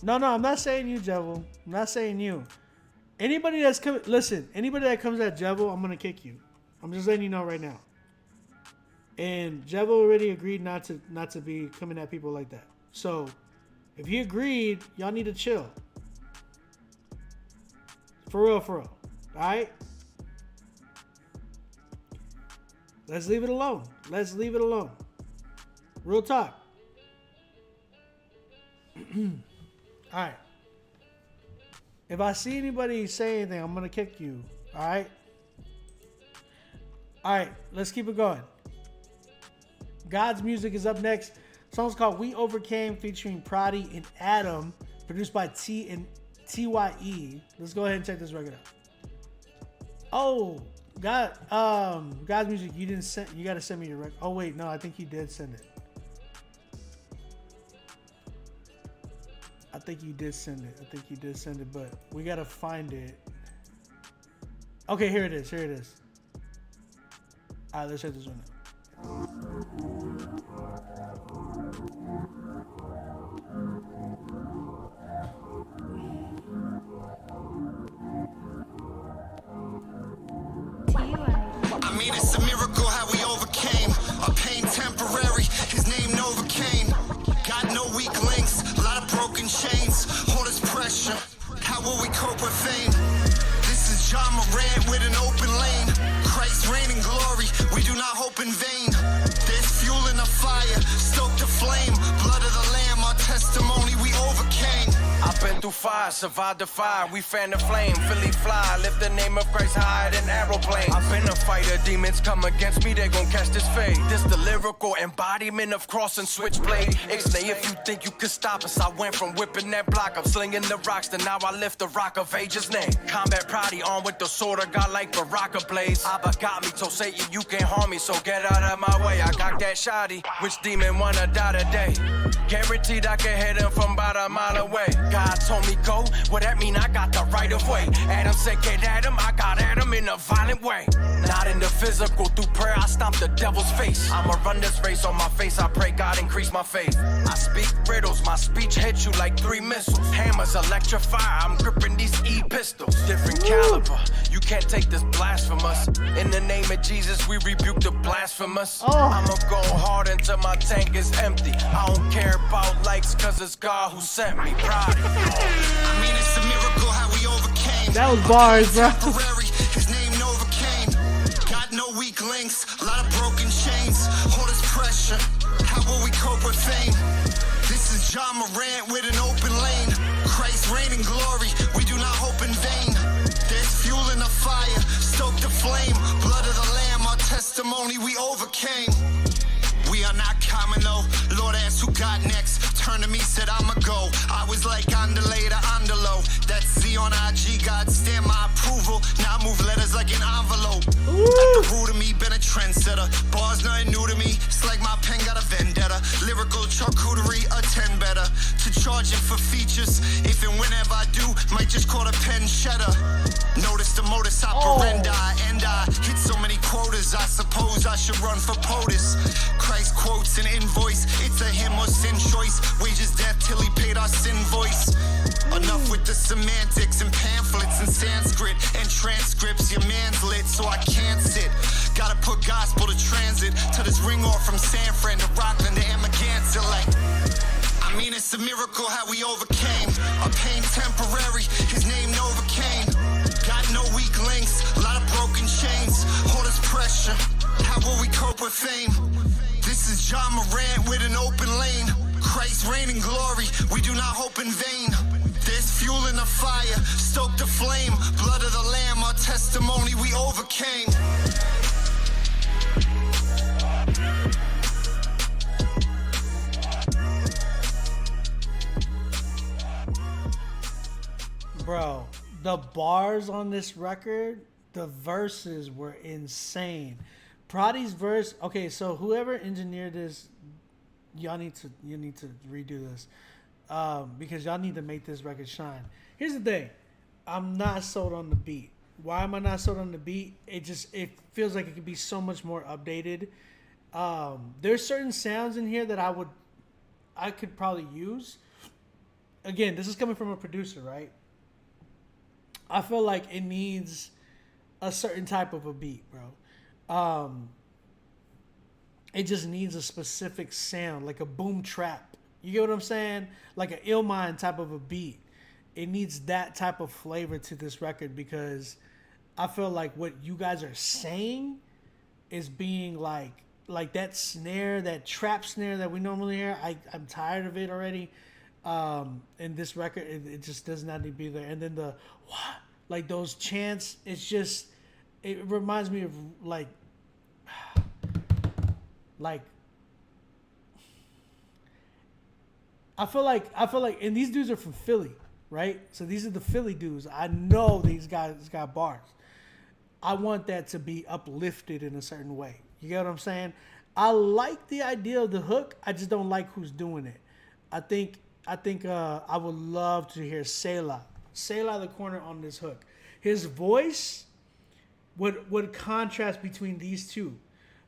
No, I'm not saying you, Jevil. I'm not saying you. Anybody that's coming, listen. Anybody that comes at Jevil, I'm gonna kick you. I'm just letting you know right now. And Jevil already agreed not to be coming at people like that. So, if he agreed, y'all need to chill. For real. All right. Let's leave it alone. Real talk. All right. If I see anybody say anything, I'm gonna kick you. All right. All right. Let's keep it going. God's Music is up next. The song's called "We Overcame" featuring Prodi and Adam, produced by T and TYE. Let's go ahead and check this record out. Oh, God's Music, you didn't send. You gotta send me your record. Oh wait, no, I think you did send it. I think you did send it, but we gotta find it. Okay, here it is. All right, let's check this one out. I mean, it's a miracle how we overcame. Our pain temporary, his name Novocaine. Got no weak links, a lot of broken chains. All this pressure, how will we cope with fame? This is John Morant with an open lane. Christ reigning glory, we do not hope in vain. There's fuel in the fire, stoke the flame. Blood of the lamb, our testimony, we overcame. I've been through fire, survived the fire, we fan the flame, Philly fly, lift the name of Christ higher than aeroplanes. I've been a fighter, demons come against me, they gon' catch this fade. This the lyrical embodiment of cross and switchblade. Ixnay, if you think you could stop us, I went from whipping that block, I'm slinging the rocks, then now I lift the rock of age's name. Combat Prodi on with the sword of God like Baraka Blaze. Abba got me, told Satan you can't harm me, so get out of my way. I got that shoddy, which demon wanna die today? Guaranteed I can hit him from about a mile away. God told me go, well that mean I got the right of way. Adam said get at him, I got at him in a violent way. Not in the physical, through prayer I stomp the devil's face. I'ma run this race on my face, I pray God increase my faith. I speak riddles, my speech hits you like 3 missiles. Hammers electrify, I'm gripping these E-pistols. Different caliber, you can't take this blasphemous. In the name of Jesus, we rebuke the blasphemous. I'ma go hard until my tank is empty. I don't care about likes, cause it's God who sent me. Pride. I mean, it's a miracle how we overcame. That was bars, bro. His name Novocaine. Got no weak links, a lot of broken chains. All this pressure, how will we cope with fame? This is John Morant with an open lane. Christ reigning glory, we do not hope in vain. There's fuel in the fire, stoke the flame. Blood of the lamb, our testimony, we overcame. We are not common though. Lord asked who got next. Turned to me, said I'ma go. I was like Andale to Andalo. That's Z on IG, God stamp my approval. Now I move letters like an envelope. At the root of me, been a trendsetter. Bars nothing new to me. It's like my pen got a vendetta. Lyrical charcuterie, a 10 better. To charge it for features. If and whenever I do, might just call a pen cheddar. Notice the modus operandi. And I hit so many quotas. I suppose I should run for POTUS. Christ quotes an invoice. It's a him or sin choice. Wages death till he paid our sin voice. Enough with the semantics and pamphlets and Sanskrit and transcripts. Your man's lit, so I can't sit. Gotta put gospel to transit to this ring off from San Fran to Rockland to Amagansett. Like, I mean, it's a miracle how we overcame. Our pain temporary, his name Novocaine. Got no weak links, a lot of broken chains. All this pressure, how will we cope with fame? This is John Morant with an open lane. Christ reigning glory, we do not hope in vain. There's fuel in the fire, stoke the flame. Blood of the lamb, our testimony, we overcame. Bro, the bars on this record, the verses were insane. Prodi's verse, okay, so whoever engineered this, you need to redo this, because y'all need to make this record shine. Here's the thing, I'm not sold on the beat. Why am I not sold on the beat? It feels like it could be so much more updated. There's certain sounds in here that I could probably use. again, this is coming from a producer, right? I feel like it needs a certain type of a beat, bro. It just needs a specific sound, like a boom trap. You get what I'm saying? Like an Illmind type of a beat. It needs that type of flavor to this record, because I feel like what you guys are saying is being like that snare, that trap snare that we normally hear. I'm tired of it already. In this record, it just does not need to be there. And then the what, like those chants, it reminds me of like I feel like, and these dudes are from Philly, right? So these are the Philly dudes. I know these guys got bars. I want that to be uplifted in a certain way. You get what I'm saying? I like the idea of the hook. I just don't like who's doing it. I think I would love to hear Selah the corner on this hook. His voice would contrast between these two,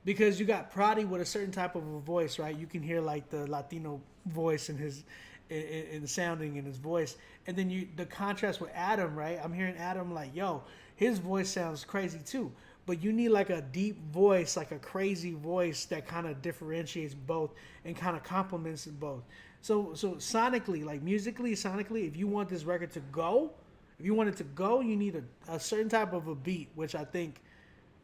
because you got Prodi with a certain type of a voice, right? You can hear like the Latino voice in his in sounding in his voice, and then the contrast with Adam, right? I'm hearing Adam like, yo, his voice sounds crazy too. But you need like a deep voice, like a crazy voice that kind of differentiates both and kind of complements both. So sonically, like musically, sonically, if you want this record to go, you need a certain type of a beat, which I think,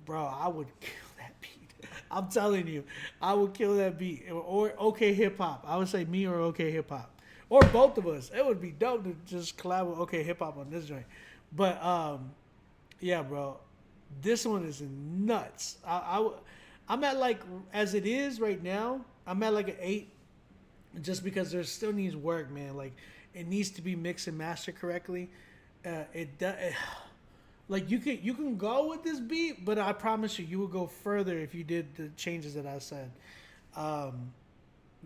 bro, I would kill that beat. I'm telling you, I would kill that beat. Or OK Hip Hop. I would say me or OK Hip Hop. Or both of us. It would be dope to just collab with OK Hip Hop on this joint. But, yeah, bro. This one is nuts. I'm at like, as it is right now, I'm at like an 8, just because there still needs work, man. Like, it needs to be mixed and mastered correctly. Like you can go with this beat, but I promise you would go further if you did the changes that I said.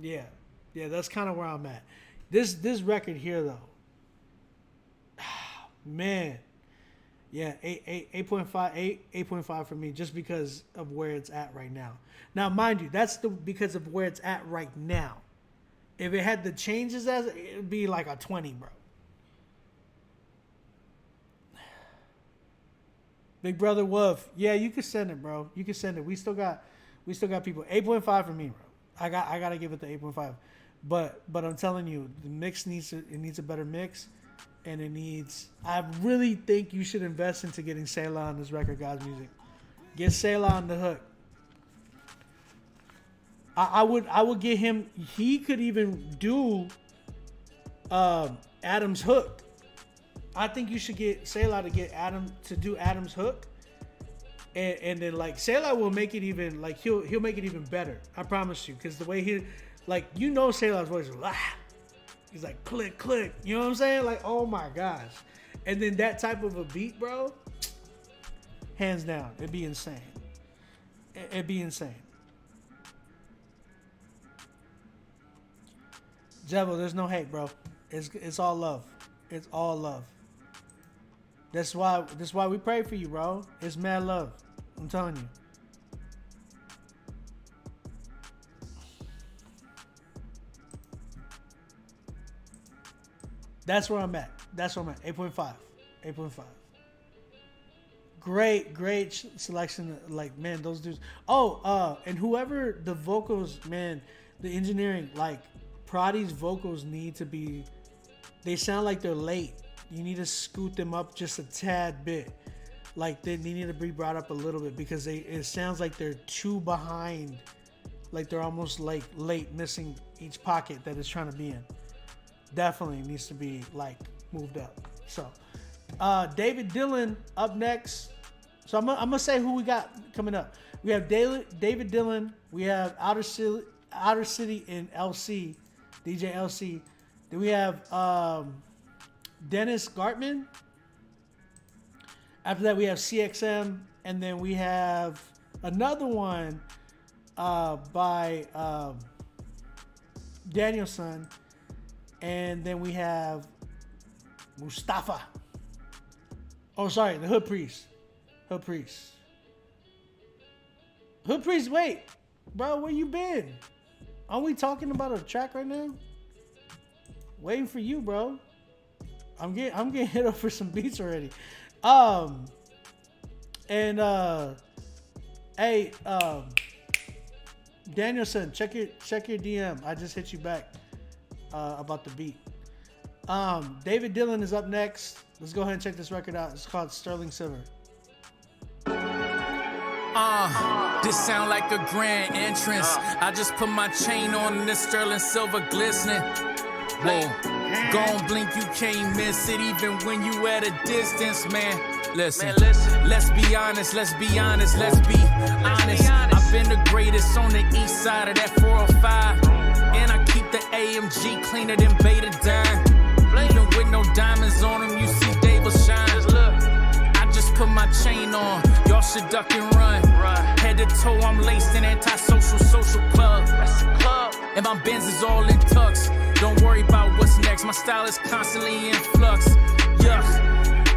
Yeah, that's kind of where I'm at. This record here though, man. Yeah, 8.5 for me, just because of where it's at right now. Now, mind you, that's because of where it's at right now. If it had the changes as it would be like a 20, bro. Big Brother Wolf, yeah, you can send it, bro. You can send it. We still got people. 8.5 for me, bro. I gotta give it the 8.5. But I'm telling you, the mix needs a better mix. And I really think you should invest into getting Selah on this record, guys. Music. Get Selah on the hook. I would get him. He could even do Adam's hook. I think you should get Selah to get Adam to do Adam's hook. And then like Selah will make it even, like he'll make it even better. I promise you. Because the way he, like, you know Selah's voice is he's like, click, click. You know what I'm saying? Like, oh my gosh. And then that type of a beat, bro, hands down, it'd be insane. It'd be insane. Jevo, there's no hate, bro. It's all love. It's all love. That's why we pray for you, bro. It's mad love. I'm telling you. That's where I'm at. 8.5. 8.5. Great selection. Like, man, those dudes. Oh, and whoever the vocals, man, the engineering, like, Prodi's vocals need to be, they sound like they're late. You need to scoot them up just a tad bit. Like, they need to be brought up a little bit, because it sounds like they're too behind. Like, they're almost like late, missing each pocket that it's trying to be in. Definitely needs to be like moved up. So David Dillon up next. So I'm gonna say who we got coming up. We have David Dillon. We have Outer City in LC, DJ LC. Then we have Dennis Gartman. After that we have CXM, and then we have another one by Danielson. And then we have Mustafa. Oh, sorry, the Hood Priest. Hood Priest, wait. Bro, where you been? Are we talking about a track right now? Waiting for you, bro. I'm getting hit up for some beats already. Hey, Danielson, check your DM. I just hit you back about the beat. David Dillon is up next. Let's go ahead and check this record out. It's called Sterling Silver. This sound like a grand entrance. I just put my chain on and this sterling silver glistening. Whoa, gon' blink, you can't miss it even when you at a distance, man. Listen, let's be honest, let's be honest, let's be honest. I've been the greatest on the east side of that 405. And I keep the AMG cleaner than Betadine. Even with no diamonds on them, you see David shine. I just put my chain on, y'all should duck and run. Head to toe, I'm laced in antisocial social club. And my Benz is all in tux. Don't worry about what's next, my style is constantly in flux. Yuck.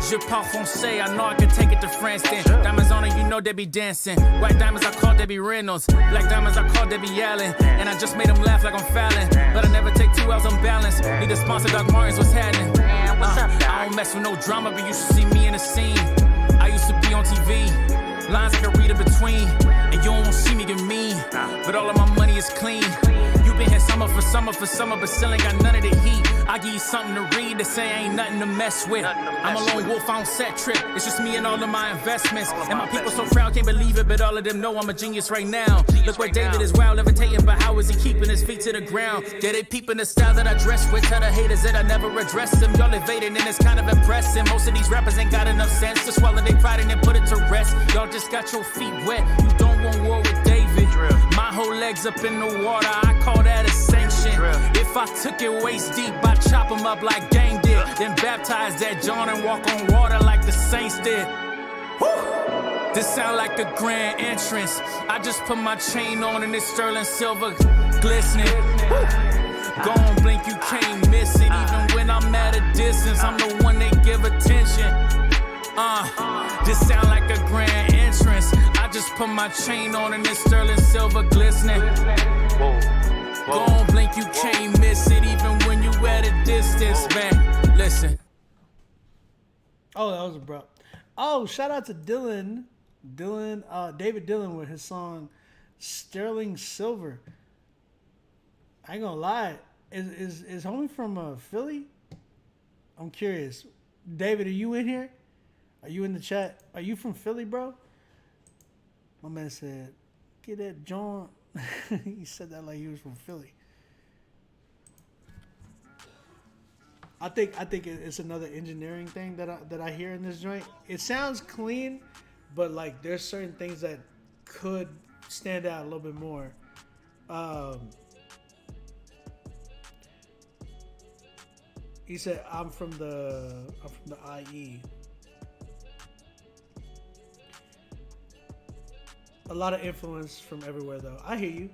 Je parle français, I know I can take it to France then. Diamonds on it, you know they be dancing. White diamonds, I call Debbie Reynolds. Black diamonds, I call Debbie Allen. And I just made them laugh like I'm Fallon. But I never take 2 hours on balance. Need to sponsor Doc Martens, what's happening? I don't mess with no drama, but you should see me in the scene. I used to be on TV. Lines I can read in between. And you don't want to see me get mean. But all of my money is clean. You been here summer, but still ain't got none of the heat. I give you something to read that say ain't nothing to mess with. I'm a lone wolf, I don't set trip. It's just me and all of my investments. And my people so proud, can't believe it, but all of them know I'm a genius right now. Look where David is wild, levitating, but how is he keeping his feet to the ground? Yeah, they peeping the style that I dress with. Tell the haters that I never address them. Y'all evading and it's kind of impressive. Most of these rappers ain't got enough sense to swallow their pride and then put it to rest. Y'all just got your feet wet. You don't want war with David. My whole legs up in the water, I call that a sanction. If I took it waist deep, I chop them up like Game did. Then baptize that John and walk on water like the Saints did. Woo! This sound like a grand entrance. I just put my chain on and it's sterling silver glistening. Go on, blink, you can't miss it. Even when I'm at a distance, I'm the one they give attention. This sound like a grand entrance. I just put my chain on and it's sterling silver glistening. Go on, blink, you can't miss it even when you at a distance, man. Listen. Oh, that was abrupt. Oh, shout out to David Dillon with his song Sterling Silver. I ain't gonna lie. Is homie from Philly? I'm curious. David, are you in here? Are you in the chat? Are you from Philly, bro? My man said, get that John. He said that like he was from Philly. I think it's another engineering thing that I hear in this joint. It sounds clean, but like there's certain things that could stand out a little bit more. He said, I'm from the IE. A lot of influence from everywhere, though. I hear you,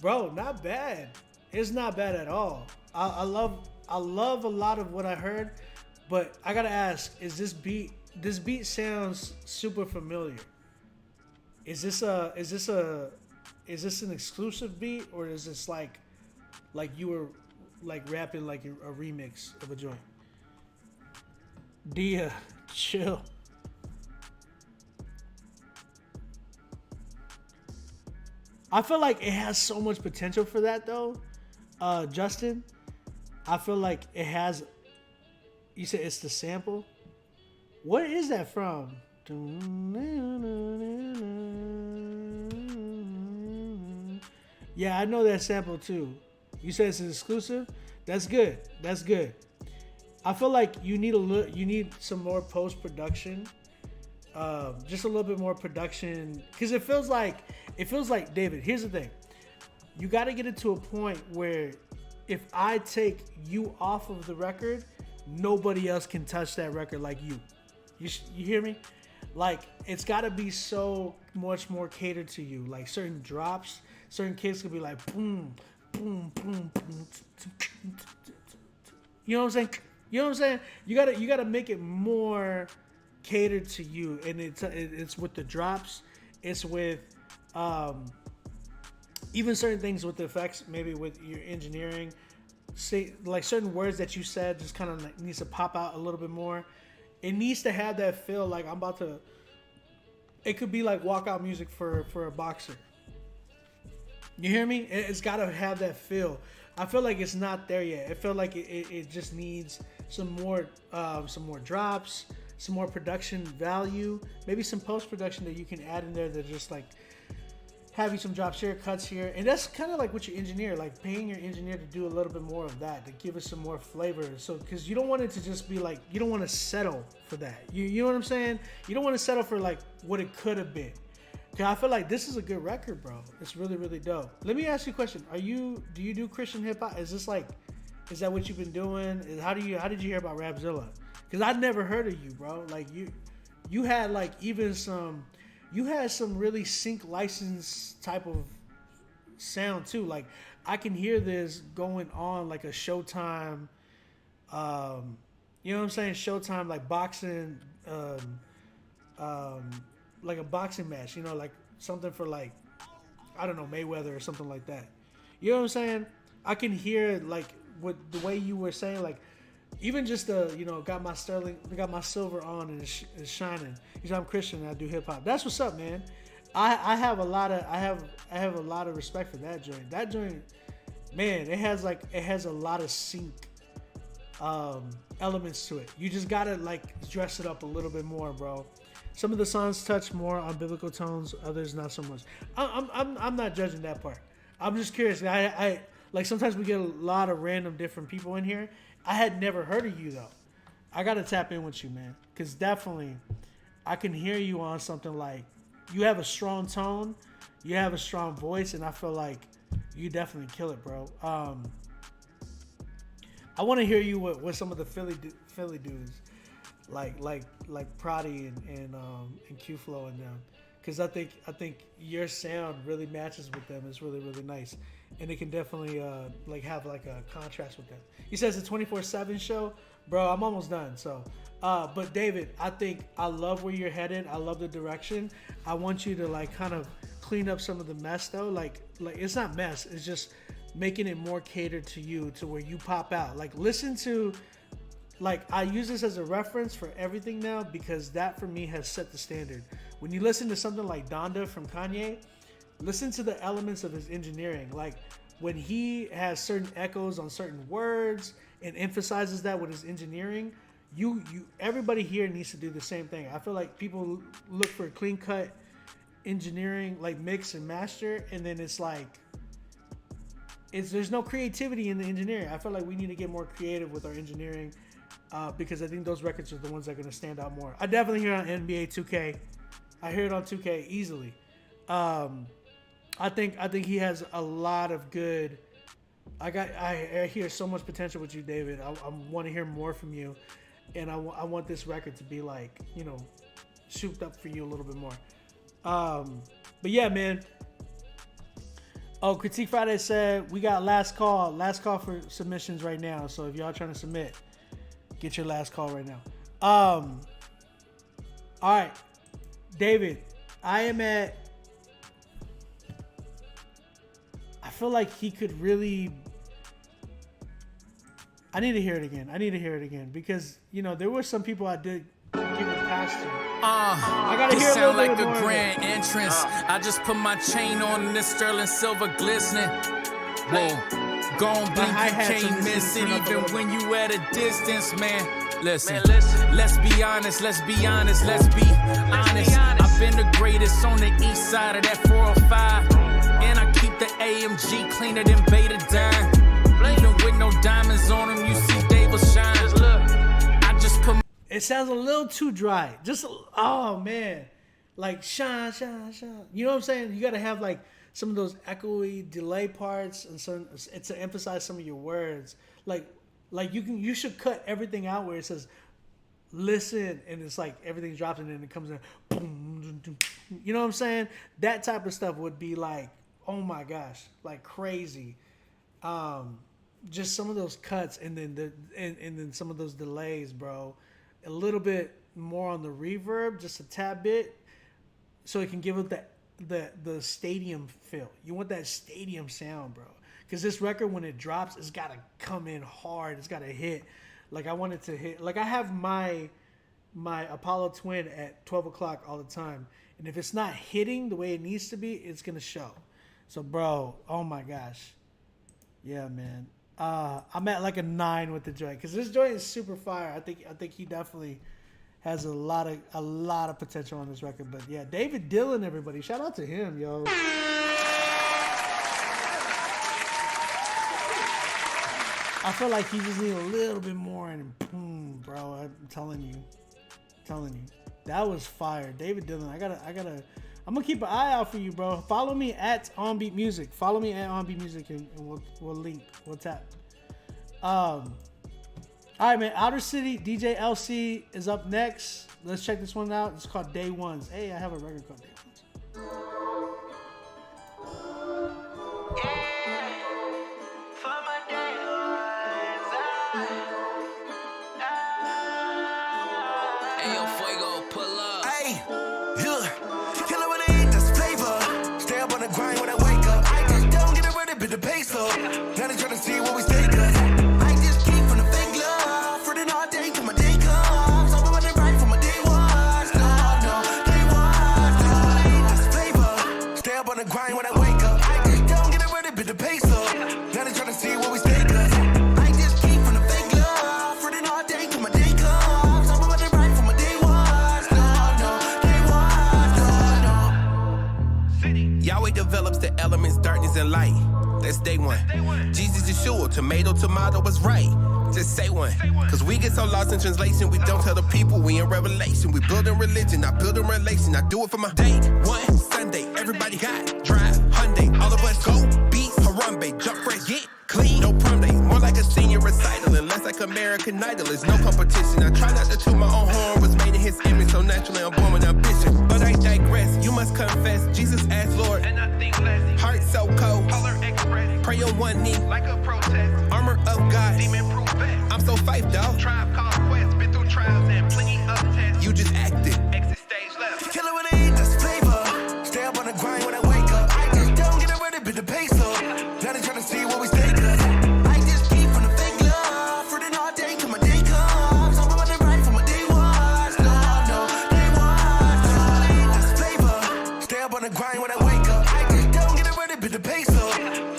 bro. Not bad. It's not bad at all. I love a lot of what I heard, but I gotta ask: is this beat sounds super familiar? Is this an exclusive beat, or is this like you were like rapping like a remix of a joint? Dia, chill. I feel like it has so much potential for that, though, Justin. I feel like it has. You said it's the sample. What is that from? Yeah, I know that sample too. You said it's an exclusive. That's good. That's good. I feel like you need some more post production. Just a little bit more production, because it feels like David. Here's the thing: you got to get it to a point where if I take you off of the record, nobody else can touch that record like you. You hear me? Like it's got to be so much more catered to you. Like certain drops, certain kicks could be like boom, boom, boom, boom. You know what I'm saying? You know what I'm saying? You gotta make it more catered to you, and it's with the drops, it's with even certain things with the effects, maybe with your engineering, say like certain words that you said just kind of like needs to pop out a little bit more. It needs to have that feel like I'm about to. It could be like walkout music for a boxer. You hear me? It's got to have that feel. I feel like it's not there yet. I feel like it just needs some more drops, some more production value, maybe some post production that you can add in there that just like have you some drops here, cuts here, and that's kind of like what you engineer, like paying your engineer to do a little bit more of that, to give it some more flavor. So, because you don't want it to just be like, you don't want to settle for that. You know what I'm saying? You don't want to settle for like what it could have been. Cause I feel like this is a good record, bro. It's really, really dope. Let me ask you a question. Do you do Christian hip hop? Is that what you've been doing? How did you hear about Rapzilla? Cause I'd never heard of you, bro. Like you had like even some. You had some really sync license type of sound too. Like I can hear this going on like a Showtime, you know what I'm saying? Showtime like boxing, like a boxing match. You know, like something for like I don't know Mayweather or something like that. You know what I'm saying? I can hear like what the way you were saying like. Even just got my silver on and it's shining. You know, I'm Christian and I do hip hop. That's what's up, man. I have a lot of respect for that joint. That joint, man, it has a lot of sync elements to it. You just gotta like dress it up a little bit more, bro. Some of the songs touch more on biblical tones, others not so much. I'm not judging that part. I'm just curious. I like sometimes we get a lot of random different people in here. I had never heard of you though. I gotta tap in with you, man, because definitely I can hear you on something like you have a strong tone, you have a strong voice, and I feel like you definitely kill it, bro. I want to hear you with some of the Philly dudes, like Prodi and Q Flow and them, because I think your sound really matches with them. It's really, really nice. And it can definitely like have like a contrast with them. He says a 24/7 show, bro. I'm almost done. So, but David, I love where you're headed. I love the direction. I want you to like kind of clean up some of the mess though. Like it's not mess. It's just making it more catered to you, to where you pop out. Like listen to, like I use this as a reference for everything now because that for me has set the standard. When you listen to something like Donda from Kanye. Listen to the elements of his engineering. Like when he has certain echoes on certain words and emphasizes that with his engineering, everybody here needs to do the same thing. I feel like people look for clean cut engineering, like mix and master, and then it's like there's no creativity in the engineering. I feel like we need to get more creative with our engineering because I think those records are the ones that are going to stand out more. I definitely hear it on NBA 2K. I hear it on 2K easily. I think he has a lot of good. I hear so much potential with you, David. I want to hear more from you, and I want this record to be like souped up for you a little bit more. But yeah, man. Oh, Critique Friday said we got last call for submissions right now. So if y'all trying to submit, get your last call right now. All right, David, I am at. I feel like he could really. I need to hear it again because there were some people I did give it past to. I gotta hear sound a little like bit a more grand entrance. I just put my chain on and this sterling silver glistening. Whoa, gon' blink, you can't miss it even when you at a distance, man. Listen, let's be honest, let's be honest. I've been the greatest on the east side of that 405. And I keep the AMG cleaner than Beta Dime. Even with no diamonds on them, you see David shine. I just put. It sounds a little too dry. Just, oh man. Like, shine, shine, shine. You know what I'm saying? You got to have like some of those echoey delay parts and to emphasize some of your words. Like you should cut everything out where it says listen and it's like everything drops and then it comes in boom. You know what I'm saying? That type of stuff would be like, oh my gosh, like crazy. Just some of those cuts and then then some of those delays, bro. A little bit more on the reverb, just a tad bit, so it can give it the stadium feel. You want that stadium sound, bro. Because this record, when it drops, it's got to come in hard. It's got to hit. Like, I want it to hit. Like, I have my Apollo Twin at 12 o'clock all the time. And if it's not hitting the way it needs to be, it's going to show. So, bro, oh my gosh. Yeah, man. I'm at like a 9 with the joint. Because this joint is super fire. I think he definitely has a lot of potential on this record. But yeah, David Dillon, everybody. Shout out to him, yo. I feel like he just need a little bit more, and boom, bro. I'm telling you, that was fire. David Dillon. I'm gonna keep an eye out for you, bro. Follow me at OnBeat Music. Follow me at OnBeat Music, and we'll link. We'll tap. All right, man. Outer City DJ LC is up next. Let's check this one out. It's called Day Ones. Hey, I have a record called Day Ones. The peso. Now they tryna see what we take us. I just keep from the fake love. Running all day till my day comes. I'm running right for my day ones. No, day ones. No, I need this flavor. Stay up on the grind when I wake up. I just don't get rid of the peso. Now they tryna see what we take us. I just keep from the fake love. Running all day till my day comes. I'm running right for my day ones. No, day ones. No. Yahweh develops the elements, darkness and light. That's day one. Jesus Yeshua, tomato was right. Just say one. Cause we get so lost in translation, we don't tell the people we in revelation. We building religion, not building relation. I do it for my day one. Sunday, everybody got drive, Hyundai. All of us go beats, Harambe, jump fresh, get clean. No prom days, more like a senior recital. Unless like American Idol, there's no competition. I try not to toot my own horn. Was made in his image, so naturally I'm born with ambition. But I digress, you must confess. Jesus as Lord, and I think less. Heart so cold, Polar Express. Pray on one knee, like a protest. Armor of God, demon proof vest. I'm so fife, dog. Tribe called Quest, been through trials and plenty of tests. You just acted. Exit stage left. Killer when I eat this flavor. Stay up on the grind when I wake up. I just don't get rid of the peso. Now they tryna see what we stake us. I just keep from the fake love. Running all day till my day comes. I'm running right for my day ones. No, day ones. No, I eat this flavor. Stay up on the grind when I wake up. I just don't get rid of the peso.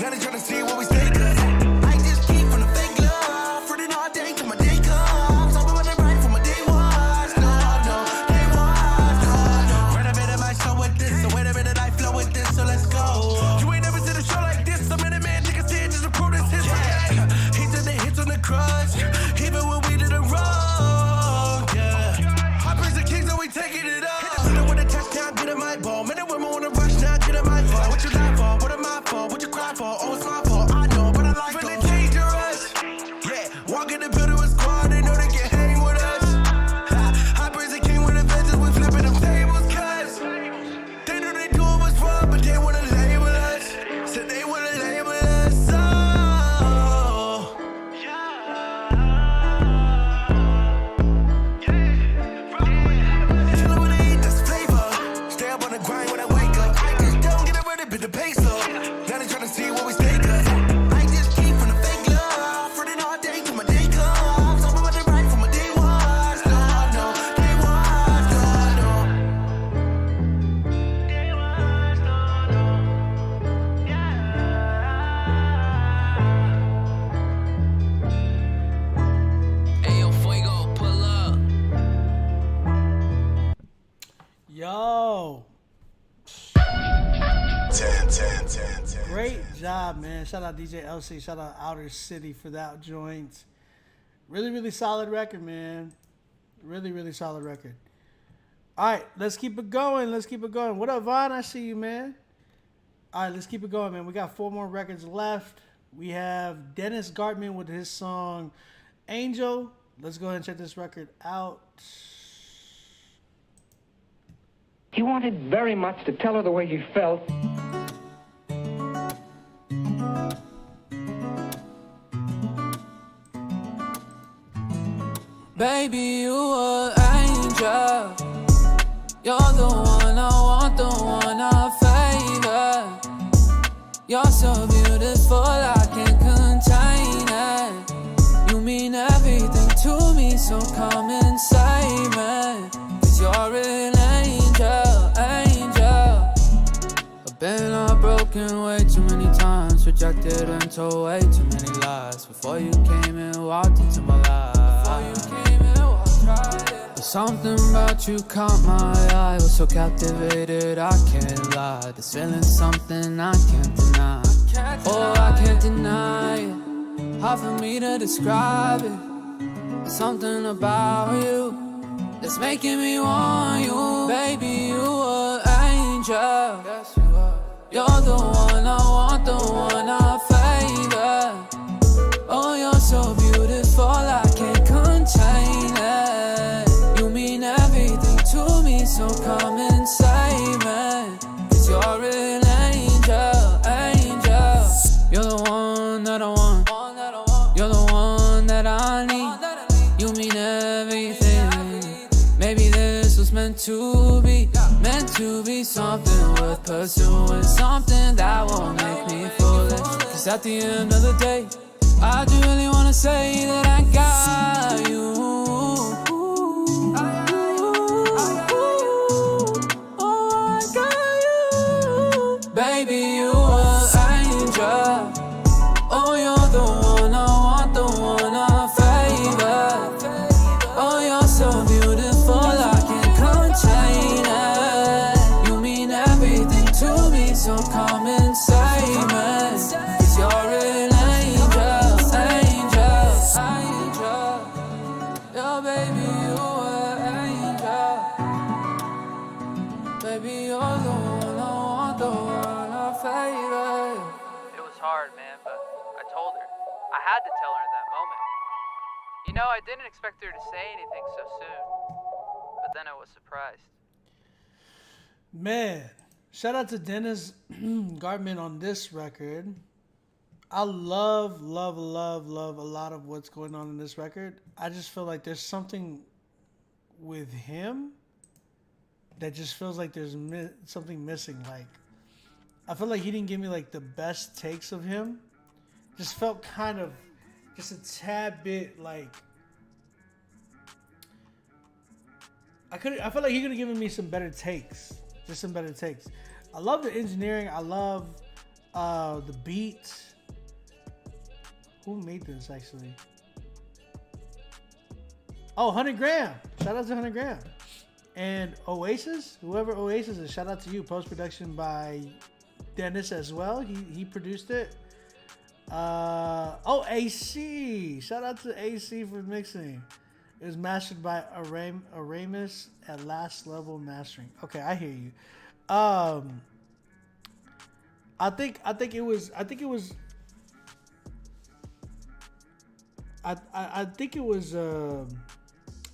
Now they tryna see what we stake us. I just keep from the fake love. Running all day till my day comes. I'm running right for my day ones. No, day ones. No. Right a minute, my show with this. So wait a minute, I flow with this. So let's go. You ain't never seen a show like this. I'm in a man, niggas see it just to prove this history. He did the hits on the crush. Even when we did it wrong. Yeah. I praise the kings and we taking it up. Hit the center with a touchdown, get in my ball. Men and women wanna rush now, get in my ball. What you die for? What am I for? What you cry for? Oh, it's my fault. I know, but I like it. Really dangerous. Yeah, walk in the building with squad, they know they can hang with us. I praise the king with the vengeance, we flipping them tables, cuz they knew they do it was wrong, but they wanna label us. Said they wanna label us. Oh, Killer when I eat this flavor. Stay up on the grind when I wake up. I just don't get rid of the peso. Now they tryna see what we stake us. I just keep from the fake love. Running all day till my day comes. I'm running right for my day ones. No, day ones. No. Day ones. Ayo, Fuego, pull up. Yo. 10. Great job, man. Shout out DJ LC. Shout out Outer City for that joint. Really, really solid record, man. Really, really solid record. All right, let's keep it going. What up, Vaughn? I see you, man. All right, let's keep it going, man. We got 4 more records left. We have Dennis Gartman with his song Angel. Let's go ahead and check this record out. He wanted very much to tell her the way he felt. Baby, you an angel. You're the one I want, the one I favor. You're so beautiful, I broken way too many times, rejected and told way too many lies. Before you came and walked into my life. But something about you caught my eye. Was so captivated, I can't lie. This feeling's something I can't deny. Oh, I can't deny it. Hard for me to describe it. There's something about you that's making me want you. Baby, you an angel. Yes, you are. You're the one I want, the one I favor. Oh, you're so beautiful, I can't contain it. You mean everything to me, so come and save me. 'Cause you're an angel, angel. You're the one that I want. You're the one that I need. You mean everything. Maybe this was meant to be something worth pursuing, something that will make me foolish. 'Cause at the end of the day, I do really wanna say that I got you. Oh, I got you. Baby, you an angel. Oh, you're the one I want, the one I favor. Oh, you're so beautiful, I can't contain it. You mean everything to me, so come and save me. 'Cause you're an angel, angel, angel. Yeah, baby, you an angel. Baby, you're the one I want, the one I favor. It was hard, man, but I told her. I had to tell her in that moment. You know, I didn't expect her to say anything so soon, but then I was surprised. Man, shout out to Dennis Gartman on this record. I love a lot of what's going on in this record. I just feel like there's something with him that just feels like there's something missing. Like, I feel like he didn't give me like the best takes of him. Just felt kind of just a tad bit like I feel like he could have given me some better takes. Just some better takes. I love the engineering. I love the beat. Who made this actually? Oh, 100 Gram. Shout out to 100 Gram. And Oasis, whoever Oasis is, shout out to you. Post-production by Dennis as well. He produced it. AC. Shout out to AC for mixing. It was mastered by Aramis at Last Level Mastering. Okay, I hear you. I think it was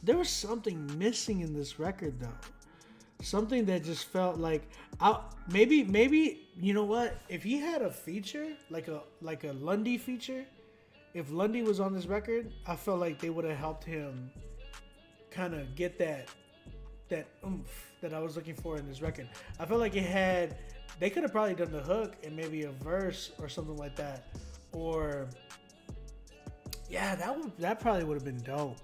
there was something missing in this record though. Something that just felt like maybe you know what? If he had a feature like a Lundy feature, if Lundy was on this record, I felt like they would have helped him kind of get that oomph that I was looking for in this record. I felt like they could have probably done the hook and maybe a verse or something like that, or yeah, that probably would have been dope.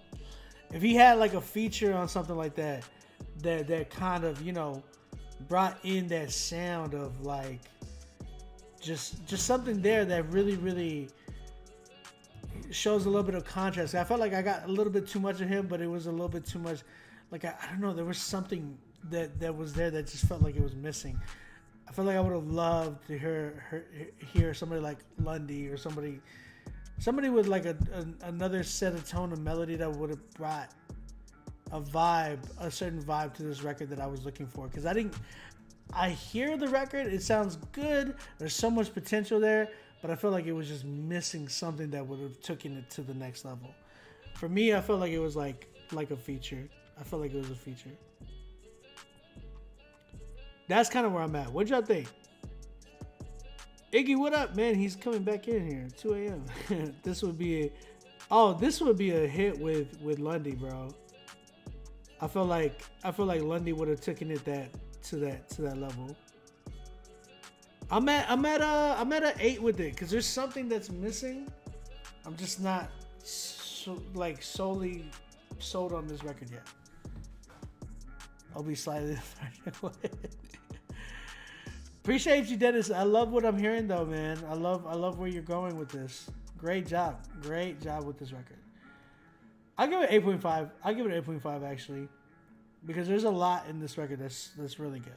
If he had like a feature on something like that kind of, you know, brought in that sound of like just something there that really shows a little bit of contrast. I felt like I got a little bit too much of him, but it was a little bit too much. Like I don't know, there was something that was there that just felt like it was missing. I feel like I would have loved to hear somebody like Lundy or somebody with like another set of tone and melody that would have brought a certain vibe to this record that I was looking for. Because I hear the record, it sounds good, there's so much potential there, but I feel like it was just missing something that would have taken it to the next level. For me, I felt like it was like a feature. I felt like it was a feature. That's kind of where I'm at. What y'all think? Iggy, what up, man? He's coming back in here. 2 a.m. This would be a hit with Lundy, bro. I feel like Lundy would have taken it to that level. I'm at an 8 with it because there's something that's missing. I'm just not solely sold on this record yet. I'll be slightly Appreciate you, Dennis. I love what I'm hearing though, man. I love where you're going with this. Great job with this record. I'll give it 8.5. I'll give it 8.5 actually, because there's a lot in this record that's really good.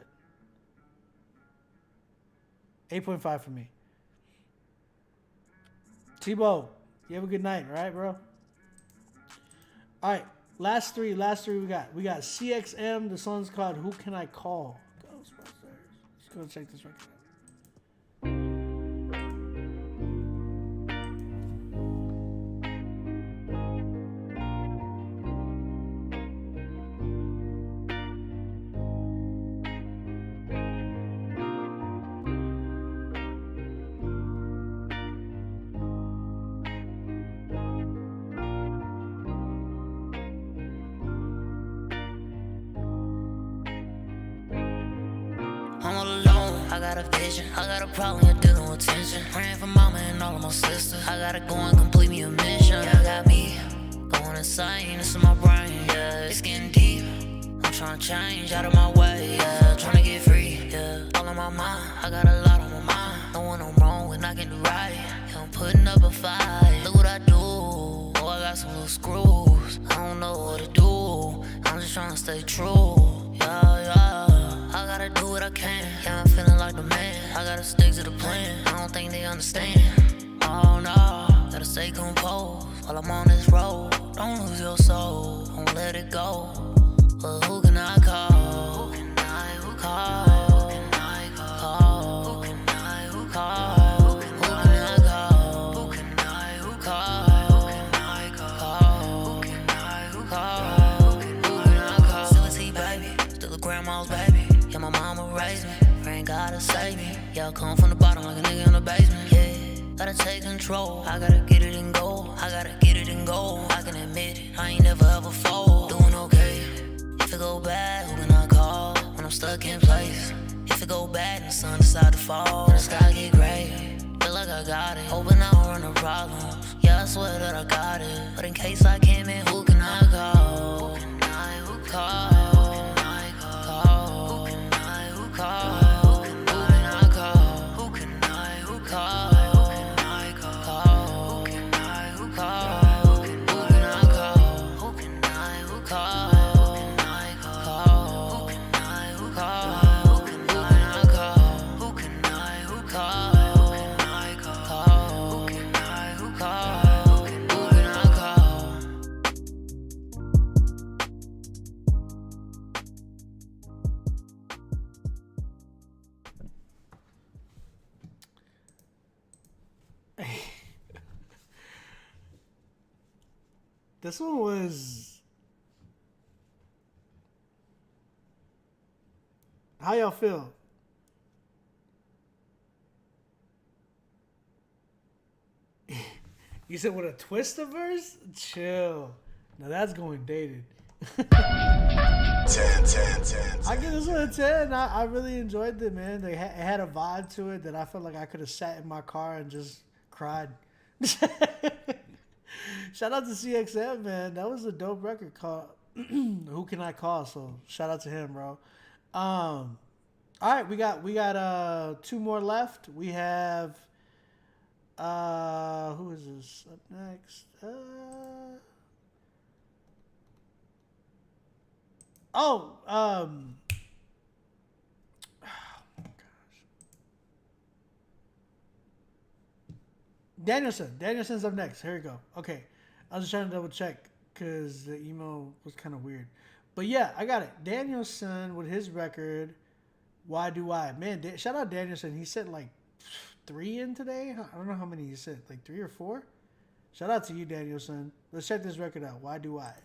8.5 for me. T-Bo, you have a good night, all right, bro? All right, last three we got. We got CXM. The song's called Who Can I Call? Ghostbusters. Let's go check this record out. I'm all alone, I got a vision. I got a problem, you're dealing with tension. Praying for mama and all of my sisters. I gotta go and complete me a mission. Yeah, I got me going insane, it's in my brain. Yeah, it's getting deep. I'm trying to change out of my way. Yeah, trying to get free. Yeah, all on my mind, I got a lot on my mind. Knowing I'm wrong when I get it right. Yeah, I'm putting up a fight. Look what I do. Oh, I got some little screws. I don't know what to do. I'm just trying to stay true. Yeah. I gotta do what I can. Yeah, I'm feeling like the man. I gotta stick to the plan. I don't think they understand. Oh no, gotta stay composed while I'm on this road. Don't lose your soul, don't let it go. But who can I call? Who can I call? Who can I call? Who can I call? Who can I call? Who can I call? Who can I call? Who can I call? Who can I call? Still a T baby, still a grandma's baby. Yeah, my mama raised me, praying God to save me. Yeah, I come from the bottom like a nigga in the basement. Yeah, gotta take control. I gotta get it and go. I gotta get it and go. I can admit it, I ain't never ever fold. Doing okay. If it go bad, who can I call? When I'm stuck in place. If it go bad and the sun decide to fall, the sky get gray. Feel like I got it, hoping I don't run into problems. Yeah, I swear that I got it, but in case I can't, man, who can I call? Who can I call? This one was... How y'all feel? You said with a twist of verse? Chill. Now that's going dated. 10. I give this one a 10. I really enjoyed it, man. It had a vibe to it that I felt like I could have sat in my car and just cried. Shout out to CXM, man. That was a dope record called Who Can I Call? So shout out to him, bro. All right, we got 2 more left. We have who is this up next? Oh my gosh. Danielson's up next. Here we go. Okay. I was just trying to double check because the email was kind of weird. But yeah, I got it. Danielson with his record, Why Do I? Man, shout out Danielson. He sent like 3 in today. I don't know how many he sent. Like 3 or 4? Shout out to you, Danielson. Let's check this record out. Why Do I?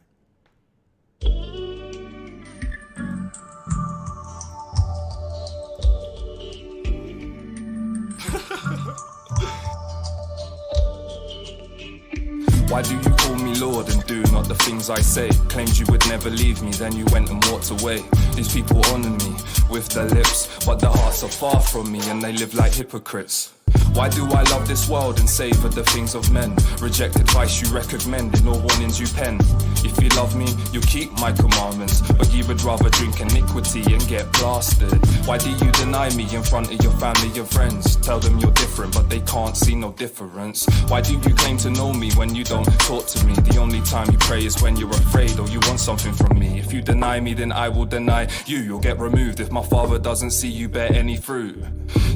Why do you call me Lord and do not the things I say? Claimed you would never leave me, then you went and walked away. These people honor me with their lips, but their hearts are far from me and they live like hypocrites. Why do I love this world and savor the things of men? Reject advice you recommend and all warnings you pen. If you love me, you'll keep my commandments, but you would rather drink iniquity and get blasted. Why do you deny me in front of your family and friends? Tell them you're different, but they can't see no difference. Why do you claim to know me when you don't talk to me? The only time you pray is when you're afraid or you want something from me. If you deny me, then I will deny you. You'll get removed if my father doesn't see you bear any fruit.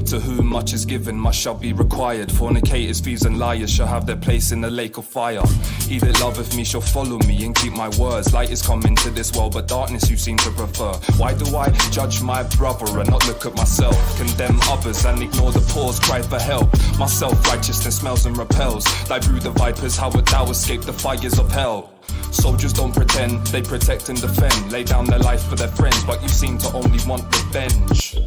To whom much is given, much shall be required. Fornicators, thieves and liars shall have their place in the lake of fire. He that loveth me shall follow me and keep my words. Light is come into this world, but darkness you seem to prefer. Why do I judge my brother and not look at myself? Condemn others and ignore the poor's cry for help. My self-righteousness smells and repels. Thy brood the vipers, how would thou escape the fires of hell? Soldiers don't pretend, they protect and defend. Lay down their life for their friends, but you seem to only want revenge.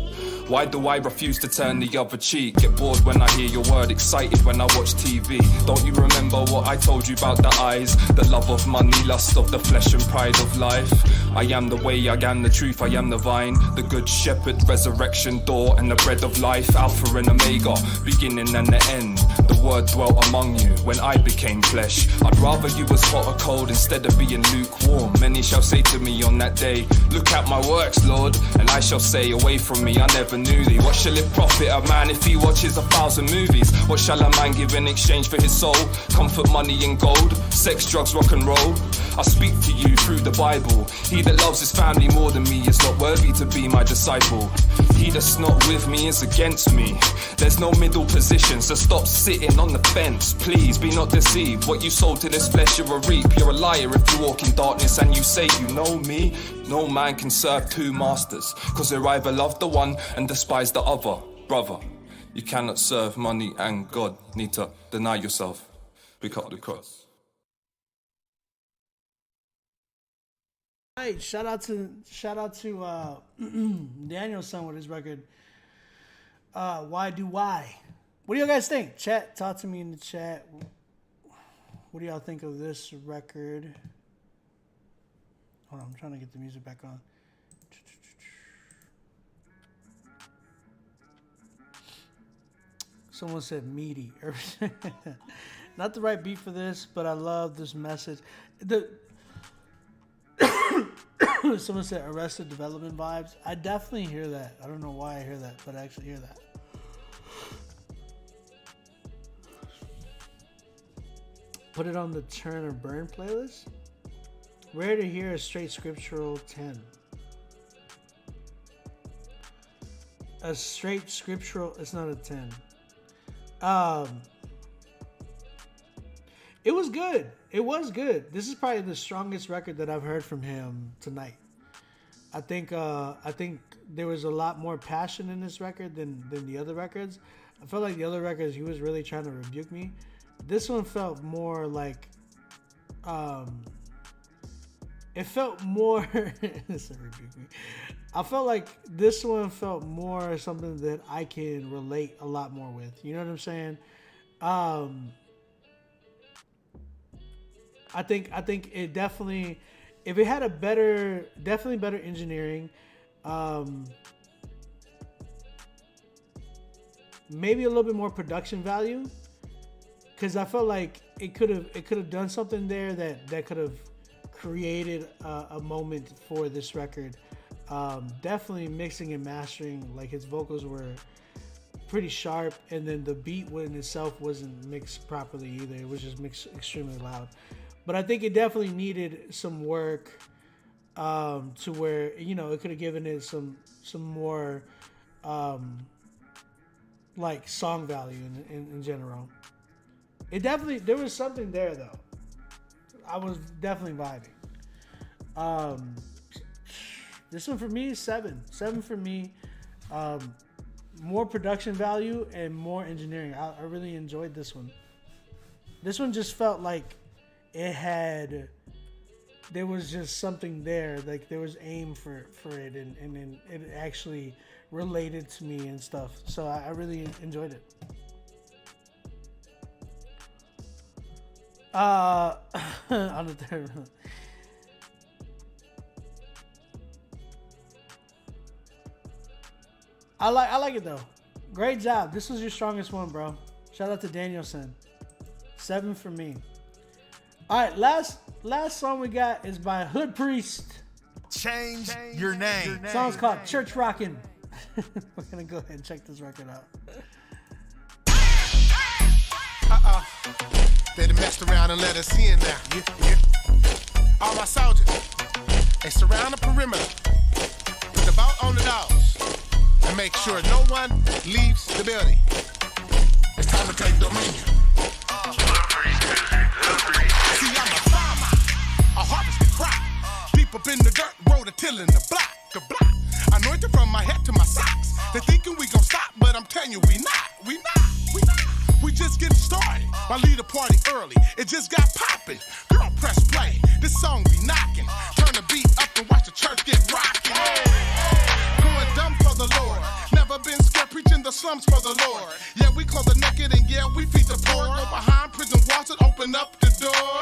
Why do I refuse to turn the other cheek? Get bored when I hear your word, excited when I watch TV. Don't you remember what I told you about the eyes? The love of money, lust of the flesh and pride of life. I am the way, I am the truth, I am the vine. The good shepherd, resurrection door and the bread of life. Alpha and Omega, beginning and the end. The word dwelt among you when I became flesh. I'd rather you was hot or cold instead of being lukewarm. Many shall say to me on that day, look at my works, Lord. And I shall say, away from me, I never knew thee. What shall it profit a man if he watches 1,000 movies? What shall a man give in exchange for his soul? Comfort, money and gold, sex, drugs, rock and roll. I speak to you through the Bible. He that loves his family more than me is not worthy to be my disciple. He that's not with me is against me. There's no middle position, so stop sitting on the fence. Please be not deceived. What you sold to this flesh you'll reap. You're a liar if you walk in darkness and you say you know me. No man can serve two masters, cause they either love the one and despise the other. Brother, you cannot serve money and God. Need to deny yourself. Pick up the cross. Right, shout out to Daniel's son with his record. Why do I? What do you guys think? Chat, talk to me in the chat. What do y'all think of this record? Hold on, I'm trying to get the music back on. Someone said meaty. Not the right beat for this, but I love this message. Someone said Arrested Development vibes. I definitely hear that. I don't know why I hear that, but I actually hear that. Put it on the Turn or Burn playlist. Rare to hear a straight scriptural 10. A straight scriptural, it's not a 10. It was good. It was good. This is probably the strongest record that I've heard from him tonight. I think there was a lot more passion in this record than the other records. I felt like the other records he was really trying to rebuke me. This one felt more like it felt more I felt like this one felt more something that I can relate a lot more with. You know what I'm saying? I think it definitely, if it had a better engineering, maybe a little bit more production value, because I felt like it could have done something there that could have created a moment for this record. Definitely mixing and mastering, like his vocals were pretty sharp, and then the beat in itself wasn't mixed properly either. It was just mixed extremely loud. But I think it definitely needed some work to where, you know, it could have given it some more like song value in general. It definitely, there was something there though. I was definitely vibing. This one for me is 7 for me. More production value and more engineering. I really enjoyed this one. This one just felt like there was just something there, like there was aim for it, and it actually related to me and stuff. So I really enjoyed it. On the third one. I like it though. Great job. This was your strongest one, bro. Shout out to Danielson. 7 for me. All right, last song we got is by Hood Priest. Change your name. Song's called Church Rockin'. We're gonna go ahead and check this record out. They done messed around and let us in now. All my soldiers, they surround the perimeter. Put the boat on the dogs and make sure no one leaves the building. It's time to take dominion. See, I'm a farmer, I harvest the crop. Deep up in the dirt, rototilling the block. Anointed from my head to my socks. They thinking we gon' stop, but I'm telling you, we not. We just getting started. My leader party early, it just got poppin'. Girl, press play, this song be knocking. Turn the beat up and watch the church get rockin'. Going dumb for the Lord. Never been scared, preaching the slums for the Lord. Yeah, we call the naked and yeah, we feed the poor. Go behind prison walls and open up the door.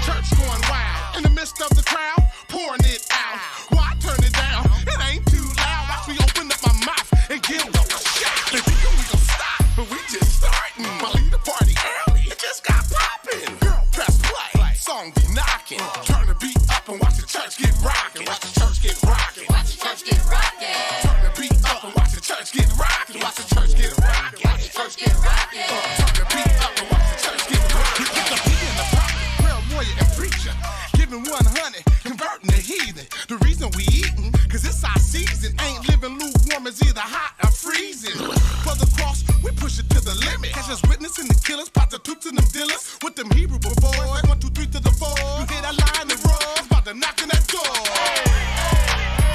Church going wild, in the midst of the crowd, pouring it out. Why turn it down? It ain't too loud. Watch me open up my mouth and give them a shot. They think we gon' stop, but we just starting. My leader party early, it just got poppin'. Girl, press play, song be knocking. Turn the beat up and watch the church get rockin'. Watch the church get rockin'. Watch the church get rockin'. Turn the beat up and watch the church get rockin'. Watch the church get rockin'. Watch the church get rockin'. Turn the beat up and watch the church get rockin'. Get the beat in the pocket, prayer warrior and preacher. Giving 100, converting the heathen. The reason we eatin', cause it's our season. Ain't living lukewarm, it's either hot or freezing. For the cross, we push it to the limit. Catch us witnessing the killers, prostitutes and them dealers. With them Hebrew boys, 1, 2, 3 to the 4. You hear that line and roll, about to knock on that door.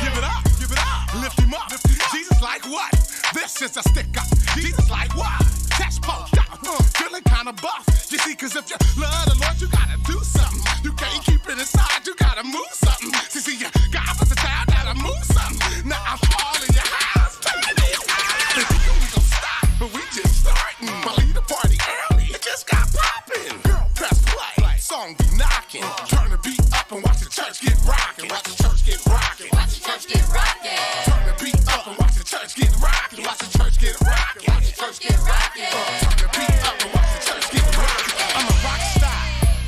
Give it up, lift him up. Jesus like what? This is a stick up. Jesus like what? That's poked up, feeling kinda buff. You see, cause if you love the Lord, you gotta do something. You can't keep it inside, you gotta move something. See, you God was a child, gotta move something. Now I'm all in your house, turn it out. They think we gon' stop, but we just starting. My leader party early, it just got poppin'. Girl, press play, song be knocking. Turn the beat up and watch the church get rockin'. Watch the church get rockin'. Watch the church get rockin'. Turn the beat up and watch the church get rockin'. Watch the church get rockin'. Watch the church get rockin'. Turn the beat up and watch the church get rockin'. I'm a rock star,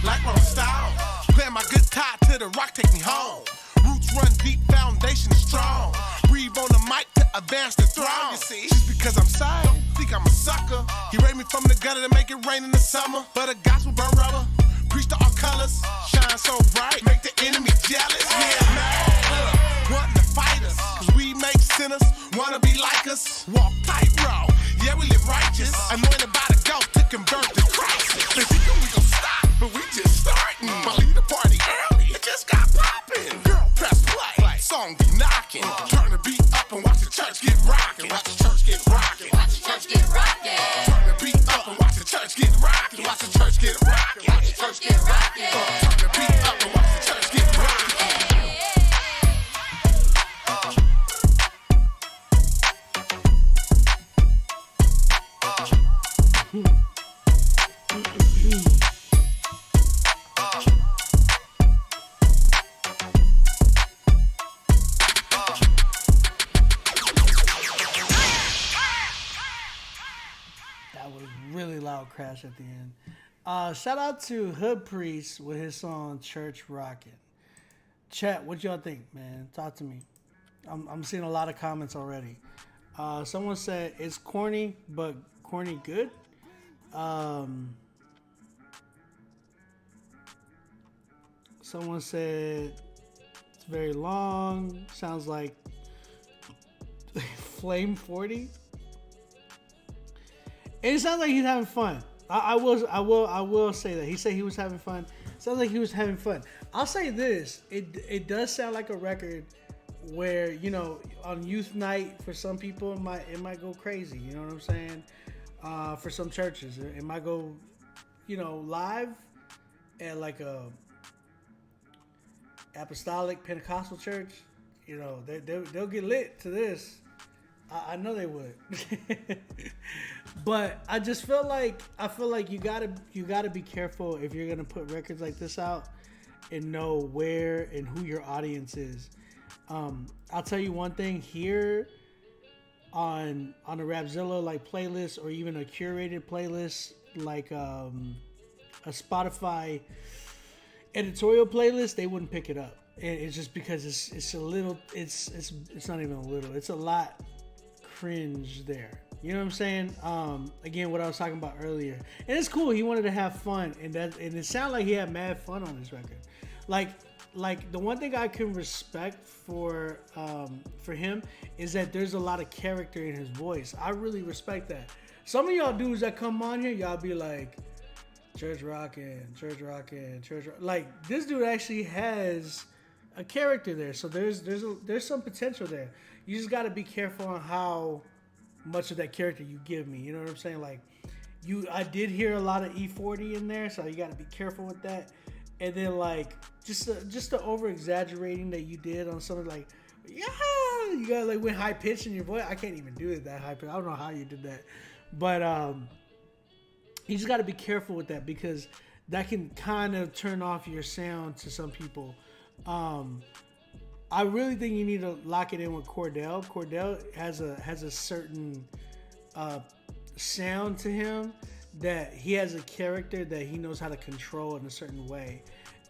like rock style. Playing my guitar till the rock take me home. Roots run deep, foundation is strong. Breathe on the mic to advance the throne. You see, just because I'm sorry, think I'm a sucker. He raised me from the gutter to make it rain in the summer. But the gospel burn rubber, preach to all colors. Shine so bright, make the enemy jealous. Yeah, man, wanting to fight us, cause we make sinners wanna be like us. Walk tightrope, yeah, we live righteous. Anointed by the ghost to convert to Christ. They think we gon' stop, but we just starting. My leader party early, it just got poppin'. Girl, press play, song be knocking. Turn the beat up and watch the church get rockin'. Watch the church get rockin'. Watch the church get rockin'. Turn the beat up and watch the church get rockin'. Watch the church get rockin'. Watch the church get rockin'. Turn the beat up and watch the church get rockin'. Really loud crash at the end. Shout out to Hood Priest with his song Church Rockin'. Chat, what y'all think, man? Talk to me. I'm seeing a lot of comments already. Someone said it's corny, but corny good. Someone said it's very long. Sounds like Flame 40. It sounds like he's having fun. I will say that. He said he was having fun. Sounds like he was having fun. I'll say this. It does sound like a record where, you know, on youth night for some people it might go crazy. You know what I'm saying? For some churches, it might go, you know, live at like a apostolic Pentecostal church. You know, they'll get lit to this. I know they would. But I just feel like you gotta be careful if you're gonna put records like this out and know where and who your audience is. I'll tell you one thing here on a Rapzilla like playlist or even a curated playlist like a Spotify editorial playlist, they wouldn't pick it up. And it's just because it's a little, it's not even a little, it's a lot cringe there. You know what I'm saying? Again, what I was talking about earlier, and it's cool. He wanted to have fun, and it sounded like he had mad fun on this record. Like the one thing I can respect for him is that there's a lot of character in his voice. I really respect that. Some of y'all dudes that come on here, y'all be like, church rockin'. Like, this dude actually has a character there, so there's some potential there. You just got to be careful on how much of that character you give me. You know what I'm saying? Like, I did hear a lot of E40 in there, so you got to be careful with that. And then like just the over exaggerating that you did on something like, yeah, you got like went high pitch in your voice. I can't even do it that high pitch. I don't know how you did that, but you just got to be careful with that because that can kind of turn off your sound to some people. I really think you need to lock it in with Cordell. Cordell has a certain sound to him that he has a character that he knows how to control in a certain way.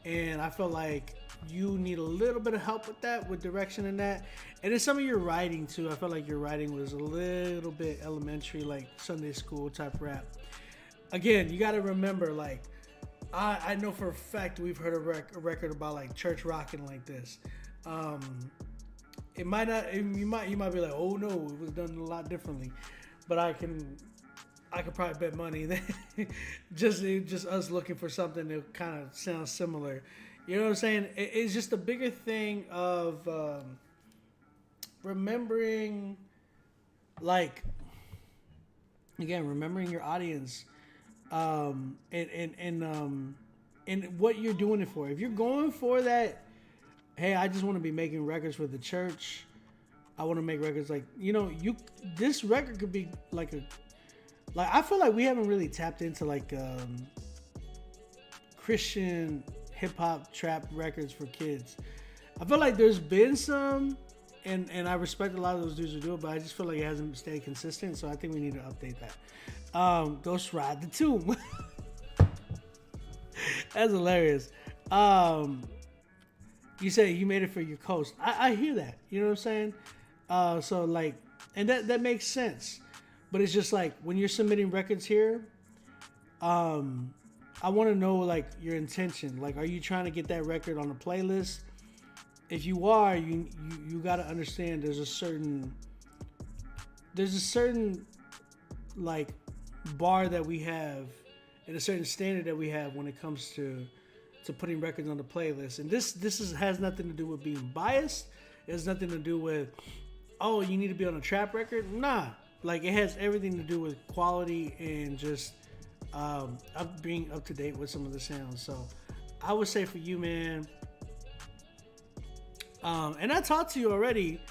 And I feel like you need a little bit of help with that, with direction in that. And then some of your writing too. I felt like your writing was a little bit elementary, like Sunday school type rap. Again, you got to remember, like, I know for a fact we've heard a record about like church rocking like this. It might not. You might be like, oh no, it was done a lot differently. But I could probably bet money that just us looking for something that kind of sounds similar. You know what I'm saying? It's just a bigger thing of remembering, like, again, remembering your audience, and what you're doing it for. If you're going for that, hey, I just want to be making records for the church. I want to make records like, this record could be like I feel like we haven't really tapped into like Christian hip hop trap records for kids. I feel like there's been some, and I respect a lot of those dudes who do it, but I just feel like it hasn't stayed consistent. So I think we need to update that. Ghost Ride the Tomb. That's hilarious. You say you made it for your coast. I hear that. You know what I'm saying? So like, and that makes sense. But it's just like when you're submitting records here, I want to know like your intention. Like, are you trying to get that record on a playlist? If you are, you got to understand there's a certain like bar that we have and a certain standard that we have when it comes to putting records on the playlist. And this has nothing to do with being biased. It has nothing to do with, oh, you need to be on a trap record. Nah. Like, it has everything to do with quality and just being up to date with some of the sounds. So I would say for you, man, and I talked to you already.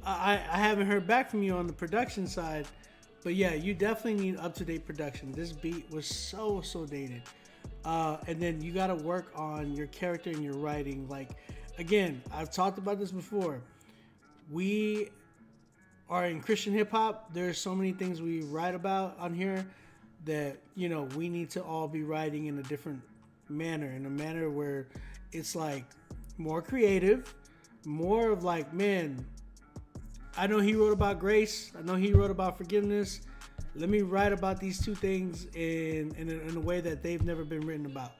I haven't heard back from you on the production side, but yeah, you definitely need up-to-date production. This beat was so dated. And then you got to work on your character and your writing. Like, again, I've talked about this before. We are in Christian hip hop. There's so many things we write about on here that, we need to all be writing in a different manner, in a manner where it's like more creative, more of like, man, I know he wrote about grace. I know he wrote about forgiveness. Let me write about these two things in a way that they've never been written about.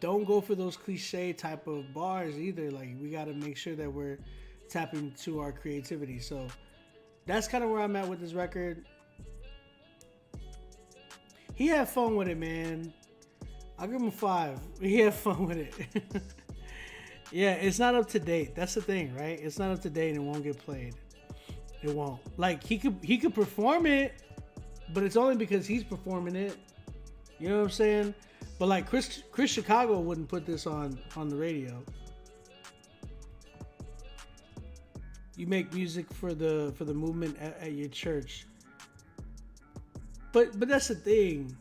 Don't go for those cliche type of bars either. Like, we got to make sure that we're tapping into our creativity. So that's kind of where I'm at with this record. He had fun with it, man. I'll give him a 5. He had fun with it. Yeah, it's not up to date. That's the thing, right? It's not up to date and it won't get played. It won't. Like, he could perform it, but it's only because he's performing it. You know what I'm saying? But like Chris Chicago wouldn't put this on the radio. You make music for the movement at your church. But that's the thing.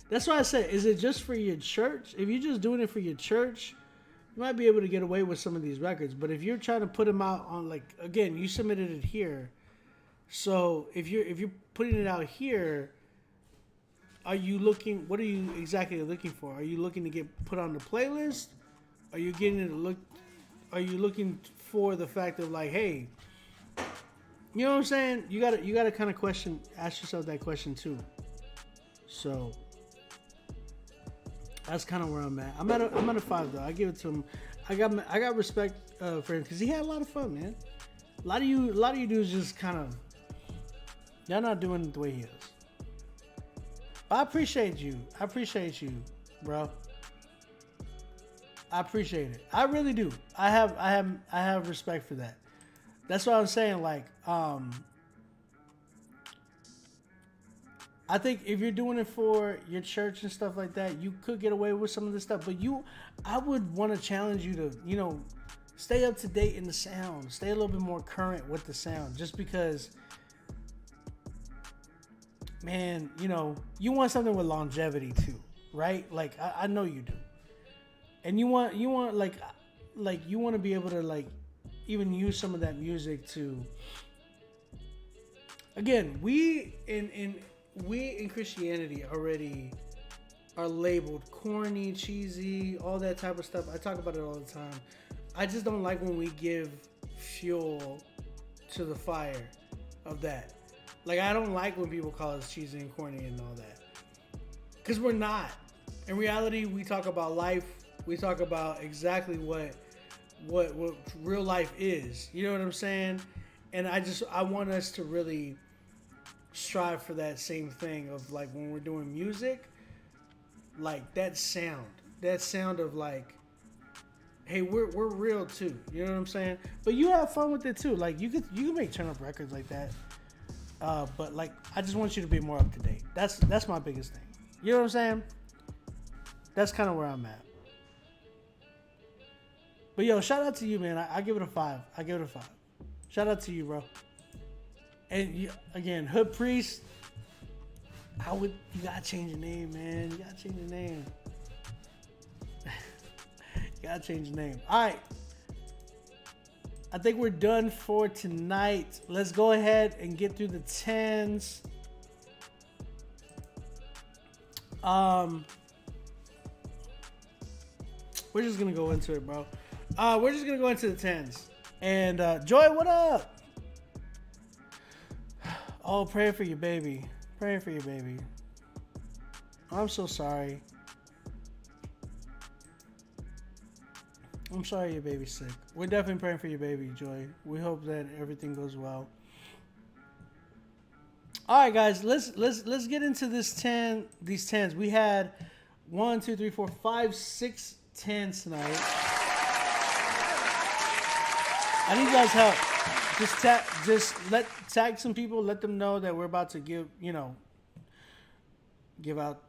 That's why I said, is it just for your church? If you're just doing it for your church, you might be able to get away with some of these records. But if you're trying to put them out on, like, again, you submitted it here. So if you're putting it out here, are you looking? What are you exactly looking for? Are you looking to get put on the playlist? Are you getting it look? Are you looking for the fact of like, hey, you know what I'm saying? You gotta kind of ask yourself that question too. So that's kind of where I'm at. I'm at a 5 though. I give it to him. I got respect for him because he had a lot of fun, man. A lot of you dudes just kind of, y'all not doing it the way he is. But I appreciate you. I appreciate you, bro. I appreciate it. I really do. I have respect for that. That's what I'm saying. Like, I think if you're doing it for your church and stuff like that, you could get away with some of this stuff. But I would want to challenge you to, you know, stay up to date in the sound. Stay a little bit more current with the sound. Just because, man, you know, you want something with longevity too, right? Like, I know you do. And you want like you want to be able to like even use some of that music to, again, we in Christianity already are labeled corny, cheesy, all that type of stuff. I talk about it all the time. I just don't like when we give fuel to the fire of that. Like, I don't like when people call us cheesy and corny and all that, because we're not. In reality, we talk about life. We talk about exactly what real life is. You know what I'm saying? And I want us to really strive for that same thing of like when we're doing music, like that sound of like, hey, we're real too. You know what I'm saying? But you have fun with it too. Like you can make turn up records like that. But like, I just want you to be more up to date. That's my biggest thing. You know what I'm saying? That's kind of where I'm at. But yo, shout out to you, man. I give it a 5. I give it a 5. Shout out to you, bro. And you, again, Hood Priest, you gotta change the name, man. You gotta change the name. You gotta change the name. All right. I think we're done for tonight. Let's go ahead and get through the 10s. We're just gonna go into it, bro. We're just gonna go into the 10s. And Joy, what up? Oh, praying for your baby. Praying for your baby. I'm so sorry. I'm sorry your baby's sick. We're definitely praying for your baby, Joy. We hope that everything goes well. All right, guys, let's get into these 10s. We had 1, 2, 3, 4, 5, 6 10s tonight. I need you guys' help. Tag some people. Let them know that we're about to give out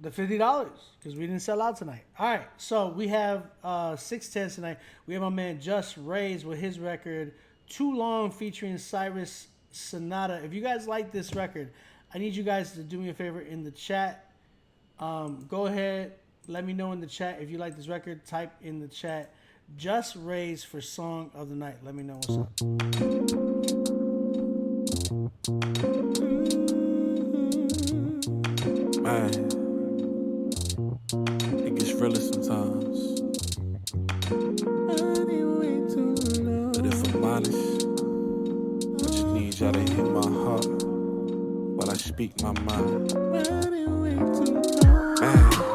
the $50 because we didn't sell out tonight. All right, so we have 6 10s tonight. We have my man Just Rays with his record Too Long featuring Cyrus Sonata. If you guys like this record, I need you guys to do me a favor in the chat. Go ahead, let me know in the chat if you like this record. Type in the chat Just Rays for Song of the Night. Let me know what's up. Man, it gets realer sometimes. But if I'm honest, I just need y'all to hit my heart while I speak my mind. Man,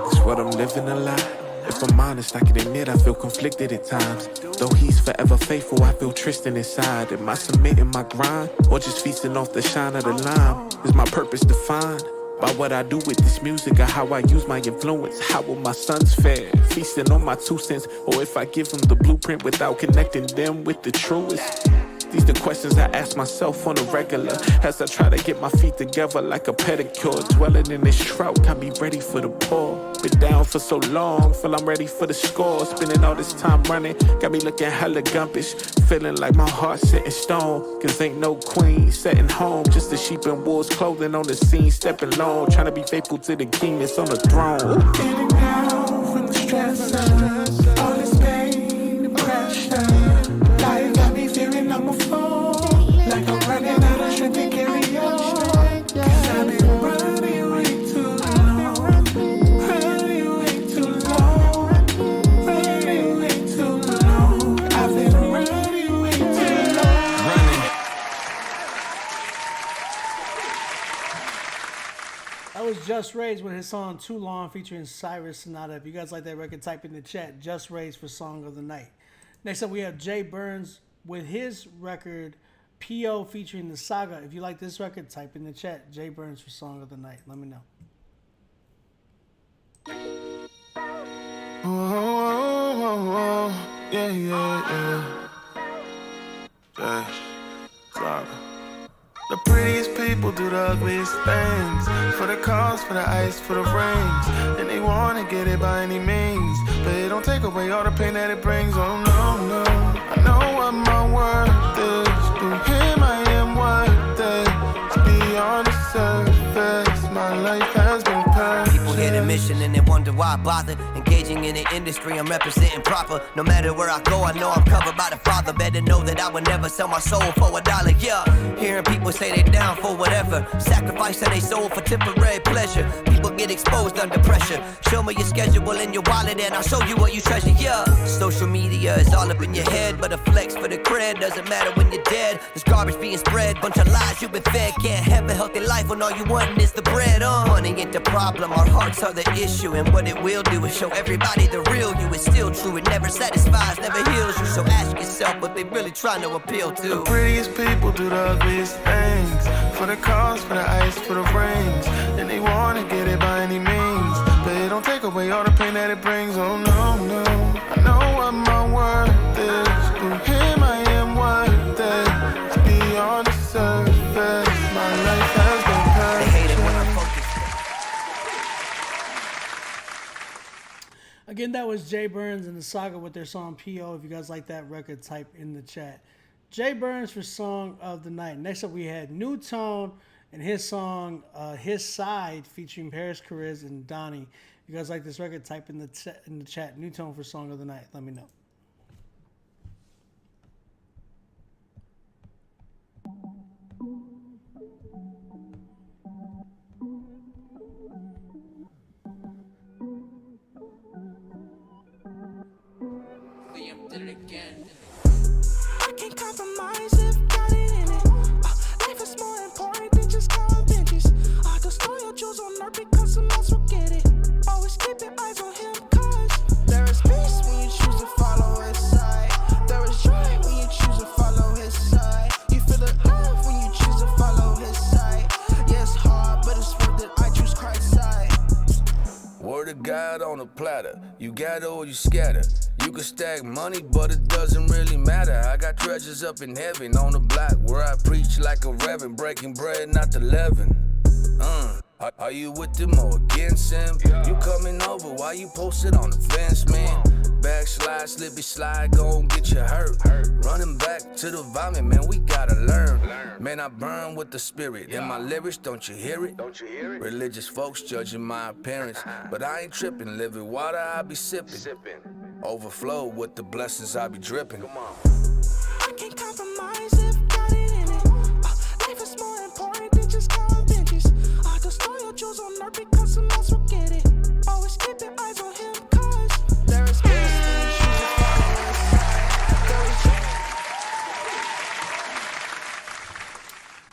it's what I'm living a lot. If I'm honest, I can admit I feel conflicted at times. Though he's forever faithful, I feel Tristan inside. Am I submitting my grind, or just feasting off the shine of the lime? Is my purpose defined by what I do with this music, or how I use my influence? How will my sons fare? Feasting on my 2 cents, or if I give them the blueprint without connecting them with the truest? These the questions I ask myself on a regular as I try to get my feet together like a pedicure. Dwelling in this trout, got me ready for the pour. Been down for so long, feel I'm ready for the score. Spending all this time running, got me looking hella gumpish. Feeling like my heart's set in stone, cause ain't no queen setting home. Just the sheep and wolves clothing on the scene, stepping long. Trying to be faithful to the king that's on the throne. Getting down from the stress, all this pain. Just Rays with his song Too Long featuring Cyrus Sonata. If you guys like that record, type in the chat Just Rays for Song of the Night. Next up, we have Jay Burns with his record P.O. featuring The Saga. If you like this record, type in the chat Jay Burns for Song of the Night. Let me know. Yeah, yeah, yeah. Saga. The prettiest people do the ugliest things. For the cars, for the ice, for the rings. And they wanna get it by any means. But it don't take away all the pain that it brings. Oh no, no. I know what my worth is. Through him I am worth it. To be on the surface, my life has been perfect. People hit a mission and they wonder why I bother. Engaging in the industry, I'm representing proper. No matter where I go, I know I'm covered by the Father. Better know that I would never sell my soul for $1. Yeah, hearing people say they down for whatever, sacrificing their soul for temporary pleasure. People get exposed under pressure. Show me your schedule and your wallet and I'll show you what you treasure. Yeah, social media is all up in your head, but a flex for the cred doesn't matter when you're dead. There's garbage being spread, bunch of lies you've been fed. Can't have a healthy life when all you want is the bread. Money ain't the problem, our hearts are the issue. And what it will do is show everybody the real you. It's still true, it never satisfies, never heals you. So ask yourself what they really trying to appeal to. The prettiest people do the ugliest things. For the cars, for the ice, for the rings. And they wanna get it by any means. But it don't take away all the pain that it brings. Oh no, no. I know what my worth is. Through him I am worth it. To be on the surface, my life has been perfect. They hate it when I'm focused. Again, that was Jay Burns and The Saga with their song P.O. If you guys like that record, type in the chat Jay Burns for Song of the Night. Next up, we had New Tone and his song His Side featuring Paris Chariz and Donnie. If you guys like this record, type in the chat New Tone for Song of the Night. Let me know. I can't compromise if got it in it. Life is more important than just calling benches. Those loyal Jews on earth because some else will get it. Always keeping eyes on him, cause there is peace when you choose to follow his side. There is joy when you choose to follow his side. You feel the love when you choose to follow his side. Yeah, it's hard, but it's worth it. I choose Christ's side. Word of God on a platter. You gather or you scatter. You can stack money, but it doesn't really matter. I got treasures up in heaven on the block where I preach like a reverend, breaking bread, not the leaven. Are you with them or against him? You coming over, why you posted on the fence, man? Backslide, slippy slide, gon' get you hurt. Running back to the vomit, man, we gotta learn. Man, I burn with the spirit. In my lyrics, don't you hear it? Religious folks judging my appearance, but I ain't tripping. Living water, I be sipping. Overflow with the blessings, I be dripping. I can't compromise if got it in it. Life is more important than just calling benches. Those loyal Jews on earth because some else will get it. Always keeping eyes on him, cause there is peace when you choose to follow his side.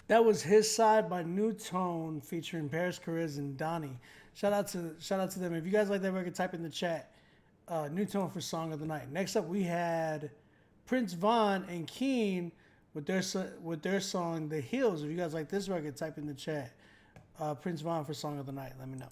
That was His Side by New Tone featuring Paris Chariz and Donnie. Shout out to them. If you guys like that record, type in the chat New Tone for Song of the Night. Next up, we had Prince Vaughn and Keen with their song The Hills. If you guys like this record, type in the chat Prince Vaughn for Song of the Night. Let me know.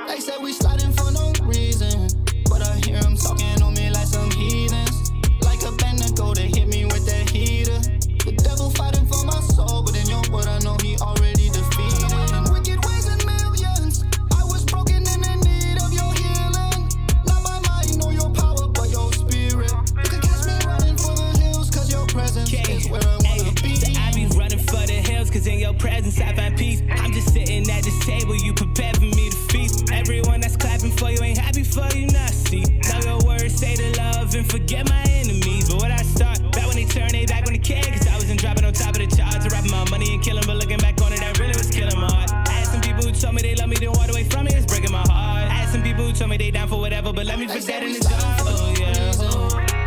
They said we sliding for no reason, but I hear them talking on me like some heathens. Like a band to go, they hit me with that heater. The devil fighting for my soul, but in your word I know he already defeated. Wicked ways and millions, I was broken and in need of your healing. Not by might nor your power, but your spirit. You can catch me running for the hills, cause your presence is where I wanna be. So I be running for the hills, cause in your presence I find peace. I'm just sitting at this table, you prepared for me to feast. Everyone that's clapping for you ain't happy for you, not see. Know your words, say the love and forget my enemies. But what I start, back when they turn they back on the kid, cause I wasn't dropping on top of the charts. Rapping my money and killing, but looking back on it, that really was killing my heart. I had some people who told me they love me, then walked away from me, it's breaking my heart. I had some people who told me me they down for whatever, but let me put that in the jar. Oh yeah.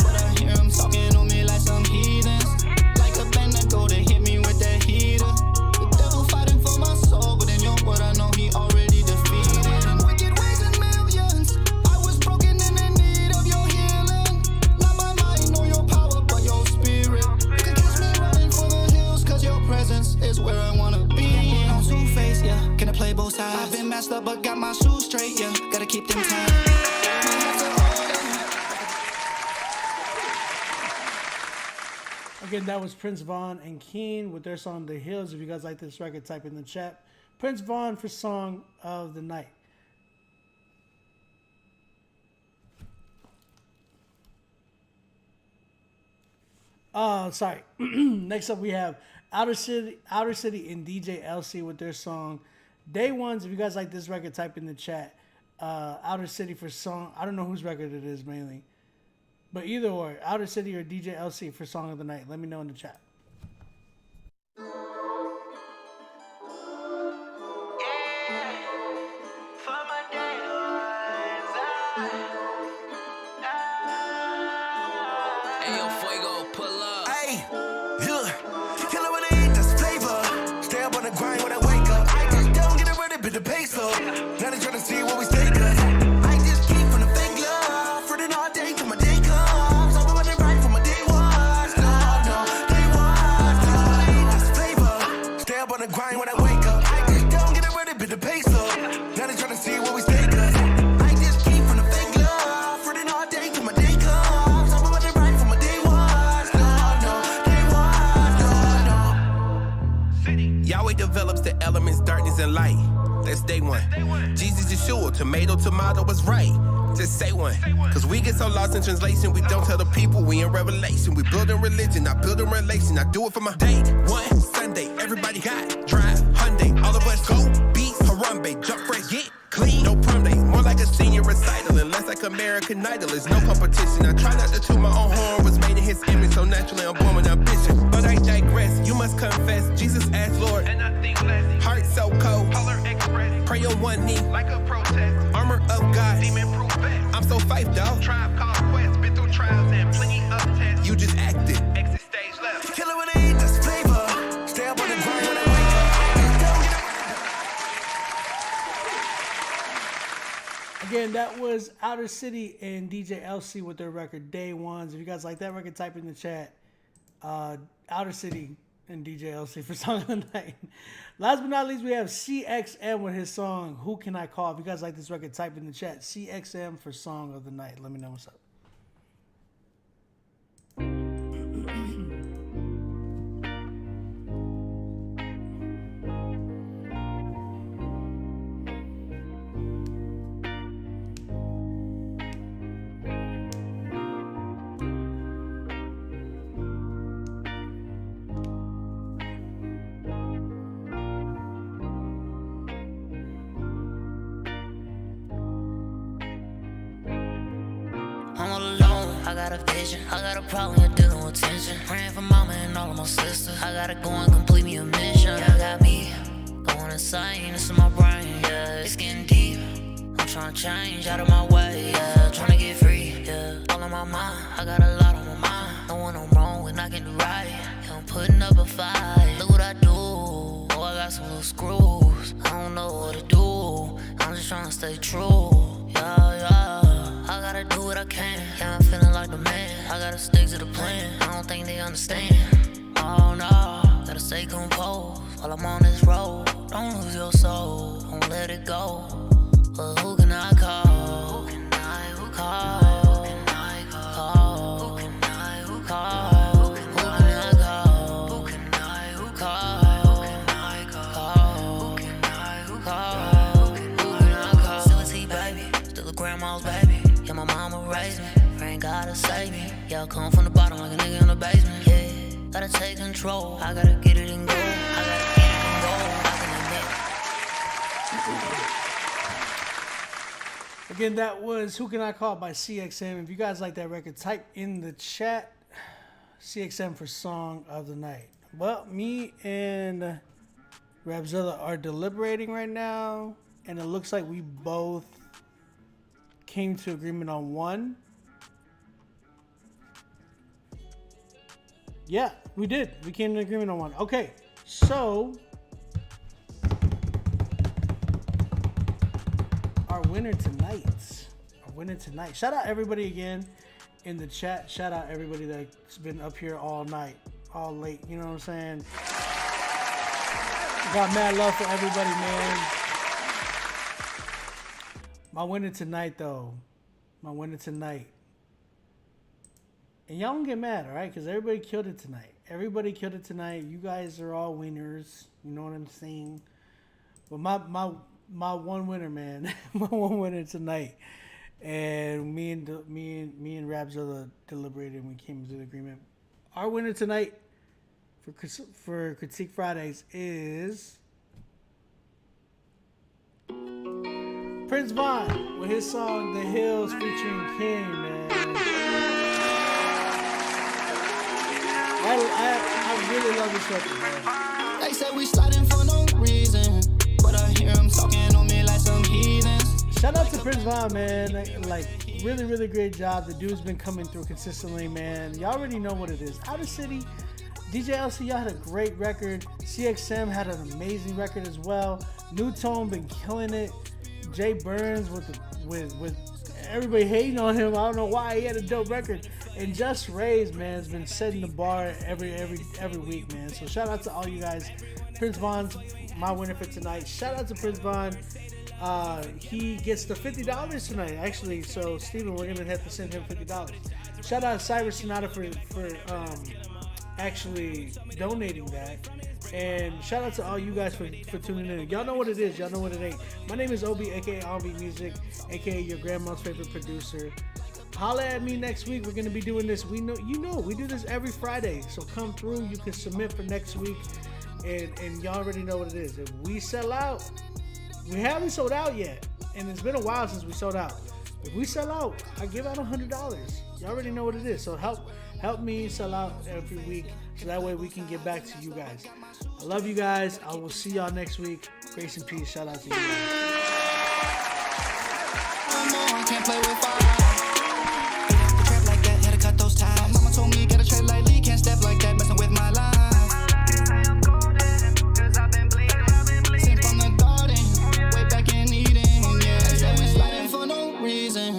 But I hear them talking on me like some heathens. Like a band that go to hit me with that heater. The devil fighting for my soul, but in your word I know he already defeated. Wicked ways and millions. I was broken and in need of your healing. Not by might nor your power, but your spirit. You can catch me running for the hills, cause your presence is where I wanna be. On Two-Face, yeah. Can I play both sides? I've been messed up, but got my shoes straight, yeah. Gotta keep them tight. Again, that was Prince Vaughn and Keen with their song The Hills. If you guys like this record, type in the chat. Prince Vaughn for Song of the Night. Sorry. Next up we have Outer City and DJ LC with their song Day Ones. If you guys like this record, type in the chat. Outer City for Song. I don't know whose record it is mainly. But either or, Outer City or DJ LC for Song of the Night. Let me know in the chat. Ayo, Fuego, pull up. Hey, look, kill it when I eat, that's flavor. Stay up on the grind when I wake up. I just don't get rid of it, the peso. Now they tryna see what we stay good. I just keep from the fake love. Fruiting all day till my day comes. I'm about to right from my day ones. No, day ones. Kill it when I eat, that's flavor. Stay up on the grind when I wake up. I just don't get rid of it, the peso. Now they tryna see what we stay good. I just keep from the fake love. Fruiting all day till my day comes. I'm about to right from my day ones. Yahweh develops the elements, darkness and light. That's day one. Jesus Yeshua, tomato was right. Just say one. Cause we get so lost in translation, we don't tell the people we in revelation. We building religion, not building relation. I do it for my day one Sunday. Everybody got drive, Hyundai. All of us go beats, Harambe, jump fresh, get clean. No prom day, more like a senior recital. And less like American Idol, there's no competition. I try not to toot my own horn, was made in his image. So naturally I'm born with ambition. But I digress, you must confess. Jesus asked Lord, and I think less. Heart so cold, Polar Express. Pray on one knee, like a protest. Armor of God, demon proof best. I'm so fight, dog. Tribe called Quest, been through trials and plenty of tests. You just acted. Exit stage left. Kill it when I eat, that's flavor. Stay up on the grind when I wake up. Again, that was Outer City and DJ LC with their record Day Ones. If you guys like that record, type in the chat. Outer City and DJ LC for Song of the Night. Last but not least, we have CXM with his song Who Can I Call? If you guys like this record, type in the chat. CXM for Song of the Night. Let me know what's up. I'm all alone, I got a vision. I got a problem, you're dealing with tension. Praying for mama and all of my sisters. I gotta go and complete me a mission. Yeah, I got me going insane, this is my brain. Yeah, it's getting deep. I'm trying to change out of my way. Yeah, trying to get free. Yeah, all on my mind, I got a lot on my mind. No one I'm wrong with, I can do right. Yeah, I'm putting up a fight. Look what I do. Oh, I got some little screws. I don't know what to do. I'm just trying to stay true. Yeah. I gotta do what I can. Yeah, I'm feeling like the man. I gotta stick to the plan. I don't think they understand. Oh no, gotta stay composed while I'm on this road. Don't lose your soul, don't let it go. But who can I call? Who can I call? Who can I call? Who can I call? Who can I call? Who can I call? Who can I call? Who can I call? Who can I call? Still a T baby, still a grandma's baby. Yeah, my mama raised me, ain't gotta save me. Yeah, I come from the bottom like a nigga in the basement. Yeah, gotta take control, I gotta get it and go. I gotta get it and go, I can admit. Again, that was Who Can I Call by CXM. If you guys like that record, type in the chat. CXM for Song of the Night. Well, me and Rapzilla are deliberating right now, and it looks like we both came to agreement on one. Yeah, we did. We came to agreement on one. Okay, so our winner tonight. Shout out everybody again in the chat. Shout out everybody that's been up here all night, all late. You know what I'm saying? Got mad love for everybody, man. My winner tonight, though. And y'all don't get mad, all right? Because everybody killed it tonight. You guys are all winners. You know what I'm saying? But my one winner, man. My one winner tonight. And me and Rapzilla deliberated and we came to an agreement. Our winner tonight for Critique Fridays is Prince Vaughn with his song The Hills featuring King, man. I really love this record, man. They say we sliding for no reason, but I hear them talking on me like some heathens. Shout out to Prince Vaughn, man. Like, really, really great job. The dude's been coming through consistently, man. Y'all already know what it is. Outer City, DJ LC, y'all had a great record. CXM had an amazing record as well. New Tone been killing it. Jay Burns with everybody hating on him. I don't know why. He had a dope record. And Just Rays, man, has been setting the bar every week, man. So shout out to all you guys. Prince Vaughn's my winner for tonight. Shout out to Prince Vaughn. He gets the $50 tonight, actually. So Steven, we're gonna have to send him $50. Shout out to Cyrus Sonata for actually donating that. And shout out to all you guys for tuning in. Y'all know what it is. Y'all know what it ain't. My name is Obi, aka Obi Music, aka your grandma's favorite producer. Holla at me next week. We're gonna be doing this. We do this every Friday. So come through. You can submit for next week, and y'all already know what it is. If we sell out, we haven't sold out yet, and it's been a while since we sold out. If we sell out, I give out $100. Y'all already know what it is. So help me sell out every week, so that way we can get back to you guys. I love you guys. I will see y'all next week. Grace and peace. Shout out to you guys. Can't play with fire.